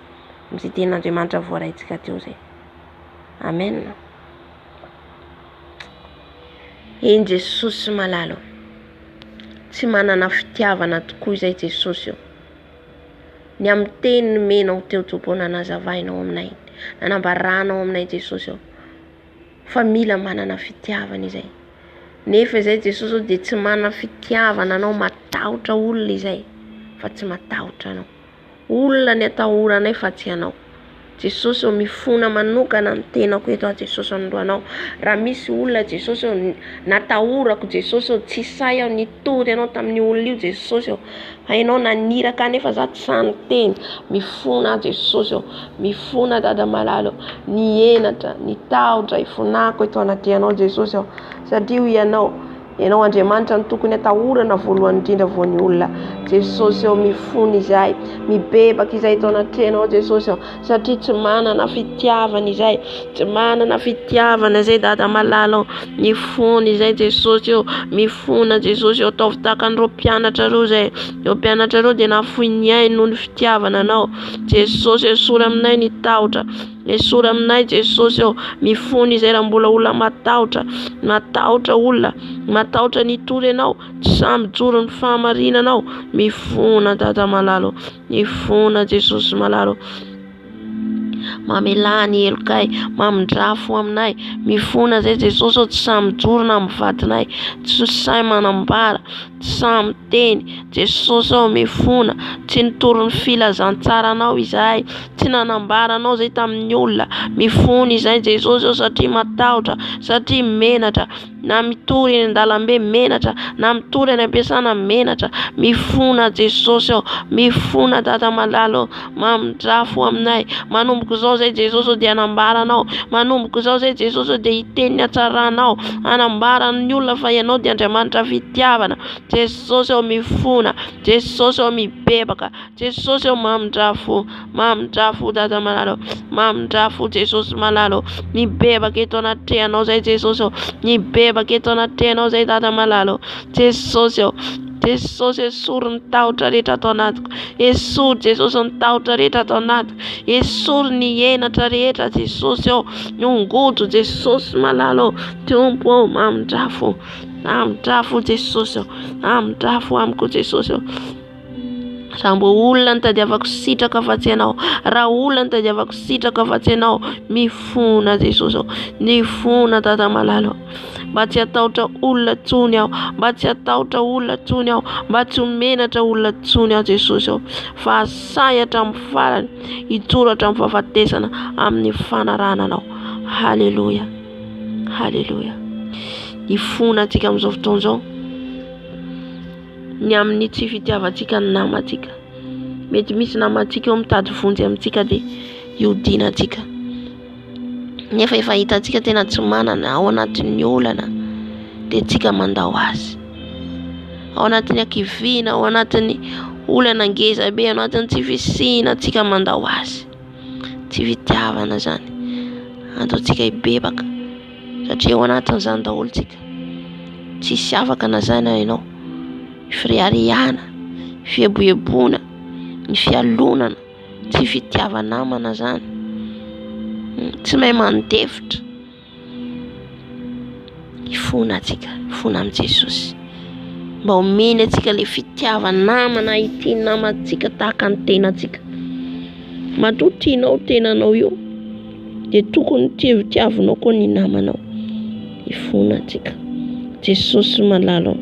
Amin'izay ten'Andriamanitra voaraintsika teo zay. Amen. Eny Jesosy malalo, tsy manana fitiavana tokoa izay Jesosy io. Ny amin'ny teny menao teo Tompo nanazavainao aminay, nanambaranao aminay Jesosy io, fa mila manana fitiavana izay. Nefa izay Jesosy io dia tsy manana fitiavana anao matahotra olona izay, fa tsy matahotra anao. Olona ny atahoranay fa tsy anao. Jesosy io mifona manokana ny tenako eto Jesosy androanao. Raha misy olona Jesosy io natahorako Jesosy io, tsy say aho nitory anao tamin'ny olona io Jesosy io. Hainao naniraka nefa za tsy sany teny. Mifona Jesosy io, mifona dada malalo, nienatra, nitahotra ifonako eto anaty anao Jesosy io. Satria ianao Andriamanitra ny tokony atahorana voalohany indrindra voan'ny olona. Jesosy io mifona izay, mibebaka izay eto anaty anao Jesosy io. Satria tsy manana fitiavana izay, tsy manana fitiavana izay dada malalo. Mifona izay Jesosy io, mifona Jesosy io. Ataovy takan'ireo mpianatra reo zay, ireo mpianatra reo dia nafoy ny ainy noho ny fitiavana anao. Jesosy esory aminay ny tahotra, esory aminay Jesosy io. Mifona izay raha mbola olona matahotra olona, matahotra nitory anao, tsy samy joro ny fahamarinanao. Mifona dada malalo, mifona Jesosy malalo. Mamelany elokay, mamindrafo aminay. Mifona zay Jesosy io, tsy samy jorona amin'ny vadinay, tsy say manambara, tsy samy teny. Jesosy io mifona, tsy nitory ny filazantsaranao izay, tsy nanambaranao zay tamin'ny olona. Mifona izay Jesosy io, satria matahotra, satria menatra, na mitory eny an-dalambe menatra, na mitory eny am-piasana menatra. Mifona Jesosy io, mifona dada malalo, mamindrafo aminay. Manomboka zao zay Jesosy io dia anambaranao, manomboka zao zay Jesosy io dia hiteny hatsaranao, anambaran'ny olona fa ianao dia Andriamanitra fitiavana. Jesosy io mifona, Jesosy io mibebaka, Jesosy io mamindrafo dada malalo, mamindrafo Jesosy malalo. Mibebaka eto anatrehanao zay Jesosy io, mibebaka eto anatrehanao zay dada malalo. Jesosy io, Jesosy esory ny tahotra rehetra atao anatiko, esory Jesosy ny tahotra rehetra atao anatiko, esory ny enatra rehetra Jesosy io, niongojo Jesosy malalo. Tompo io mamindrafo, mamindrafo Jesosy io, mamindrafo amiko Jesosy io. Raha mbo olona ny tadiavako sitraka fa tsy ianao, raha olona ny tadiavako sitraka fa tsy ianao, mifona Jesosy io, mifona dada malalo. Mba tsy atahotra olona tsony aho, mba tsy atahotra olona tsony aho, mba tsy menatra olona tsony aho Jesosy io, fa asahatra amin'ny farany, hitsoratra amin'ny fahafatesana amin'ny fanarananao. Haleluya, haleluya. Ifona antsika amin'izao fotoana izao ny amin'ny tsy fitiavantsika ny namantsika. Mety misy namantsika eo mitady vonjy amintsika dia iodinantsika, nefa efa hitantsika tena tsy manana ao anatin'ny olana dia tsika mandao azy, ao anatin'ny ankiviana, ao anatin'ny olana ngeza be, ao anatin'ny tsy fisina, tsika mandao azy. Tsy fitiavana zany, ataontsika hibebaka, satria ao anatin'izany daholo tsika. Tsisy afaka na zany ianao, firehariana, fieboebona, ny fialonana, tsy fitiavanamana zany, tsy mahay mandefitra. Ifona atsika, ifona amin'ny Jesosy, mba omeny atsika le fitiavanamana ity namantsika tahaka ny tenantsika. Matoa tianao tenanao io dia tokony tiavinao koa ny namanao. Ifona atsika Jesosy malalo.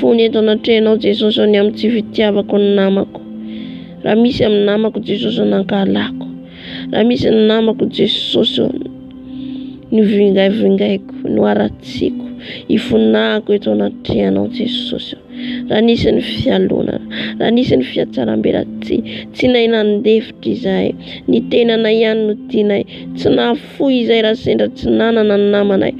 Fony eto anatrehanao Jesosy ny amin'ny tsy fitiavako ny namako. Raha misy amin'ny namako Jesosy nankalako, raha misy ny namako Jesosy ny vingavingaiko, no aratsiko, ifonako eto anatrehanao Jesosy. Raha nisy ny fialonana, raha nisy ny fiatsaram-bela, tsy nay nandefitra izahay, ny tenana ihany no tianay, tsy nahafoy izay raha sendra tsy nanana ny namanay,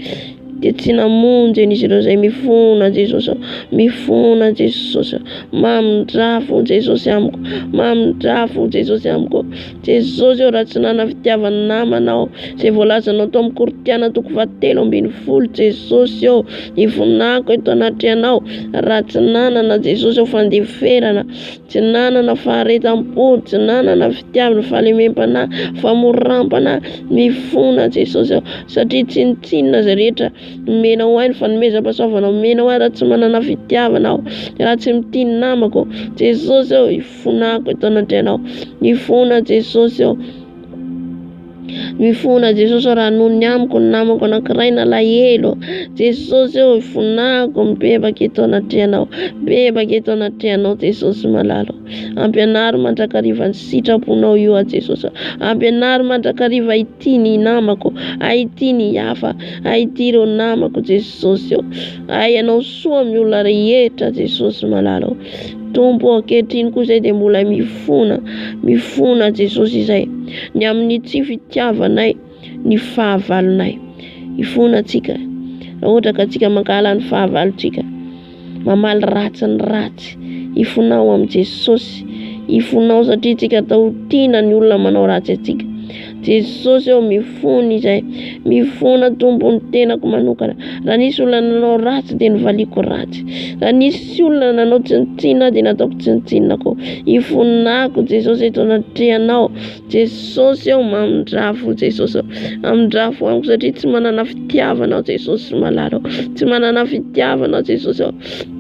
dia tsy namonjy izy ireo izay. Mifona Jesosy, mifona Jesosy, mamindrafo Jesosy amiko, mamindrafo Jesosy amiko, Jesosy eo raha tsy nana fitiavana namanao izay voalazanao tao amin'ny Korinthiana 7:20. Jesosy eo ivonako eto anatrehanao raha tsy nanana Jesosy eo fandeferana, tsy nanana faharetam-po, tsy nanana fitiavana, fahalemem-panahy, famorampana, mifona Jesosy eo satria tsinitsinina izay rehetra mena ho ahy ny fanomezam-pahasoavana, mena ho ahy raha tsy manana fitiavana aho, raha tsy mitiny namako. Jesosy eo ifonako eto anatrehanao, ifona Jesosy eo, mifona Jesosy eo raha noho ny amiko ny namako anankiray nalahelo. Jesosy eo ifonako mibebaka eto anatrehanao, bebaka eto anatrehanao Jesosy malalo. Ampianary mandrakariva ny sitraponao io a Jesosy, ampianary mandrakariva ity ny namako, ity ny hafa, ity ireo namako Jesosy eo. Anao soa amin'ny olona rehetra Jesosy malalo. Tompo ankehitriny koa izay dia mbola mifona Jesosy izay ny amin'ny tsy fitiavanay, ny fahavalonay. Ifona antsika raha ohatra ka antsika mankala ny fahavalontsika, mamaly ratsy ny ratsy, ifonao amin'ny Jesosy, ifonao satria tsika tao tiana ny olona manao ratsy atsika. Jesosy eo mifona izay, mifona tompony tenako manokana. Raha nisy olona nanao ratsy dia novaliako ratsy, raha nisy olona nanao tsinitsinina dia nataoko tsinitsinina koa. Ifonako Jesosy eto anatrehanao. Jesosy eo mamindrafo, Jesosy eo amindrafo amiko satria tsy manana fitiavana Jesosy malalo, tsy manana fitiavana Jesosy eo.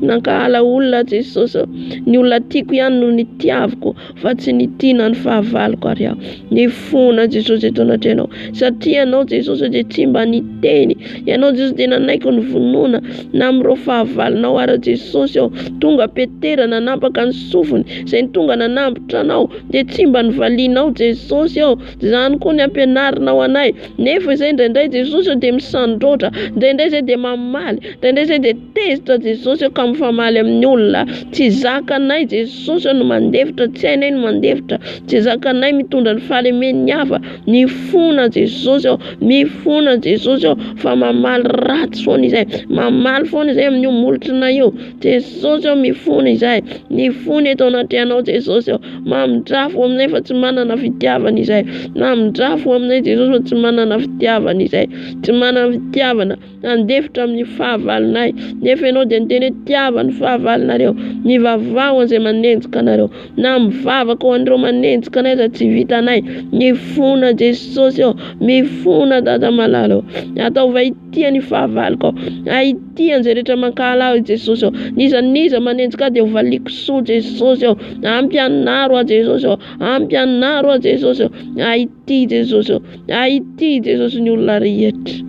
Nankahala olona Jesosy eo, ny olona tiako ihany no ny tiaviko fa tsy ny tiana ny fahavaloko ary aho. Nifona Jesosy eto anatrehanao satria ianao Jesosy dia tsy mba niteny, ianao Jesosy dia nanaiko ny vonoana na amin'ireo fahavalonao ary Jesosy eo. Tonga Petera nanapaka ny sofiny izay tonga nanambotra anao dia tsy mba nivalianao Jesosy eo. Izany koa ny ampianarinao anay, nefa izay indraindray Jesosy eo dia misandrotra, indraindray izay dia mamaly, indraindray izay dia tezitra Jesosy eo ka mifamaly amin'ny olona. Tsy zakanay Jesosy eo no mandefitra, tsy hainay no mandefitra, tsy zakanay mitondra ny fahalemen'ny hafa. Mifona Jesosy eo, mifona Jesosy eo fa mamaly ratsy foana izay, mamaly foana izay amin'ny molotrana io. Jesosy eo mifona izay, mifona eto anatrehanao Jesosy eo, mamindrafo aminay fa tsy manana fitiavana izay, mamindrafo aminay Jesosy fa tsy manana fitiavana izay, tsy manana fitiavana, andefitra amin'ny fahavalonay. Nefa ianao dia niteny hoe tiava ny fahavalonareo, ny vavaho izay manenjika anareo, na mivavaka ho an'ireo manenjika anay tsy vitanay. Mifona Jesosy eo, mifona Dada malalo, ataova ity ny fahavaloko, ity an'izay rehetra mankahala ahy Jesosy eo. Niza manenjika ahy dia hovaliko soa Jesosy eo, ampianaro a Jesosy eo, ampianaro a Jesosy eo, ity Jesosy eo, ity Jesosy ny olona rehetra.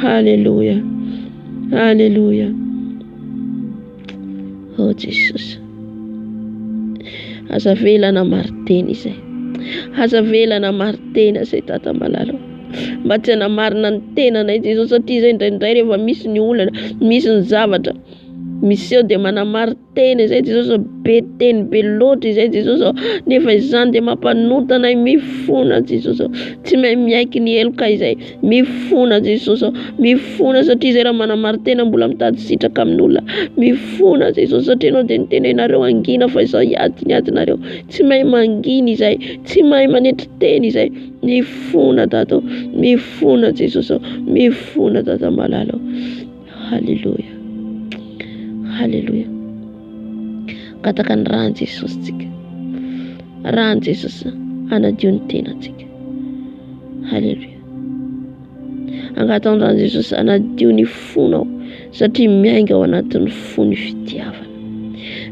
Haleluya, haleluya. Oh Jesosy, aza velana mariteny izay, aza velana maritena izay Tata malalo, mba tsy hanamarina ny tenanay Jesosy satria izay indraindray rehefa misy ny olana, misy ny zavatra miseho dia manamaritena izay Jesosy, be teny be loatra izay Jesosy, nefa izany dia mampanota anay. Mifona Jesosy, tsy mahay miaiky ny heloka izay, mifona Jesosy, mifona satria izay raha manamaritena mbola mitady sitraka amin'olona. Mifona Jesosy satria ianao dia nitenenareo angina fa izao hiady ny adinareo, tsy mahay mangina izay, tsy mahay manetry teny izay. Mifona Tata, mifona Jesosy, mifona Tata malalo. Haleluya, haleluya. Kataka ny rany Jesosy tsika, rany Jesosy anadio ny tenantsika. Haleluya. Angatao ny rany Jesosy anadio ny fonao satria miainga ao anatin'ny fony fitiavana,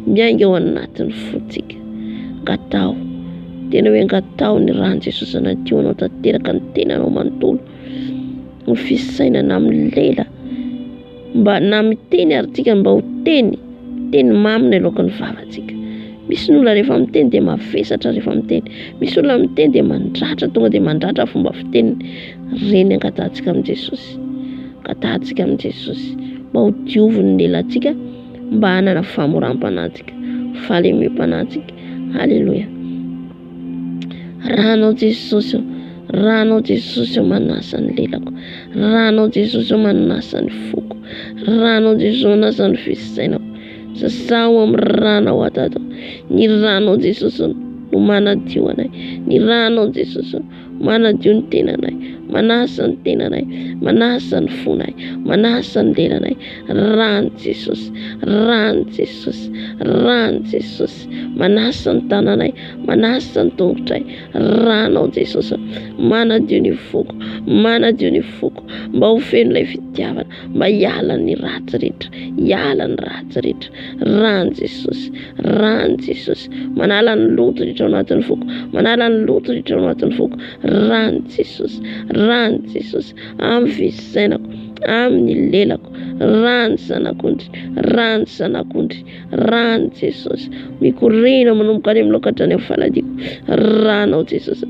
miainga ao anatin'ny fontsika. Ngatao, tena hoe ngatao ny rany Jesosy anadio anao tanteraka ny tenanao manontolo, ny fisainana amin'ny lela, mba na miteny ary tsika mba ho teny mamina aloka ny vavantsika. Misy olona rehefa miteny dia mavesatra, rehefa miteny misy olona miteny dia mandratra, tonga dia mandratra fomba fiteniny. Reny angatantsika amin'ny Jesosy, angatantsika amin'ny Jesosy mba ho dioviny ny lelantsika, mba hanana famoram-panahintsika, fahalemem-panahintsika. Haleluya. Ranao Jesosy, ranao Jesosy manasa ny lelako, ranao Jesosy manasa ny foko, ranao Jesosy manasa ny fisainako. Sasao amin'ny ranao Tata, ny ranao Jesosy ho manadio anay. Ny ranao Jesosy manadio ny tenanay, manasa ny tenanay, manasa ny fonay, manasa ny lelanay. Rano Jesosy, rano Jesosy, rano Jesosy, manasa ny tananay, manasa ny tongotray. Ranao Jesosy manadio ny foko, manadio ny foko, mba ho feno ilay fitiavana, mba hiala ny ratsy rehetra, hiala ny ratsy rehetra. Rano Jesosy, rano Jesosy, manala ny loto rehetra ao anatin'ny foko, manala ny loto rehetra ao anatin'ny foko. Rano Jesosy, rano Jesosy, amin'ny fisainako, amin'ny lelako. Rano zanak'ondry, rano zanak'ondry, rano Jesosy, mikorina manomboka any amin'ny lokatra any amin'ny faladiko. Ranao Jesosy,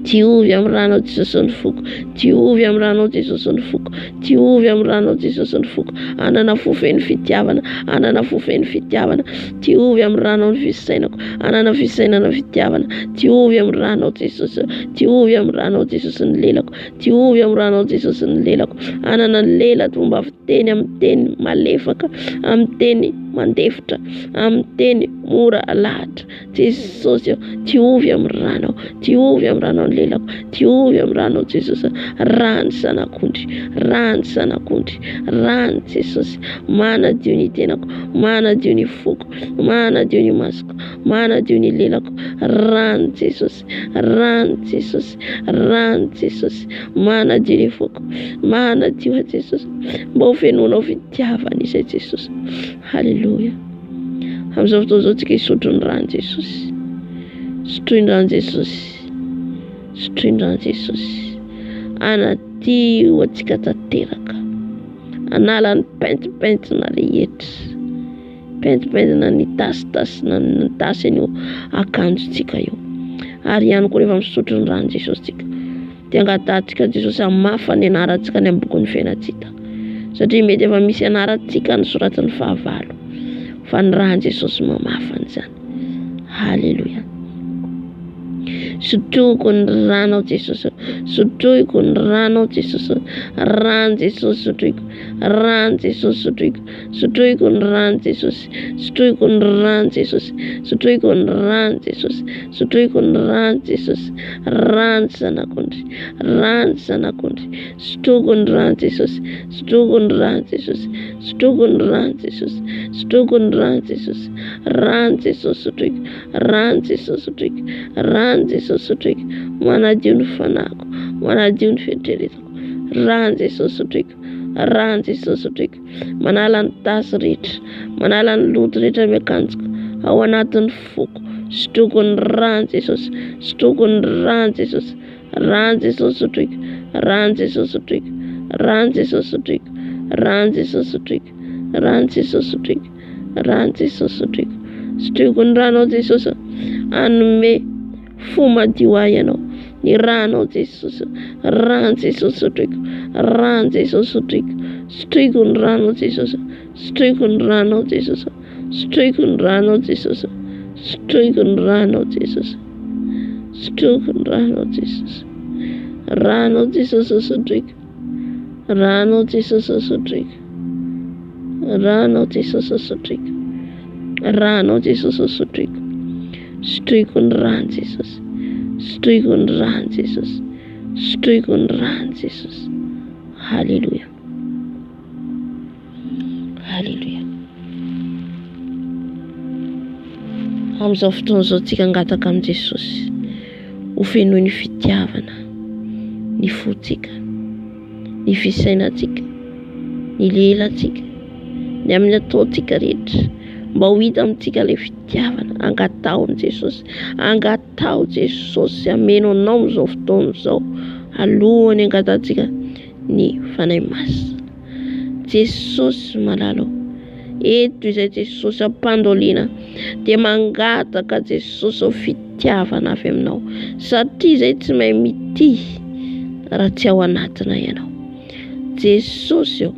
diovy amin'ny ranao Jesosy ny foko, diovy amin'ny ranao Jesosy ny foko, diovy amin'ny ranao Jesosy ny foko. Anana fofeny fitiavana, anana fofeny fitiavana, diovy amin'ny ranao ny fisainako, anana fisainana fitiavana, diovy amin'ny ranao Jesosy, diovy amin'ny ranao Jesosy ny lelako, diovy amin'ny ranao Jesosy ny lelako. Anana ny lela tomba fiteny amin'ny teny malefaka, amin'ny teny mandefitra, amin'ny teny mora alahatra. Jesosy diovy amin'ny ranao, diovy amin'ny ranao ny lelako, diovy amin'ny ranao Jesosy. Rano zanak'ondry, rano zanak'ondry, rano Jesosy, manadio ny tenako, manadio ny foko, manadio ny masoko, manadio ny lelako. Rano Jesosy, rano Jesosy, rano Jesosy, manadio ny foko, manadio Jesosy, mba ho fenonao fitiavana izay Jesosy. Halleluja. Amin'izao fotoana izao tsika hisotro ny rano Jesosy, sotroiny rano Jesosy, sotroiny rano Jesosy, anadio antsika tanteraka, anala ny paintipaintina rehetra, paintipaintina ny tasitasina ny tasy an'io akanjontsika io. Ary ihany koa rehefa misotro ny rano Jesosy tsika dia angatahantsika Jesosy hamafa ny anarantsika ny ambokon'ny fiainantsika, satria mety efa misy anarantsika nosoratin'ny fahavalo, fa ny rano Jesosy mamafa an'izany. Halleluja. Sotroiko ny ranao Jesosy, sotroiko ny ranao Jesosy, rano Jesosy sotroiko, rano Jesosy sotroiko, sotroiko ny rano Jesosy, sotroiko ny rano Jesosy, sotroiko ny rano Jesosy, sotroiko ny rano Jesosy. Rano zanak'ondry, rano zanak'ondry, sotroiko ny rano Jesosy, sotroiko ny rano Jesosy, sotroiko ny rano Jesosy, sotroiko ny rano Jesosy. Rano Jesosy sotroiko, rano Jesosy sotroiko, rano Jesosy sotroiko, manadio ny fanako, manadio ny fieritreretako. Rano Jesosy sotroiko, rano Jesosy sotroiko, manala ny tasy rehetra, manala ny loto rehetra miakanjoko ao anatin'ny foko. Sotroiko ny rano Jesosy, sotroiko ny rano Jesosy, rano Jesosy sotroiko, rano Jesosy sotroiko, rano Jesosy sotroiko, rano Jesosy sotroiko, rano Jesosy sotroiko, rano Jesosy sotroiko. Sotroiko ny ranao Jesosy, anome fo madio ahy ianao. Ny ranao Jesosy, rano Jesosy sotroiko, rano Jesosy sotroiko, sotroiko ny ranao Jesosy, sotroiko ny ranao Jesosy, sotroiko ny ranao Jesosy, sotroiko ny ranao Jesosy, sotroiko ny ranao Jesosy. Ranao Jesosy sotroiko, ranao Jesosy sotroiko, ranao Jesosy sotroiko, ranao Jesosy sotroiko, sotroiko ny rano Jesosy, sotroiko ny rano Jesosy, sotroiko ny rano Jesosy. Halleluja, halleluja. Amin'izao fotoana izao tsika angataka amin'i Jesosy ho fenoy ny fitiavana, ny fotsika, ny fisainantsika, ny lelantsika, ny amin'ny ataontsika rehetra, mba ho hita amintsika ilay fitiavana. Angatao amin'i Jesosy, angatao Jesosy, ameno anao amin'izao fotoana izao, alohany angatantsika ny fanahy masina. Jesosy malalao, eto izay Jesosy ampandoliana, dia mangataka Jesosy ho fitiavana avy aminao, satria izay tsy mahay mity raha tsy ao anatina ianao. Jesosy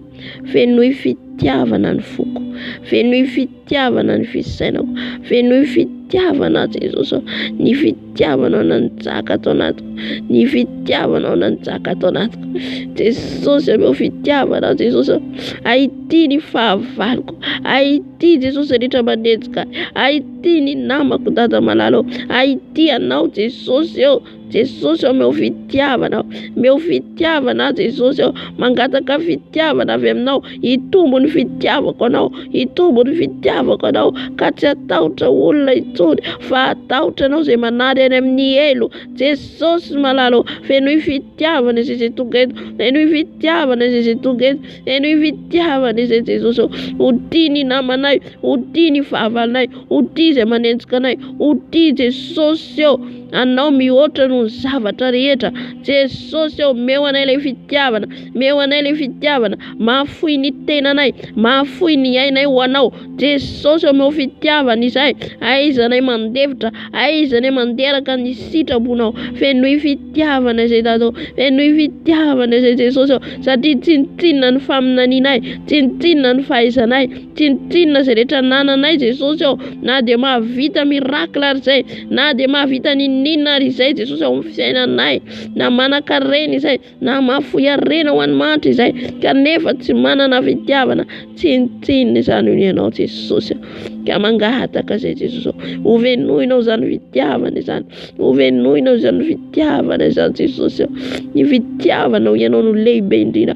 fenoy fitiavana ny foko, fenoy fitiavana ny fisainako, fenoy fitiavanao Jesosy, ny fitiavanao nanjaka atao anatiko, ny fitiavanao nanjaka atao anatiko Jesosy. Ameo fitiavanao Jesosy, aity ny fahavaloko, aity Jesosy rehetra manenjika, aity ny namako dada malalo, aity anao Jesosy eo Jesosy eo, meo fitiavanao, meo fitiavana Jesosy eo, mangataka fitiavana avy aminao, hitombo ny fitiavako anao, hitombo ny fitiavako anao, ka tsy atahotra olona intsony fa atahotra anao zay manary any amin'ny elo Jesosy malalo. Fenoy fitiavana izay tonga eto, fenoy fitiavana izay tonga eto, fenoy fitiavana izay Jesosy eo, ody ny namanay, ody ny fahavalinay, ody izay manenjika anay, ody Jesosy eo, anao mihoatra noho ny zavatra rehetra Jesosy eo. Meo anay ilay fitiavana, meo anay ilay fitiavana, mahafoy ny tenanay, mahafoy ny ainay ho anao Jesosy eo. Meo fitiavana izay, aizanay mandevitra, aizanay manderaka ny sitrambonao, fenoy fitiavana izay dato, fenoy fitiavana izay Jesosy eo, satria tsinitsinina ny faminaninay, tsinitsinina ny fahaizanay, tsinitsinina izay rehetra nananay Jesosy eo, na dia mahavita mirakla ary izay, na dia mahavita ninina ary izay Jesosy eo amin'ny fiainanay, na manan-karena izay, na mahafoy harena ho any-manitra izay, kanefa tsy manana fitiavana, tsinitsinina izany ho ianao Jesosy eo. Ka mangataka zay Jesosy eo, hovenoinao zany fitiavana izany, hovenoinao zany fitiavana izany Jesosy eo, ny fitiavanao ianao no lehibe indrindra,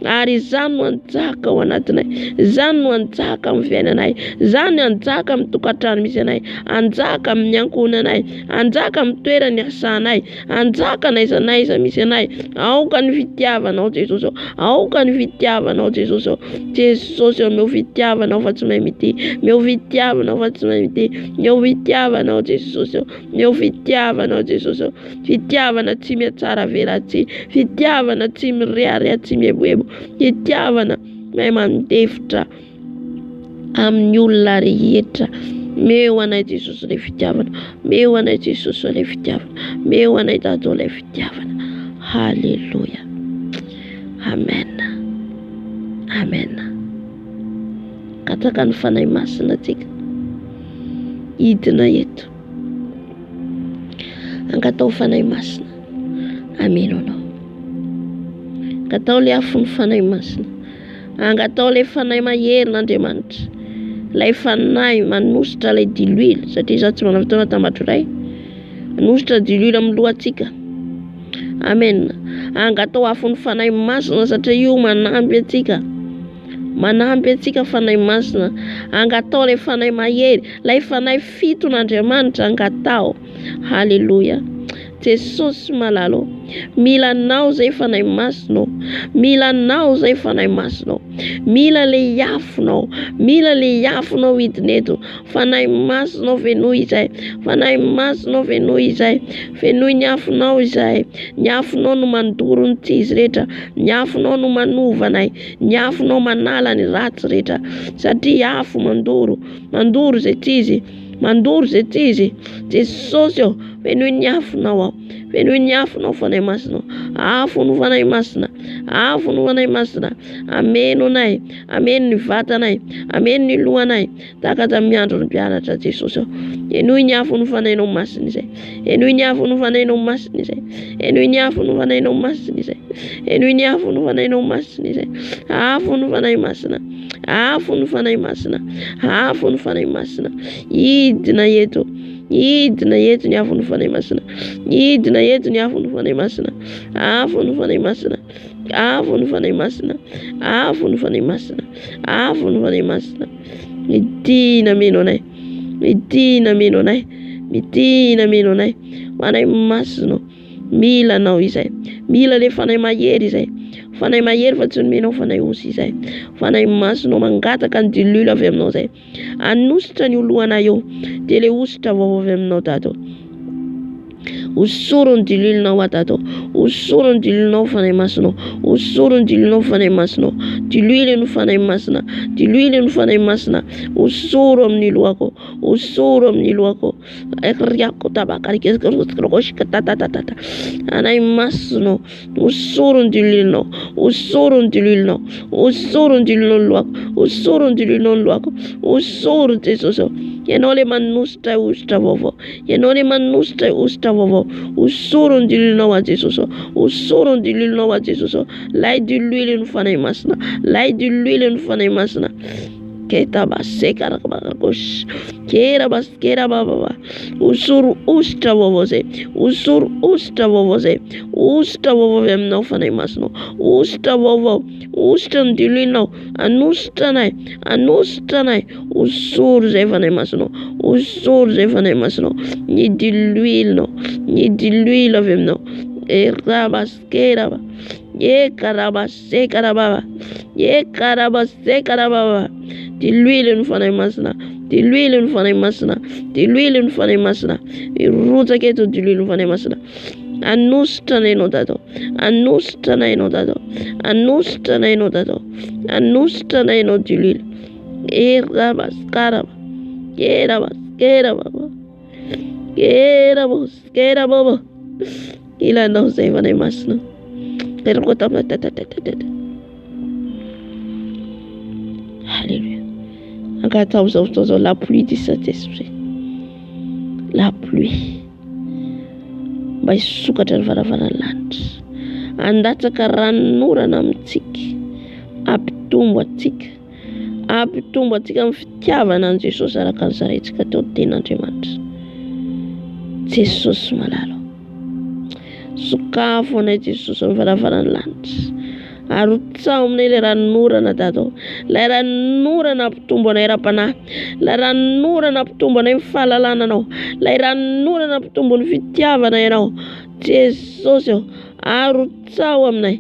ary izany no anjaka ao anatinay, izany no anjaka amin'ny fiainanay, izany anjaka amin'ny tokantrano misy anay, anjaka amin'ny ankohonanay, anjaka amin'ny toerany asanay, anjaka n'aiza n'aiza misy anay. Aoka ny fitiavanao Jesosy eo, aoka ny fitiavanao Jesosy eo, Jesosy eo. Meo fitiavanao fa tsy mahay mity, meo fitiavanao fa tsy mahay mity, meo fitiavanao Jesosy eo, meo fitiavanao Jesosy eo, fitiavana tsy mihatsara velatsi, fitiavana tsy mirearea, tsy mieboebo, fitiavana mahay mandefitra amin'ny olona rehetra. Meo anay Jesosy ilay fitiavana, meo anay Jesosy ilay fitiavana, meo anay dato ilay fitiavana. Haleluya, amen, amen. Kataka ny fanahy masina tsika, hidina eto, angatao fanahy masina, ameno anao, angatao le afo ny fanahy masina, angatao le fanahy maherin'Andriamanitra, lay fanahy manositra lay diloilo, satria za tsy manana fotoana tambatro iray, manositra diloilo amin'ny lohantsika, amen. Angatao afo ny fanahy masina, satria io manampy atsika, manampy atsika fanahy masina. Angatao lay fanahy mahery, lay fanahy fiton'Andriamanitra angatao. Haleluya, Jesosy malalo, mila anao zay fanahy masinao, mila anao zay fanahy masinao, mila le afonao, mila le afonao hidineto, fanahy masinao fenoy izay, fanahy masinao fenoy izay, fenoy ny afonao izay, ny afonao no mandoro ny tsizy rehetra, ny afonao no manovanay, ny afonao manala ny ratsy rehetra, satria afo mandoro, mandoro zay tsizy, mandoro zay tsizy Jesosy eo. Fenoy ny afonao ao, fenoy ny afonao fanahy masinao, afo no fanahy masina, afo no fanahy masina. Ameno anay, ameno ny vatanay, ameno ny lohanay, tahaka tamin'ny andro ny mpianatra Jesosy eo. Enoy ny afo no fanahinao masina izay, enoy ny afo no fanahinao masina izay, enoy ny afo no fanahinao masina izay, enoy ny afo no fanahinao masina izay, afo no fanahy masina, afo no fanahy masina, afo no fanahy masina. Hidina eto, hidina eto ny afo no fanahy masina, hidina eto ny afo no fanahy masina, afo no fanahy masina, afo no fanahy masina, afo no fanahy masina, afo no fanahy masina. Midina meno anay, midina meno anay, midina meno anay, fanahy masina. Mila anao izay, mila le fanahy mahery izay, fanahy mahery fa tsy nomenao fanahy osy izay, fanahy masinao mangataka ny diloilo avy aminao izay, anositra ny olohanay eo, dia le ositra vaovao avy aminao dato, hosoro ny diloilonao dato, o sorony diloninao fanahy masinao, o sorony diloninao fanahy masinao, diloilo no fanahy masina, diloilo no fanahy masina, o soro amin'ny lohako, o soro amin'ny lohako, ekriako tabakalikesikoshikatatatata, anahy masinao, o sorony dilolinao, o sorony dilolinao, o sorony dilolinao lohako, o sorony dilolinao lohako, o soro Jesosy. Ianao le manositra ositra vaovao, ianao le manositra ositra vaovao, o sorony dilolinao a Jesosy, o sorony dilolinao a Jesosy, lay diloilo no fanahy masina, lay diloilo no fanahy masina. Keta baseka rakabarakosh, kera baba, o soro ositra vaovao zay, o soro ositra vaovao zay, ositra vaovao aminao fanahy masinao, ositra vaovao, ositra ny dilolinao, anositra anay, o soro zay fanahy masinao, o soro zay fanahy masinao, ny diloilinao avy aminao, erabaskera, ekarabaseka baba, ekarabaseka baba. Diloilo no fanahy masina, diloilo no fanahy masina, diloilo no fanahy masina, irotsaka eto diloilo no fanahy masina. Anositra anay ianao Dadao, anositra anay ianao Dadao, anositra anay ianao Dadao, anositra anay ianao diloilo. Erabaskaraba, erabaskera baba, erabaskera baba. Ilanao zay fanahy masina. Alléluia. Angatao zao la pluie du Saint-Esprit, la pluie mba hisokatra ny varavaran'ny lanitra, andatsaka ranon'orana amintsika, ampitombo atsika amin'ny fitiavana an' Jesosy araka ny zarentsika teo tenin'Andriamanitra. Jesosy malalo, sokafo anay Jesosy amin'ny varavaran'ny lanitra, arotsaho aminay ilay ranon'orana Dadao, ilay ranon'orana ampitombo anay ra-panahy, ilay ranon'orana ampitombo anay ny fahalalana anao, ilay ranon'orana ampitombo ny fitiavana ianao Jesosy. Arotsaho aminay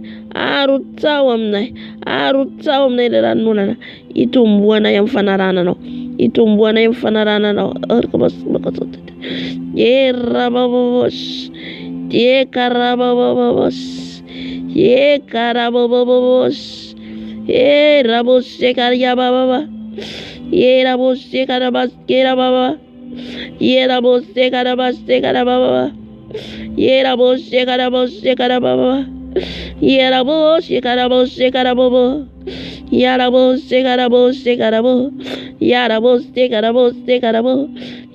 ilay ranon'orana, itomboanay amin'ny fanarananao, itomboanay amin'ny fanarananao. Erababos, ekarababos, ekarababos, erabosekariababa, erabosekarabaskera, erabosekarabasekara, erabosekarabasekara, erabosekarabasekara, erabosekarabasekara, erabosekarabasekara,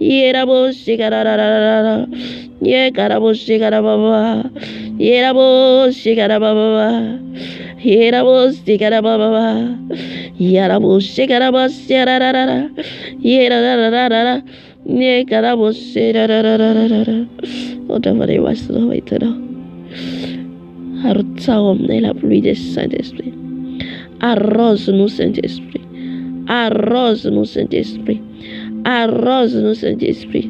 erabosekararara, ekarabosekarababa, erabosekarababa, erabosekarababa, erabosekarabaserarara, erararara, ekaraboserarara. Otavanay masina hoentinao. Arotsaho aminay la pluie du Saint-Esprit. Arrose-nous Saint-Esprit, arrose-nous Saint-Esprit, arrose-nous Saint-Esprit,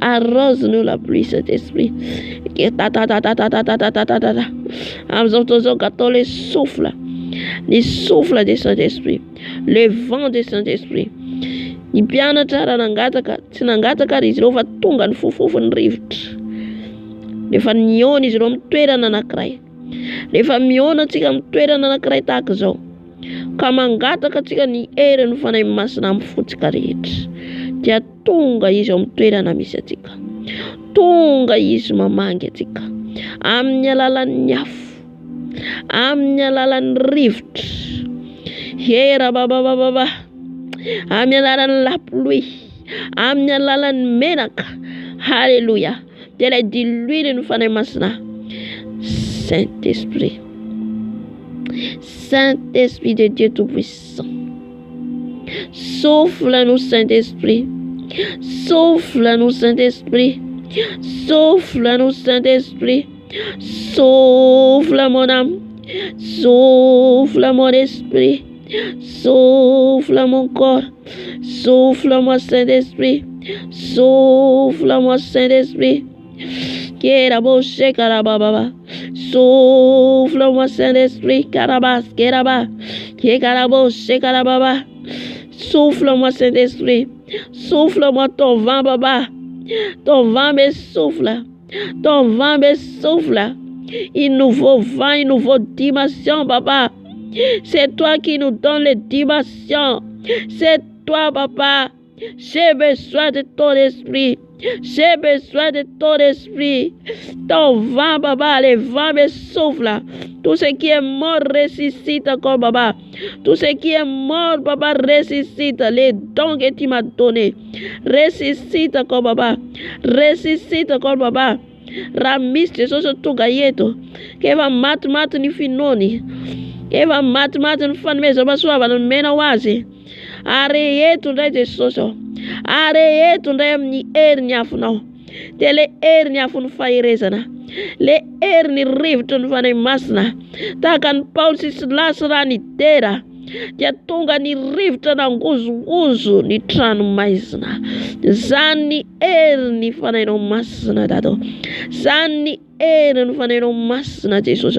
arrose-nous la pluie Saint-Esprit. Amin'izao fotoan'izao atao le souffle de Saint-Esprit, le vent de Saint-Esprit. Ny mpianatra raha nangataka, tsy nangataka ary izy ireo fa tonga ny fofofony rivotra. Rehefa mihaona izy ireo amin'ny toerana anankiray, rehefa mihaona antsika amin'ny toerana anankiray tahaka izao, ka mangataka antsika ny herin'ny fanahy masina amin'ny fotsika rehetra, dia tonga izy ao amin'ny toerana misy antsika, tonga izy mamangy antsika amin'ny alalan'ny afo, amin'ny alalan'ny rivotra, erababababa, amin'ny alalan'ny la pluie, amin'ny alalan'ny menaka. Alléluia. Dia ilay diloilo ny fanahy masina. Saint-Esprit, Saint-Esprit de Dieu Tout-Puissant, souffle-nous Saint-Esprit, souffle-nous Saint-Esprit, souffle-nous Saint-Esprit, souffle mon âme, souffle mon esprit, souffle mon corps, souffle-moi Saint-Esprit, souffle-moi Saint-Esprit. Souffle-moi Saint-Esprit, carabas, keraba, karababa. Souffle-moi Saint-Esprit, souffle-moi ton vent, baba, ton vent me souffle, ton vent me souffle, une nouveau vent, une nouvelle dimension, papa. C'est toi qui nous donnes les dimensions. C'est toi, papa. J'ai besoin de ton esprit. J'ai besoin de ton esprit. Ton vent, papa, les vents me soufflent. Tout ce qui est mort ressuscite encore, papa. Tout ce qui est mort, papa, ressuscite. Les dons que tu m'as donnés. Ressuscite encore, papa. Ressuscite encore, papa. Ramis Jesus tuga yetu. Keva matu ni finoni. Keva matu ni fanmeza baswaba na mena wazi. Are yetu ndai Jesus. Are yetu ndai ni nyafu na. Tele nyafu nfairezana. Le ni rivto nfane masna. Takan Paul lasra ni tera. Jatunga ni rivto na nguzu ni tranu maisna. Zani ni fane no masna dado. Zani ni fane no masna Jesus.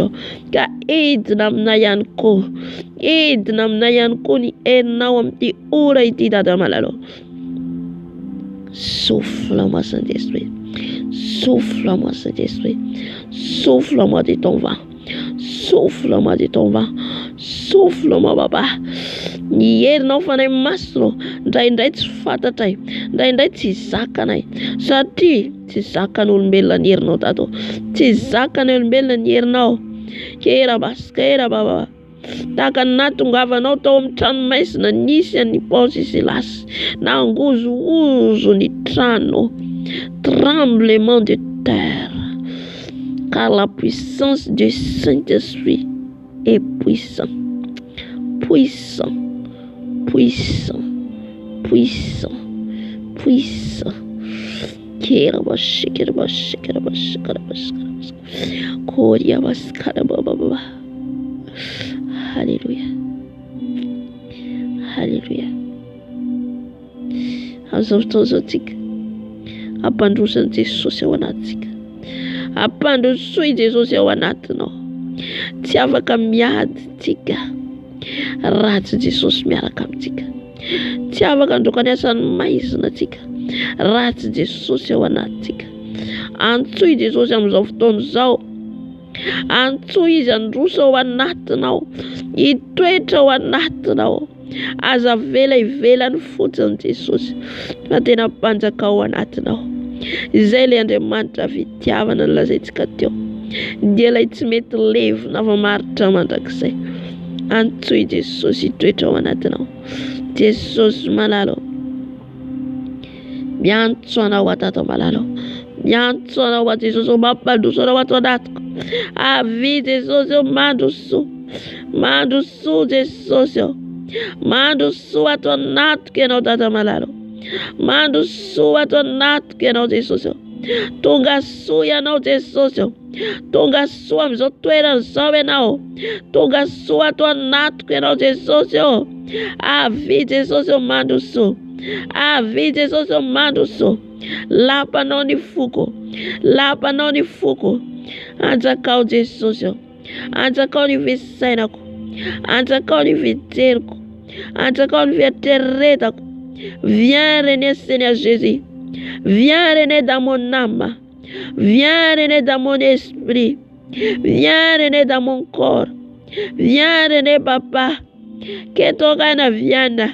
Ka idnam na yanko. Idnam na yanko ni nawam ti ura iti dada malalo. Souffle-moi, Saint-Esprit. Souffle-moi, Saint-Esprit. Souffle-moi de ton vent. Souffle-moi de ton vent. Souffle-moi, papa. Hier não fanay masno. Ndray tsy fatatay. Ndray tsy zakanay. Satria tsy zakan'olombelona ny herinao tato. Tsy zakan'olombelona ny herinao. Kera baba. Taka natongavanao tao amin'ny trano maisina nisy ny Paosy Silasy. Nangozo ny trano. Tremblement de terre. Car la puissance du Saint-Esprit est puissant. Puissant. Kera bash. Koria baskara baba. Hallelujah. Azaotozotika. Ampandrosany Jesosy ao anatsika. Ampandrosoy Jesosy ao anatinao. Tsy afaka miady tsika. Ratsy Jesosy miaraka amintsika. Tsy afaka androkany asany maizina tsika. Ratsy Jesosy ao anatsika. Antsoy Jesosy amin'izao fotoana izao. Antsoy izy androso ao anatinao. Hitoetra ao anatinao. Aza vela ivelany fotsiny Jesosy. Fa tena mpanjaka ao anatinao. Izay le Andriamanitra fitiavana lazaintsika teo. Dia ilay tsy mety levina fa maritra mandrakizay. Antsoy Jesosy hitoetra ao anatinao. Jesosy malalo. Miantso anao atato malalo. Miantso anao a Jesosy mampandroso anao ato anatiko. Avy Jesosy mandroso. Mandroso Jesosy. Mandroso ato anatiko ianao tata malalo. Mandroso ato anatiko ianao Jesosy. Tonga soa ianao Jesosy. Tonga soa amin'izao toerana izao ianao. Tonga soa ato anatiko ianao Jesosy. Avy Jesosy mandroso. Avy Jesosy mandroso. Lapanao ny foko. Lapanao ny foko. Anjakao Jesosy. Anjakao ny fisainako. Anjakao ny fijeriko. Anjakao ny fieritreretako. Viens régner Seigneur Jésus. Viens régner dans mon âme. Viens régner dans mon esprit. Viens régner dans mon corps. Viens régner papa. Que ton règne vienne.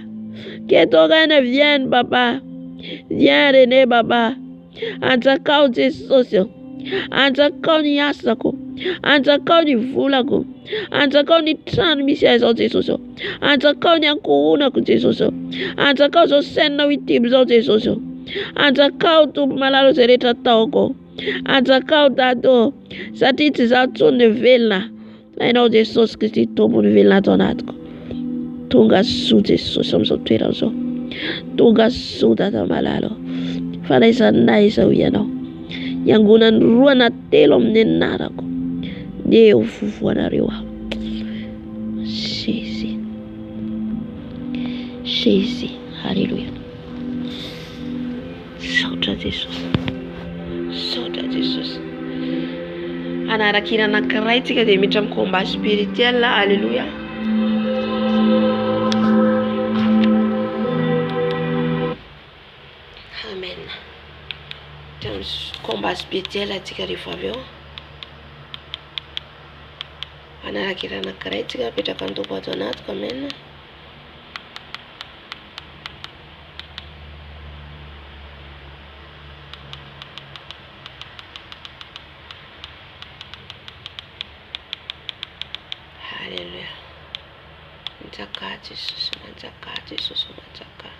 Que ton règne vienne papa. Viens régner papa. Anjakao Jesosy. Anjakao ny asako. Anjakao ny volako. Anjakao ny trano misy aizao Jesosy. Anjakao ny ankohonako Jesosy. Anjakao zao sainao itiby zao Jesosy. Anjakao tompo malalo izay rehetra ataoko. Anjakao dado. Satria tsy zaho tsony ny velona. Fa ianao Jesosy Kristy tompo ny velona ato anatiko. Tonga soa Jesosy amin'izao toerana izao. Tonga soa tata malalo. Fanaisanay izao ianao. Iangonany 2 na 3 amin'ny anarako. Dia ho vovoanareo aho. Jésus. Alléluia. Saotra Jesosy. Anarak'ira anankiray tsika dia miditra amin'ny combat spirituel. Alléluia. Amen. Combat spirituel atsika rehefa avy eo. Anarak'irana anankiray tsika apetraka an-dobo ato anaty kamena. Haleluya. Manjaka Jesosy, manjaka Jesosy, manjaka.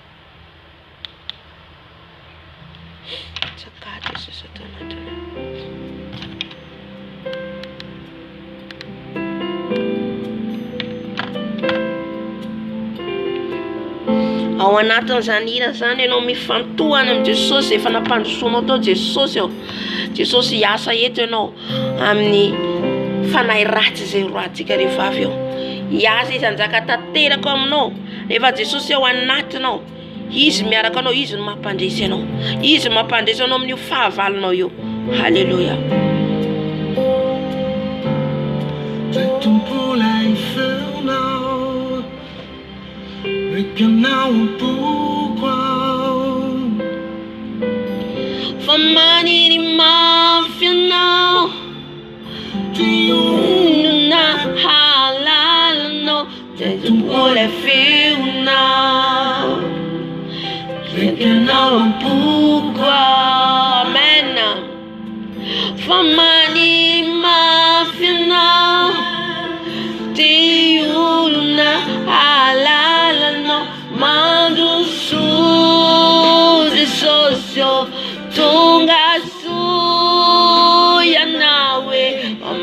Manjaka Jesosy ato anatiny. Ao anatin'izany hira zany ianao mifantohana amin'ny Jesosy, efa nampandrosoanao tao Jesosy ao. Jesosy hiasa eto ianao amin'ny fanahy ratsy izay roatsika rehefa avy ao. Hiasa izy hanjaka tanteraka aminao. Rehefa Jesosy ao anatinao, izy miaraka anao, izy no mampandresy anao. Izy mampandresy anao amin'io fahavalonao io. Haleluya. Famani mafianao na halalano olha feunao não pouco amen famani mafianao na halalano mando su de socio tunga su ya nawe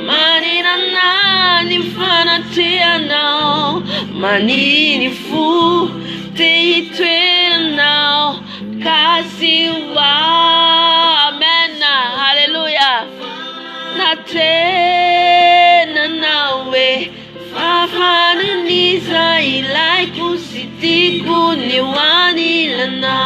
manina nani fanatia now manini fu te twena now kasi wa amen hallelujah na tena nawe fafananiza ilai kusitiku ni wanilana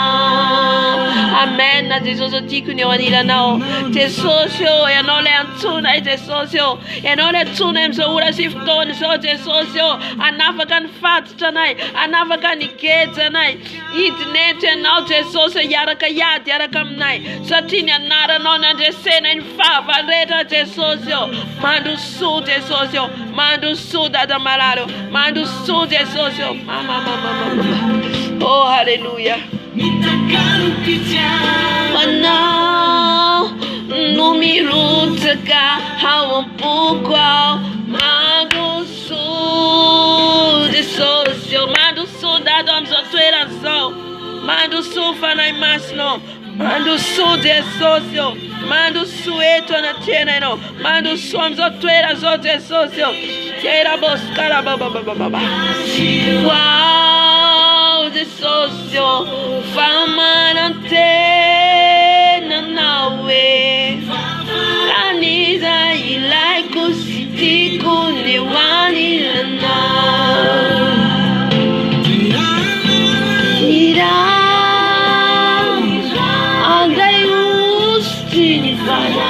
amen na Jesosy tiku ni wanilanao Jesosy ianao le antsona Jesosy ianao le antsona am'izao ora sy fotoana zao Jesosy anafaka ny fatotra anay anafaka ny keja anay hidinety ianao Jesosy hiaraka hiady hiaraka aminay satria ny anaranao nandresena ny fahavalo rehetra Jesosy mandoso Jesosy mandoso dada malalo mandoso Jesosy oh haleluya Mana numirutaka hawampukwao madusu Jesosyo madusu dadom zotwera zo madusu fanai masno madusu Jesosyo madusu eto na tena no madusu amzotwera zo Jesosyo tera boskara baba wow Jesosyo famanante na nawe kaniza ilai kusitiku ni wanilana ira andai ustini fana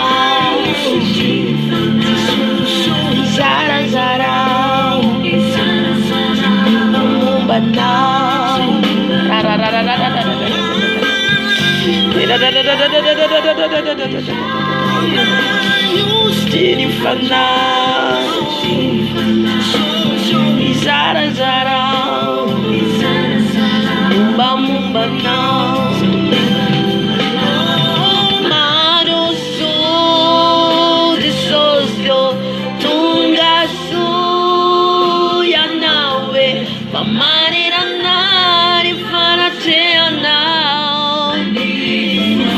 zara zara mumbana Stini fana Zara zara Mumba mumba na Marusu Disosyo Tungasu Ya nawe Pamanira nari fanatea now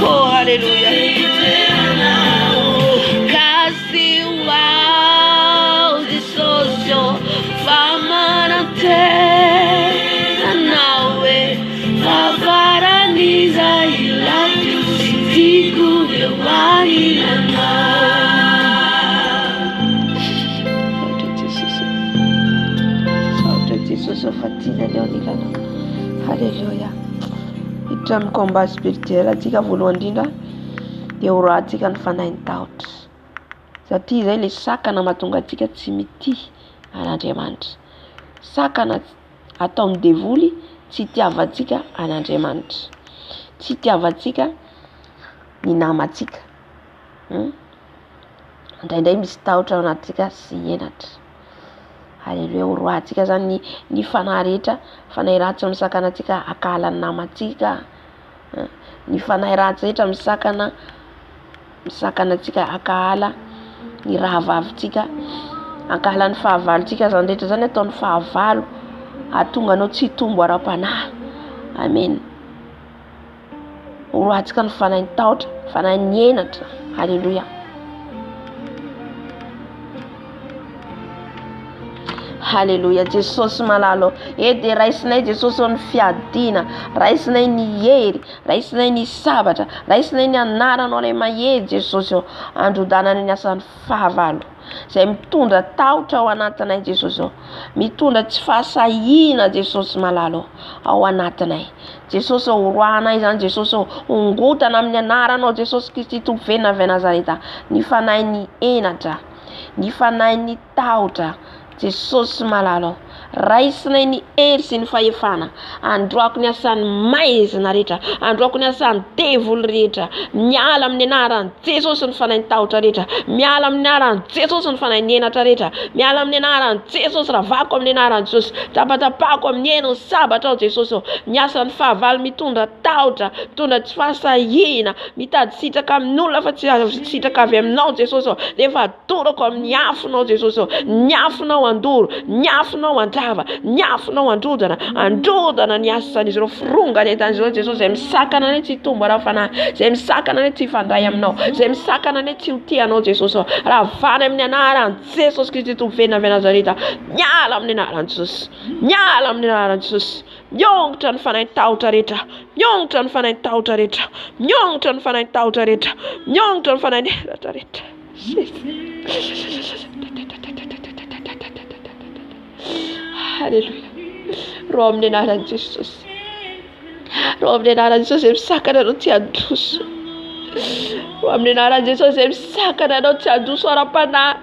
oh hallelujah kasi wow disosyo famanate na nawe favaraniza ilatu sitiku yawani lana Sauta Jesosy fatina leo nilana hallelujah Itramy combat spirituel atsika voalohany indrindra dia horatsika ny fanahin'ny tahotra satria izay le sakana mahatonga atsika tsy mity an'Andriamanitra sakana ataon'ny devoly tsy tiavantsika an'Andriamanitra tsy tiavantsika ny namantsika indraindray misy tahotra ao anatsika sy henatra Haleluya. Roatsika zany ny fanahy rehetra, fanahy ratsy misakana antsika akala ny namantsika, ny fanahy ratsy rehetra misakana antsika akala ny rahavavintsika, akala ny fahavalontsika zany rehetra zany ataony fahavalo ahatonga anao tsy tombo ara-panahy. Amen. Roatsika ny fanahy ny tahotra, fanahy ny henatra. Haleluya. Haleluya. Jesosy malalo edy raisinay Jesosy ny fiadina, raisinay ny hery, raisinay ny sabatra, raisinay ny anaranao ilay mahery Jesosy androdanany ny asan'ny fahavalo izay mitondra tahotra ao anatinay Jesosy, mitondra tsy fahasahina Jesosy malalo ao anatinay Jesosy. Oroanay zany Jesosy, ongotana amin'ny anaranao Jesosy Kristy Tompony avy Nazareta, ny fanahy ny enatra, ny fanahy ny tahotra Jesosy malalo, raisinay ny hery sy ny fahefana, androako ny asan'ny maizina rehetra, androako ny asan'ny devoly rehetra, miala amin'ny anaran'i Jesosy ny fanahy ny tahotra rehetra, miala amin'ny anaran'i Jesosy ny fanahy ny enatra rehetra, miala amin'ny anaran'i Jesosy, ravako amin'ny anaran'i Jesosy, tapatapako amin'ny heniny sabatra ao Jesosy, miasan'ny fahavalo mitondra tahotra, mitondra tsy fahasahina, mitady sitraka amin'olona fa tsy sitraka avy aminao Jesosy, rehefa adorako amin'ny afonao Jesosy, ny afonao andoro, ny afonao andrava, ny afonao androdana ny asan'izy ireo firongany entan'izy ireo Jesosy, izay misakana ny tsy tombo ara-fanahy, izay misakana ny tsy fandray aminao, izay misakana ny tsy hotianao Jesosy, raha vany amin'ny anaran'i Jesosy Kristy Tompony avy Nazareta, miala amin'ny anaran'i Jesosy, miala amin'ny anaran'i Jesosy. Miongotra ny fanahy tahotra rehetra, miongotra ny fanahy tahotra rehetra, miongotra ny fanahy tahotra rehetra, miongotra ny fanahy rehetra. Haleluya. Roho amin'ny anaran'i Jesosy, roho amin'ny anaran'i Jesosy misakana anao tsy handroso, roho amin'ny anaran'i Jesosy misakana anao tsy handroso ara-panahy,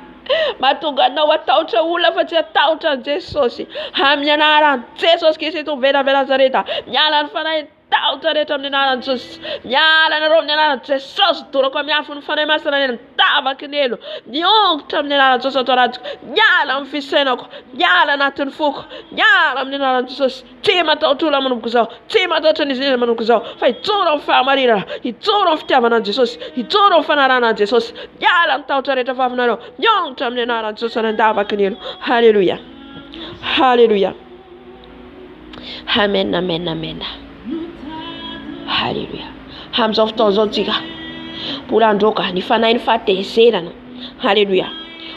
mahatonga anao atahotra olona fa tsy atahotra an Jesosy. Amin'ny anaran'i Jesosy Kristy Tompony avy Nazareta, miala ny fanahy tahotra rehetra amin'ny anaran'i Jesosy, miala nareo amin'ny anaran'i Jesosy, dorako amin'ny afon'ny fanahy masina ny mitavaky ny elo, miongotra amin'ny anaran'i Jesosy ato anatyko, miala amin'ny fisainako, miala anatin'ny foko, miala amin'ny anaran'i Jesosy. Tsy matahotra olona manomboka izao, tsy matahotra ny izy manomboka izao, fa hijoro amin'ny fahamarinana, hijoro amin'ny fitiavana an Jesosy, hijoro amin'ny fanarana an Jesosy, miala ny tahotra rehetra vavinareo, miongotra amin'ny anaran'i Jesosy ny mitavaky ny elo. Haleluya. Haleluya. Amen, amen, amen. Haleluya. Amin'izao fotoana izao tsika mbola androka ny fanahy ny fahatezerana. Haleluya.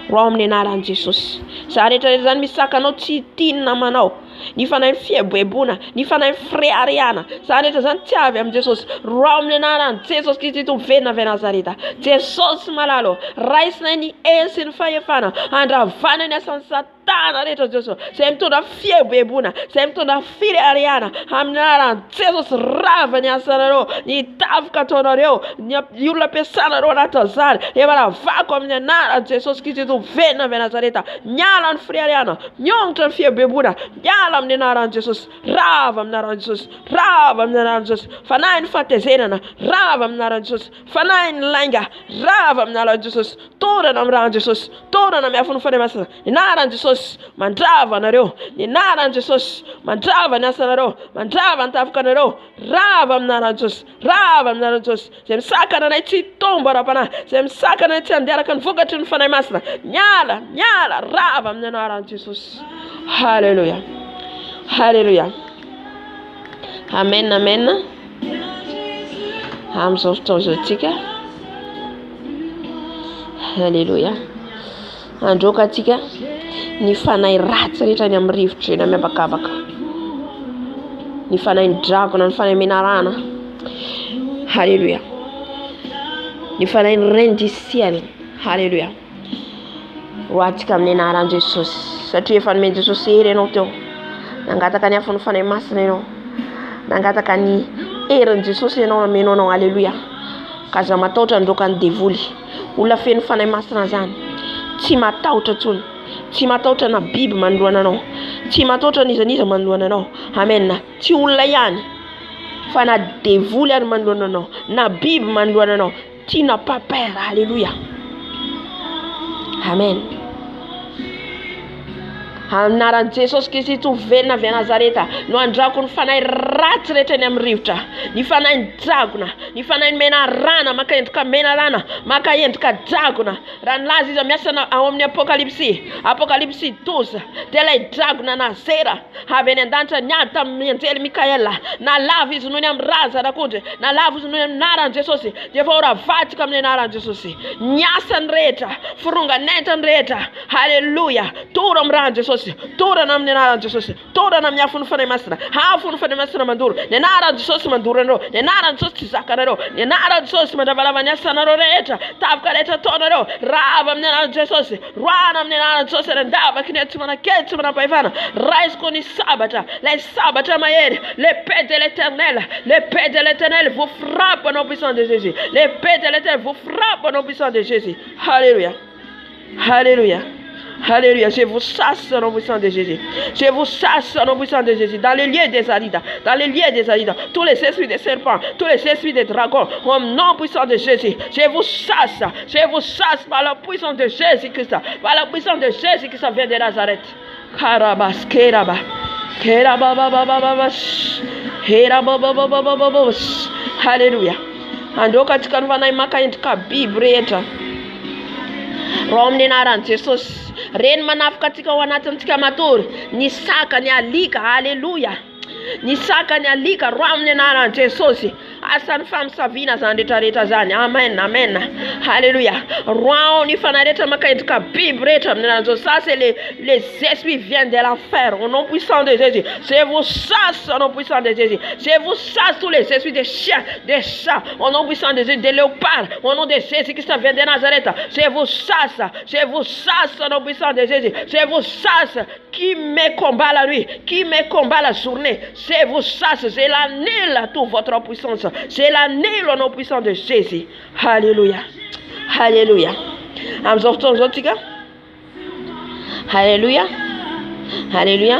Roho amin'ny anaran'i Jesosy, za rehetra zany misakanao tsy tinina manao, ny fanahy ny fieboebona, ny fanahy ny firehareana, za rehetra zany tsy avy amin'ny Jesosy, roho amin'ny anaran'i Jesosy Kristy Tompony avy Nazareta, Jesosy malalo, raisinay ny hery sy ny fahefana, andravana ny asan'ny Satana rehetra Jesosy, izay mitondra fieboebona, izay mitondra firehareana, amin'ny anaran'i Jesosy rava ny asanareo, ny tafika ataonareo, ny olona ampiasanareo anatin'izany, rehefa ravako amin'ny anaran'i Jesosy Kristy Tompony avy Nazareta, miala ny firehareana, miongotra ny fieboebona, miala amin'ny anaran'i Jesosy, rava amin'ny anaran'i Jesosy, rava amin'ny anaran'i Jesosy, fanahy ny fahatezerana, rava amin'ny anaran'i Jesosy, fanahy ny lainga, rava amin'ny anaran'i Jesosy, torana amin'ny ran'i Jesosy, torana amin'ny afon'ny fanahy masina, ny anaran'i Jesosy mandrava anareo, ny anaran'i Jesosy mandrava ny asanareo, mandrava ny tafikanareo, rava amin'ny anaran'i Jesosy, rava amin'ny anaran'i Jesosy, izay misakana anay tsy tombo ara-panahy, izay misakana anay tsy handeharaka ny vokatry ny fanahy masina, miala, rava amin'ny anaran'i Jesosy. Haleluya. Haleluya. Amen, amen. Amin'izao fotoana izao tsika. Haleluya. Androka atsika ny fanahy ratsy rehetra ny amin'ny rivotra eny miabakabaka, ny fanahy ny dragona, ny fanahy menarana. Haleluya. Ny fanahy ny reine du ciel. Haleluya. Roatsika amin'ny anaran'i Jesosy, satria efa nomeny Jesosy hery ianao teo, nangataka ny afon'ny fanahy masina ianao, nangataka ny herin'i Jesosy ianao namenao anao. Haleluya. Ka za matahotra androka ny devoly, olona feno fanahy masina zany, tsy matahotra tsony, tsy matahotra na biby manoloana anao, tsy matahotra nizaniza manoloana anao. Amen. Tsy olona ihany fa na devoly ary manoloana anao, na biby manoloana anao, ty na papera. Haleluya. Amen. Anaran'i Jesosy Kristy tovelona avy Nazareta no andrako ny fanahy ratsy rehetra ny amin'ny rivotra, ny fanahy dragona, ny fanahy mena rana maka endrika mena rana, maka endrika dragona. Raha nilaza izy miasa ao amin'ny Apokalipsy 12 dia ilay dragona nazera avy any an-danitra niady tamin'ny anjely Mikaela, nalava izy noho ny amin'ny razan'akondro, nalava izy noho ny anaran'i Jesosy dia voaravatsika amin'ny anaran'i Jesosy. Niasany rehetra, fironganentany rehetra, haleluya, toro amin'ny ran'i Jesosy, torana amin'ny anaran'i Jesosy, torana amin'ny afo ny fanahy masina, afo ny fanahy masina mandoro, ny anaran'i Jesosy mandoro anareo, ny anaran'i Jesosy tsy zaka anareo, ny anaran'i Jesosy mandravalava ny asanareo rehetra, tavoka rehetra ataonareo, rava amin'ny anaran'i Jesosy, roana amin'ny anaran'i Jesosy, randavaky ny tsy manakely tsy manam-pahefana, raisiko ny sabatra, les sabatra mahery, l'épée de l'Éternel vous frappe au nom puissant de Jésus, l'épée de l'Éternel vous frappe au nom puissant de Jésus. Alléluia, alléluia. Alléluia, je vous chasse au nom puissant de Jésus. Je vous chasse au nom puissant de Jésus. Dans les lieux des Aridas, tous les esprits des serpents, tous les esprits des dragons, au nom puissant de Jésus. Je vous chasse par la puissance de Jésus-Christ. Par la puissance de Jésus-Christ vient de Nazareth. Karabas, Keraba. Alléluia. Andao katika ny fanahy maka endrika biby rehetra roa amin'ny anaran'i Jesosy. Reny manafika atsika ao anatintsika matory, ny saka ny alika, haleluya, ny saka ny alika roa amin'ny anaran'i Jesosy. Asan'ny famisaviana zany rehetrarehetra zany, amen, amen, haleluya. Roa ny fanahy rehetra maka endrika biby rehetra amin'ny anaran'i Jesosy. Ça c'est les esprits viennent de l'enfer au nom puissant de Jésus. Je vous chasse au nom puissant de Jésus. Je vous chasse tous les esprits des chiens, des chats au nom puissant de Jésus, des léopards au nom de Jésus qui vient de Nazareth. Je vous chasse au nom puissant de Jésus. Je vous chasse qui me combat la nuit, qui me combat la journée. Je vous chasse, je l'annule toute votre puissance. Je l'annule au nom puissant de Jésus. Alléluia. Alléluia. Amizao fotoana zao tsika. Alléluia. Alléluia.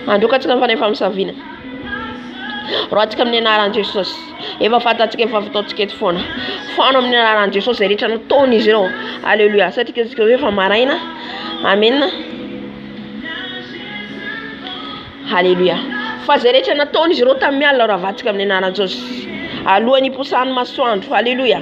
Androkatsika ny fanahy famisaviana. Roatsika amin'ny anaran'i Jesosy. Efa fantatsika efa fataontsika eto foana. Foana amin'ny anaran'i Jesosy zay rehetra nataony izy ireo. Alléluia. Satria tsika efa maraina. Amen. Alléluia. Fa zay rehetra nataony izy ireo tamin'ny alina ravatsika amin'ny anaran'i Jesosy. Alohan'ny hiposahan'ny masoandro. Alléluia.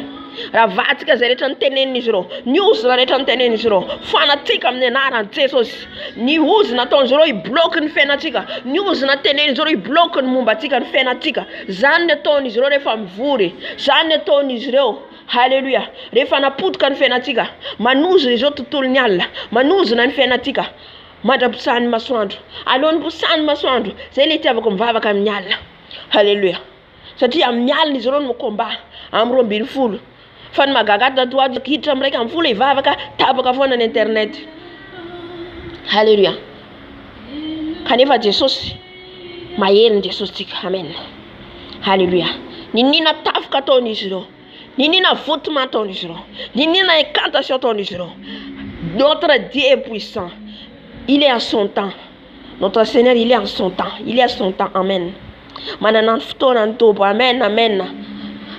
Ravatsika zay rehetra niteneniny izy ireo. Ny ozona rehetra niteneniny izy ireo. Fanatsika amin'ny anaran'i Jesosy. Ny ozona nataony izy ireo ibloque ny fiainatsika. Ny ozona teneniny izy ireo ibloque ny mombatsika ny fiainatsika. Zany nataony izy ireo rehefa mivory. Zany nataony izy ireo. Alléluia. Rehefa napotika ny fiainatsika. Manozona izy ireo tontolon'ny alina. Manozona ny fiainatsika. Mandra-posahan'ny masoandro. Alohan'ny posahan'ny masoandro. Zay le itiavako mivavaka amin'ny alina. Alléluia. Satria amin'ny alina izy ireo no combat amin'ny 20. Fa ny magagaty tatoato kiditra amin'ny 1 ivavaka tapaka foana ny internet. Alléluia. Kanefa Jesosy mahery ny Jesosy tsika. Amen. Alléluia. Ninina tafika ataony izy ireo. Ninina votima ataony izy ireo. Ninina incantation ataony izy ireo. Notre Dieu est puissant. Il est à son temps. Notre Seigneur, il est à son temps. Il est à son temps. Amen. Manana ny fotoana ny tobo. Amen, amen.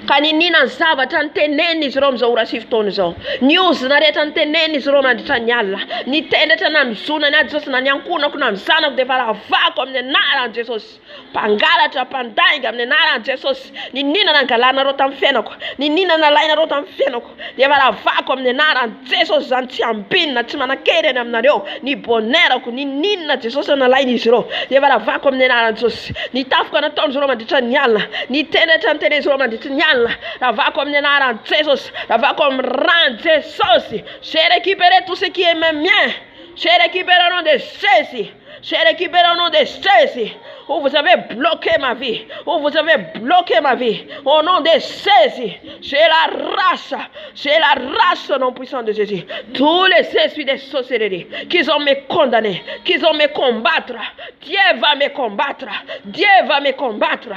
Ka ninina ny zavatra niteneniny izy ireo amin'izao ora sy fotoana izao. Ny ozona rehetra niteneniny izy ireo mandritra ny alina. Ny tendratra na mizona ny Jesosy na ny ankonako na mizanako dia efa ravako amin'ny anaran'i Jesosy. Mpangalatra, mpandainga amin'ny anaran'i Jesosy. Ninina nangalanareo tamin'ny fiainako. Ninina nalainareo tamin'ny fiainako. Dia efa ravako amin'ny anaran'i Jesosy zany tsy ambinina, tsy manan-kery any aminareo. Ny bonherako, ninina Jesosy nalainy izy ireo. Dia efa ravako amin'ny anaran'i Jesosy. Ny tafoka nataony izy ireo mandritra ny alina. Ny tendratra niteneniny izy ireo mandritra ny alina. Ravako amin'ny anaran'i Jesosy. Ravako amin'ny ran'i Jesosy. J'ai récupéré tout ce qui est même mien. J'ai récupéré au nom de Jésus. J'ai récupéré au nom de Jésus. Où vous avez bloqué ma vie. Où vous avez bloqué ma vie. Au nom de Jésus. J'ai la race au nom puissant de Jésus. Tous les esprits de sorcellerie qui ont me condamné, qui ont me combattre. Dieu va me combattre. Dieu va me combattre.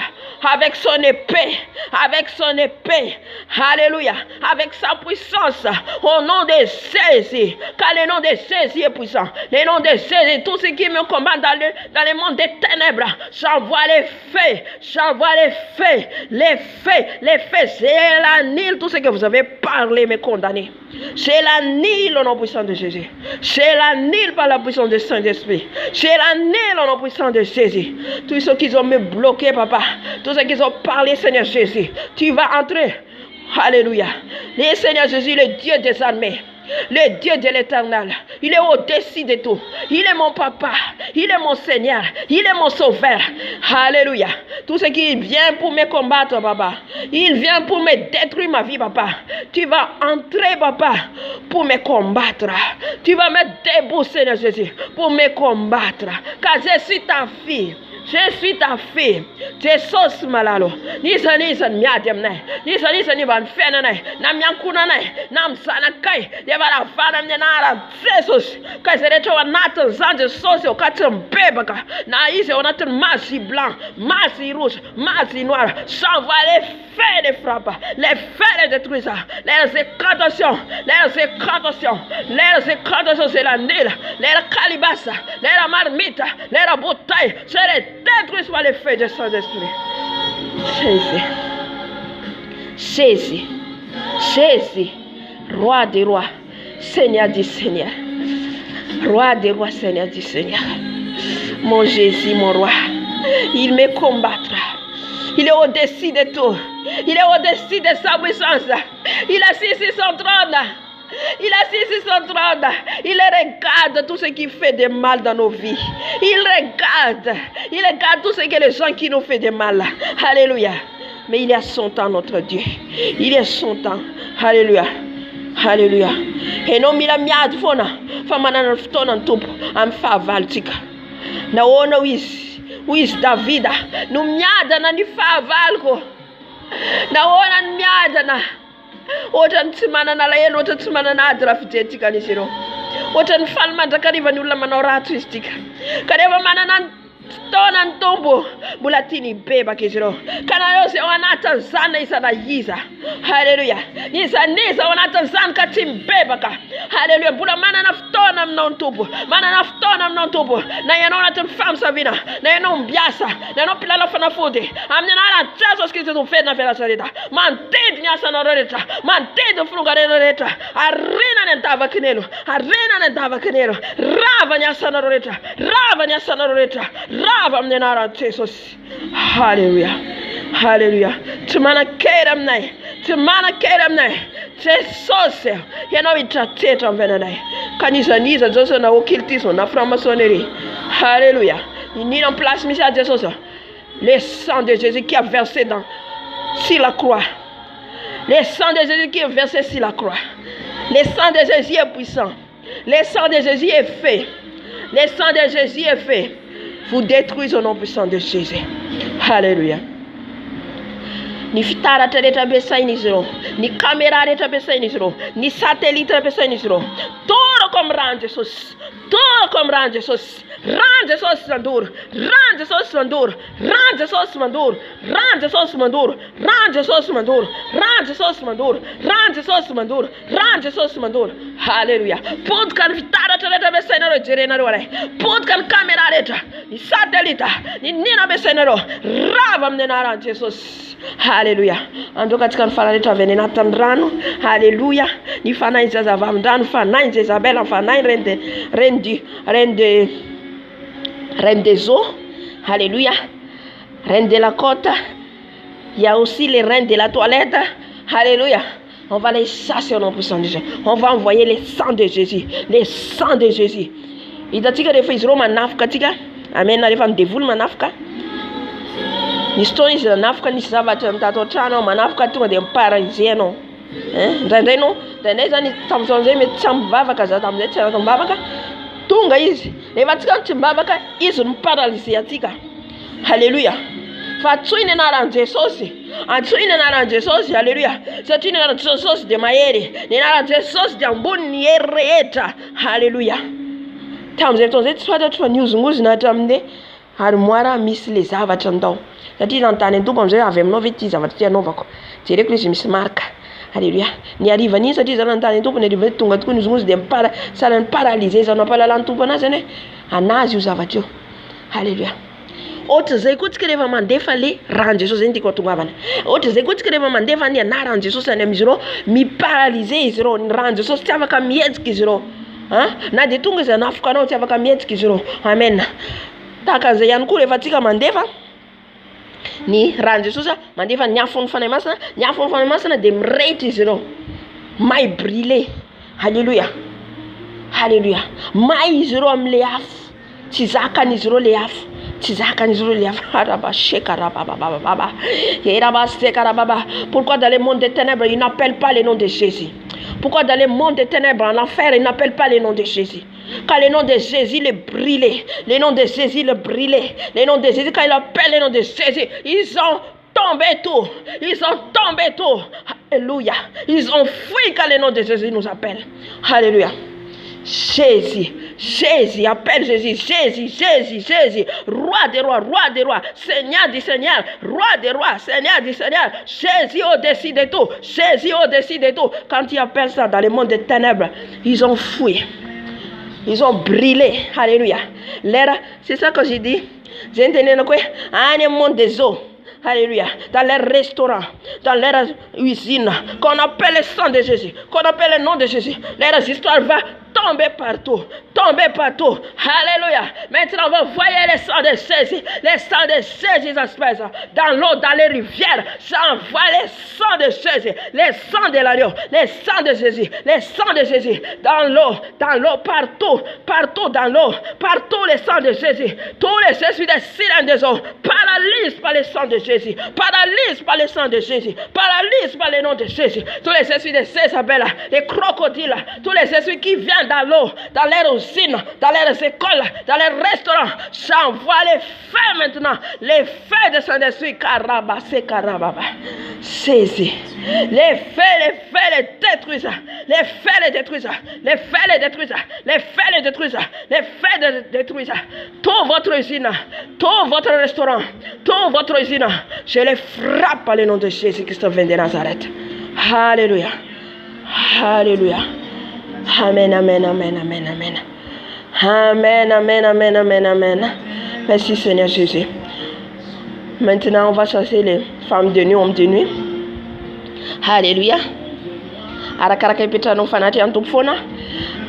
Avec son épée. Avec son épée. Alléluia. Avec sa puissance. Au nom de Jésus. Car le nom de Jésus est puissant. Le nom de Jésus. Tout ce qui me combat dans les mondes des ténèbres. J'envoie les feux. Les feux, c'est l'annule tout ce que vous avez parlé, mes condamnés. C'est l'annule au nom puissant de Jésus. C'est l'annule par la puissance du Saint-Esprit. C'est l'annule au nom puissant de Jésus. Tous ceux qui ont me bloqué, papa, tous ceux qui ont parlé, Seigneur Jésus, tu vas entrer. Alléluia. Le Seigneur Jésus, le Dieu des armées, le Dieu de l'éternel, il est au-dessus de tout. Il est mon papa, il est mon Seigneur, il est mon sauveur. Alléluia. Tout ce qui vient pour me combattre, papa, il vient pour me détruire ma vie, papa. Tu vas entrer, papa, pour me combattre. Tu vas me debout, Seigneur Jésus, pour me combattre. Car je suis ta fille. Je suis ta fille. Jesus malalo. Nisa miadem ne. Nisa ni van fena ne. Nam yankuna ne. Nam sana kai. Devara fana mnenara. Jesus. Kai serecho wanatan zanje sose okatem bebaka. Na ise onatan masi blanc, masi rouge, masi noir. S'envoie les feux de frappe. Les feux de détruire ça. Les éclatations. C'est la nile. Les calibassa. Les marmite. Les bouteilles. C'est les détruisent par les feux de Saint-Esprit. Jésus, roi des rois, Seigneur du Seigneur. Roi des rois, Seigneur du Seigneur. Mon Jésus, mon roi, il me combattra. Il est au-dessus de tout. Il est au-dessus de sa puissance. Il a assis sur son trône. Il regarde tout ce qui fait de mal dans nos vies. Il regarde tout ce que les gens qui nous font de mal. Alléluia. Mais il y a son temps, notre Dieu. Il y a son temps. Alléluia. Et non, il a mis à fona. Famana na ftona ntupu. Amfa valtika. Na ona wis Davida. No miada na ni fa valko. Na ona miada na. Otan tsimana na laelo otan tsimana na adrafitetika ni siro. Otan falma zakariva ni ulama na ratistika. Kadeva mana na tona ntombo bulatini beba kiziro. Kana yose wanata zana isana yiza. Haleluya. Nisa wanata zana katim beba ka. Haleluya. Bula mana naftona mnontubo. Mana naftona mnontubo. Na yanona tem fam savina. Na yanon biasa. Na yanon pilala fana fude. Amne na ala Jesus Christ tu fed na fela sarita. Mantid nya sana roreta. Mantid fruga roreta. Arena nentava kinelo. Rava nya sana roreta. Rava mnenara Jesus. Hallelujah. Tumana kedam nai. Jesus. Yena witateta mvenanai. Kanisa niza zoso na occultisme na franc-maçonnerie. Alléluia. Il n'y a en place mise à Jesus. Le sang de Jésus qui a versé sur la croix. Le sang de Jésus qui est versé sur la croix. Le sang de Jésus est puissant. Le sang de Jésus est fait. Vous détruisez au nom puissant de Jésus. Alléluia. Ni fitara tereta besai ni zero. Ni caméra tereta besai ni zero. Ni satellite tereta besai ni zero. Todo comme range Jesus. Range Jesus mandur. Hallelujah. Put kan fitara tereta besai na jerena rore. Put kan camera tereta. Ni satellite. Ni nina besai na ro. Rava mnena Jesus. Haleluya. Ando katika mfana letu avenena tandrano. Haleluya. Ni fana izaza vamdano fana Isabella fana reine des eaux. Alléluia. Reine de la côte. Il y a aussi les reines de la toilette. Alléluia. On va les chasser au nom puissant de Jésus. On va envoyer les sangs de Jésus. Les sangs de Jésus. Il a dit que les filles Roma nafka tika. Amen. Les femmes dévoulent ma nafka. Ni stoni za nafka ni sava mtato chano manafka tu de mpara nzeno ndandeno ndaneza ni tamzonze metambava kaza tamze tsana tambava tunga hizi ne vatika mtimbava izo mpara lisiatika. Haleluya. Fatsuine na ranje sosi atsuine na ranje sosi. Haleluya. Satine na ranje sosi de mayere ne na ranje sosi de mbuni yereta. Haleluya. Tamze tonze tswada twa news nguzi na tamde armoire misy le zavatra andao satria nantany an-tompo amizay avy aminao ve ty zavatra ty anaovako jereko izy misy marika. Alléluia. Ni arriva ni satria zany nantany an-tompo ny arriva tonga tokoa nozongozy de sara ny paralysé zany mampalala ny tompo anazy zany anazy io zavatra io. Halleluja. Ohatra zay koa tsika rehefa mandefa le ran-Jesosy zay tiako atongavana. Ohatra zay koa tsika rehefa mandefa ny anaran-Jesosy any amin'izy ireo miparalysé izy ireo, ny ran-Jesosy tsy afaka mihetsika izy ireo. Na dia tonga izy anafoka anao tsy afaka mihetsika izy ireo. Amen. Tahaka an'izay ihany koa rehefa tsika mandefa ny ran-Jesosy mandefa ny afo ny fanahy masina, ny afo ny fanahy masina dia mirehitra izy ireo. May brûlé. Halleluja. Halleluja. May izy ireo amin'ilay afo. Tsy zakan'izy ireo le afo. Tsy zakan'izy ireo le afo. Pourquoi dans le monde des ténèbres ils n'appellent pas le nom de Jésus? Pourquoi dans le monde des ténèbres en enfer ils n'appellent pas le nom de Jésus? Quand le nom de Jésus le brûlé, le nom de Jésus le brûlé, le nom de Jésus, quand ils appellent le nom de Jésus, ils ont tombé tout. Ils ont tombé tout. Alléluia. Ils ont fui quand le nom de Jésus nous appelle. Alléluia. Jésus, Jésus, appelle Jésus, Jésus, Jésus, Jésus, roi des rois, Seigneur du Seigneur, roi des rois, Seigneur du Seigneur, Jésus au-dessus de tout, Jésus au-dessus de tout. Quand ils appellent ça dans le monde des ténèbres, ils ont fui, ils ont brûlé. Alléluia. C'est ça que j'ai dit. J'ai entendu un monde des eaux. Alléluia. Dans les restaurants, dans leur usine, qu'on appelle le sang de Jésus, qu'on appelle le nom de Jésus, leur histoire va tomber partout. Tomber partout. Alléluia. Maintenant, on va voir le sang de Jésus. Le sang de Jésus s'espèce dans l'eau, dans les rivières. Ça envoie le sang de Jésus. Le sang de l'agneau. Le sang de Jésus. Le sang de Jésus. Dans l'eau, partout. Partout dans l'eau. Partout le sang de Jésus. Tous les esprits des cylindres des eaux paralysent par le sang de Jésus. Paralysent par le sang de Jésus. Paralysent par le nom de Jésus. Tous les esprits de Jézabel, les crocodiles, tous les esprits qui viennent dans l'eau, dans les usines, dans les écoles, dans les restaurants, j'envoie les feux maintenant, les feux de Saint-Esprit, Karabase, Karababa, Jésus, les feux les détruisent, les feux les détruisent, les feux les détruisent, les feux les détruisent, les feux les détruisent, tout votre usine, tout votre restaurant, tout votre usine, je les frappe par le nom de Jésus-Christ de Nazareth. Alléluia, Alléluia. Amen, amen, amen, amen, amen. Amen, amen, amen, amen, amen. Merci Seigneur Jésus. Maintenant, on va chercher les femmes de nuit, hommes de nuit. Alléluia. Arakaraka ipetrahanao fanaty any tompo foana.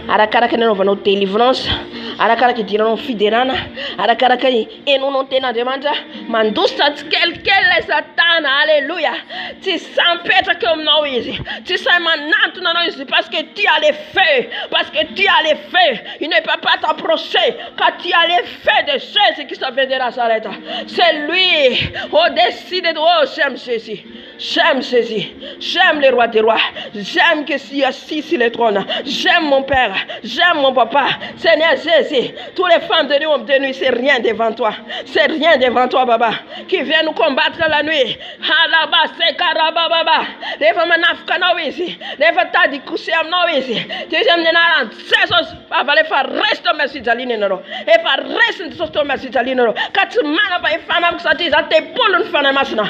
Arakaraka ny anaovanao délivrance. Arakaraka idiranao fiderana. Arakaraka enonao ten'Andriamanitra. Mandositra tsikelikely Satana. Alléluia. Tsy sahy mipetraka eo aminao izy. Tsy sahy manantona anao izy parce que tu as les feux. Parce que tu as les feux. Il ne peut pas t'approcher quand tu as les feux de Jésus qui vient de Nazareth. C'est lui au-dessus de toi. Oh, j'aime Jésus. J'aime Jésus. J'aime le roi des rois. J'aime que s'il est assis sur le trône. J'aime mon père. J'aime mon papa. Seigneur Jésus. Toutes les femmes de nuit, c'est rien devant toi. C'est rien devant toi, Baba. Qui vient nous combattre la nuit. Alaba, c'est Karababa. Les femmes n'afkanawizi. Les femmes t'adi kusiam nawizi. Tu aimes les naran. C'est ça. Papa, les femmes restent au merci d'aline. Et pas restent au merci d'aline. Quand tu m'as pas une femme qui s'attise à tes poules, une femme masna.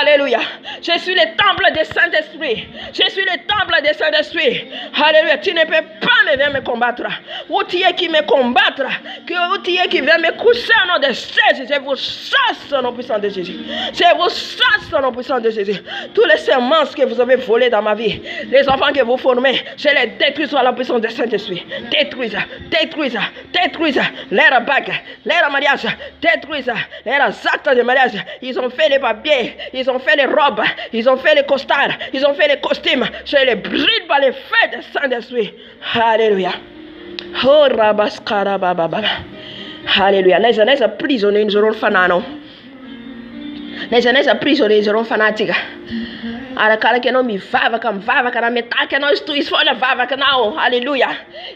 Alléluia. Je suis le temple du Saint-Esprit. Je suis le temple du Saint-Esprit. Alléluia. Tu ne peux pas venir me combattre. Où tu es qui me combattra. Où tu es qui vient me coucher au nom de Jésus. Je vous chasse au nom puissant de Jésus. Je vous chasse au nom puissant de Jésus. Tous les semences que vous avez volées dans ma vie, les enfants que vous formez, je les détruis sur la puissance du Saint-Esprit. Détruisez, détruisez, détruisez. Leurs bagues, leurs mariages, détruisez. Leurs actes de mariage. Ils ont fait les papiers, ils ont fait les robes, ils ont fait les costards, ils ont fait les costumes. Je les brûle par les feux du Saint-Esprit. Alléluia. Oh, Rabaskarababa. Alléluia. Neza prisonnier nous aurons fanano. Neza prisonnier nous aurons fanatique. Arakaraka anao mivavaka na metaka anao izy toy izy foana vavaka anao. Alléluia.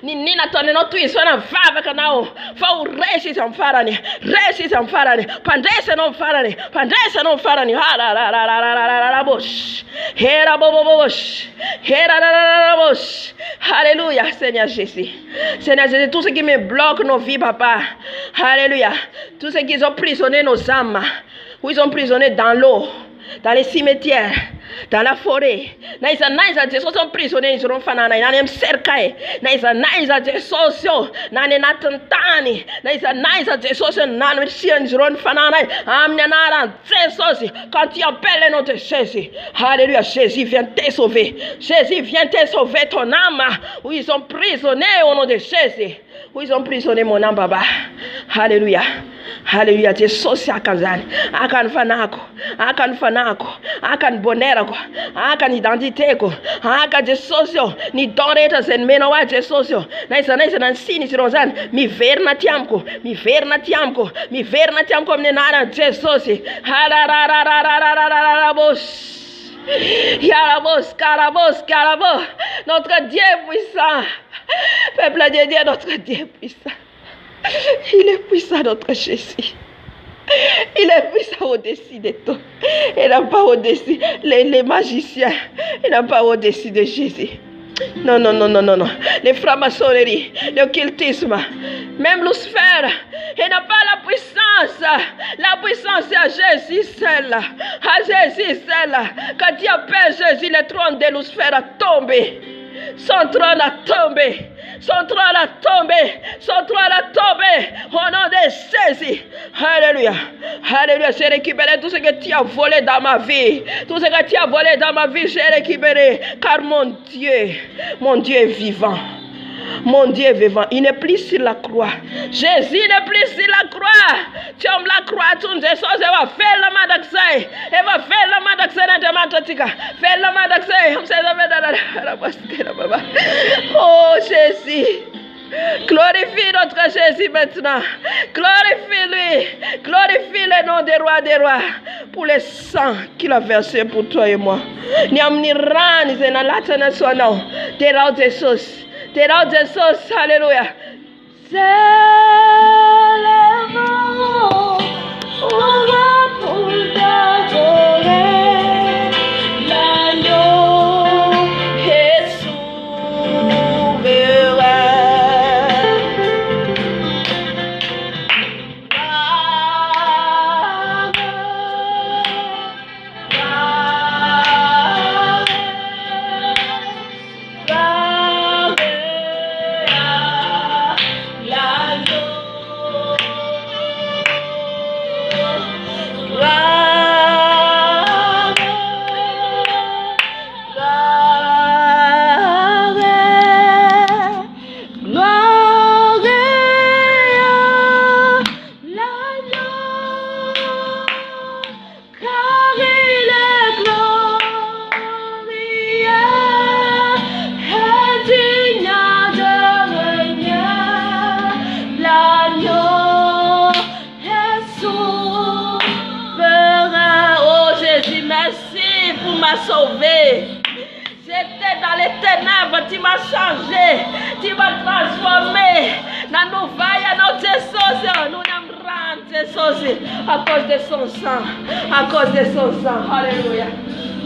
Ninina ataony anao toy izy foana mivavaka anao. Fa ho resy izy amin'ny farany. Resy izy amin'ny farany. Mpandresa anao amin'ny farany. Mpandresa anao amin'ny farany. Bosh. Hera bobobosh. Hera bosh. Alléluia, Seigneur Jésus. Seigneur Jésus, tout ce qui me bloque nos vies, papa. Alléluia. Tout ce qui ont prisonné nos âmes. Où ils ont prisonné dans l'eau. dans les cimetières, dans la forêt. Naiza Jesosy emprisonné izy ireo mifanana nany amin'ny cercueil. Naiza Jesosy nany anatin'ny tany. Naiza Jesosy nany misian'izy ireo mifanana amin'ny anaran'i Jesosy. Quand tu appelles le nom de Jésus, alléluia, Jésus vient te sauver. Jésus vient te sauver ton âme. Où ils ont emprisonné au nom de Jésus. Où ils ont emprisonné mon âme, Baba. Alléluia. Alléluia. Jesosy akan'izany. Akany fanako. Akany fanako. Akany bonerako. Akany identitéko. Aka Jesosy ny don rehetra izay nomenao ahy Jesosy naiza ny siny izy ireo zany miverina ty amiko. Miverina ty amiko. Miverina ty amiko amin'ny anaran'i Jesosy. Carabos. Notre Dieu est puissant. Peuple de Dieu, notre Dieu est puissant. Il est puissant, notre Jésus. Il est puissant au-dessus de tout. Il n'a pas au-dessus les magiciens. Il n'a pas au-dessus de Jésus. Non. Les francs-maçonneries, l'occultisme, même Lucifer, il n'a pas la puissance. La puissance c'est à Jésus seul. À Jésus seul. Quand tu appelles Jésus, le trône de Lucifer a tombé. Son trône a tombé. Son trône a tombé. Son trône a tombé. Au nom de Jésus. Alléluia. Alléluia. J'ai récupéré tout ce que tu as volé dans ma vie. Tout ce que tu as volé dans ma vie, j'ai récupéré. Car mon Dieu est vivant. Mon Dieu est vivant. Il n'est plus sur la croix. Jésus n'est plus sur la croix. Tu aimes la croix, tu ne sais pas. Elle va faire la main d'accès. Elle va faire la main d'accès dans ta main. Faire la main d'accès. Oh Jésus. Glorifie notre Jésus maintenant. Glorifie-lui. Glorifie le nom des rois des rois. Pour le sang qu'il a versé pour toi et moi. Niamniran, Zenalata son nom. Terra Jesus. Terra Jesus. Alléluia. C'est le nom. On va pour t'adorer. L'agneau est souverain. Sauvé. J'étais dans les ténèbres, tu m'as changé, tu m'as transformé. Nous à cause de son sang, à cause de son sang. Alléluia.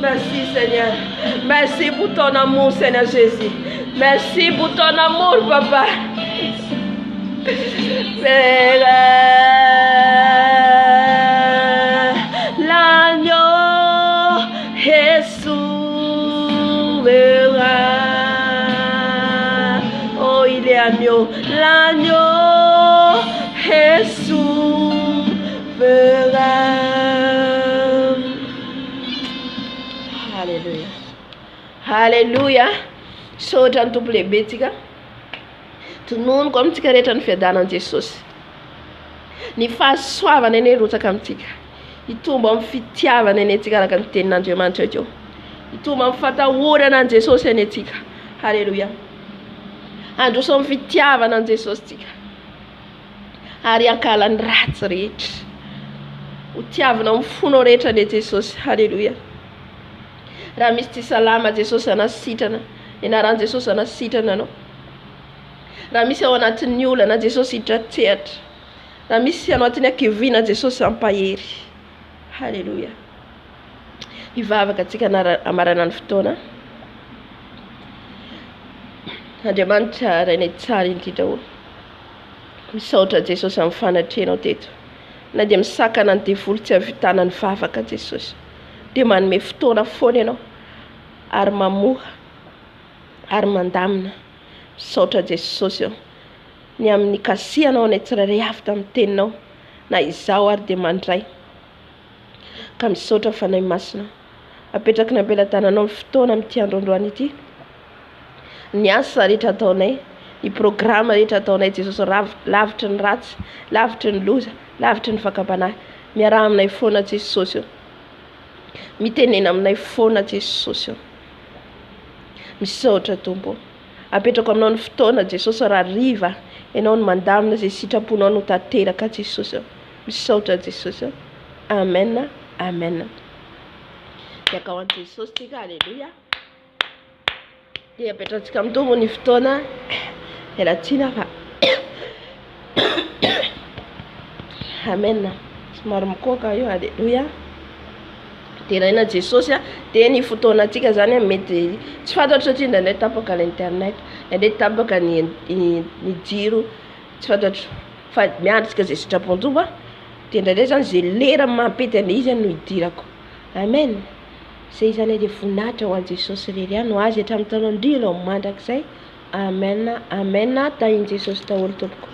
Merci Seigneur. Merci pour ton amour Seigneur Jésus. Merci pour ton amour Papa. Père, l'agneau est souverain. Oh, il est agneau. L'agneau est souverain. Alléluia. Alléluia. Sotra tompo lehibe tsika. Tonono koa amintsika rehetra ny fiadanan'i Jesosy. Ny fahasoavana eny rotsaka amintsika. Hitomba amin'ny fitiavana eny antsika araka ny tenin'Andriamanitra eo. Hitomba amin'ny fatahorana an' Jesosy eny antsika. Alléluia. Androso amin'ny fitiavana an' Jesosy tsika. Ary ankalany ratsy rehetra. Ho tiavana amin'ny fonao rehetra ny Jesosy. Alléluia. Raha misy tsy salama Jesosy anasitrana. Enaran'i Jesosy anasitrana anao. Raha misy ao anatin'ny olana Jesosy hidratsehatra. Raha misy ao anatin'ny ankiviana Jesosy ampahery. Alléluia. Hivavaka antsika amarana ny fotoana. Andriamanitra rainay tsara indrindra olo. Misaotra Jesosy amin'ny fanatrenao teto. Na dia misakana ny devoly tsy havitana ny vavaka Jesosy. dia manome fotoana foana ianao ary mamoha ary mandamina. Misaotra Jesosy eo ny amin'ny kasihanao ny tsirairay avy tamin'ny teninao na izaho ary dia mandray ka misaotra fanahy masina apetraky ny ampelantananao ny fotoana amin'ity androandroany ity. Ny asa rehetra ataonay, ny programa rehetra ataonay Jesosy, lavitry ny ratsy, lavitry ny loza, lavitry ny fakam-panahy, miaraha aminay foana Jesosy eo, mitenena aminay foana Jesosy eo. Misaotra Tompo, apetrako aminao ny fotoana Jesosy raha riva ianao ny mandamina izay sitraponao no tanteraka Jesosy eo. Misaotra Jesosy eo. Amen, amen. Diaka ho an'i Jesosy tika, aleluia. Dia apetratsika amin'ny Tompo ny fotoana ialatsina fa amen. Somary mikoaka io, aleluia. Tenena Jesosy dia ny fotoana antsika zany mety tsy fantatra satria ndraindray tapaka l'internet, ndraindray tapaka ny jiro, tsy fantatra fa miandritsika izay sitrapontompo dia ndraindray zany izay lera mampety an'ilay izy no hidirako. Amen. Izay zany dia voninahitra ho an'i Jesosy irery no azy hatramin'ny taona andriana mandrakizay. Amen, amen. Tahin'i Jesosy daholo tompoko.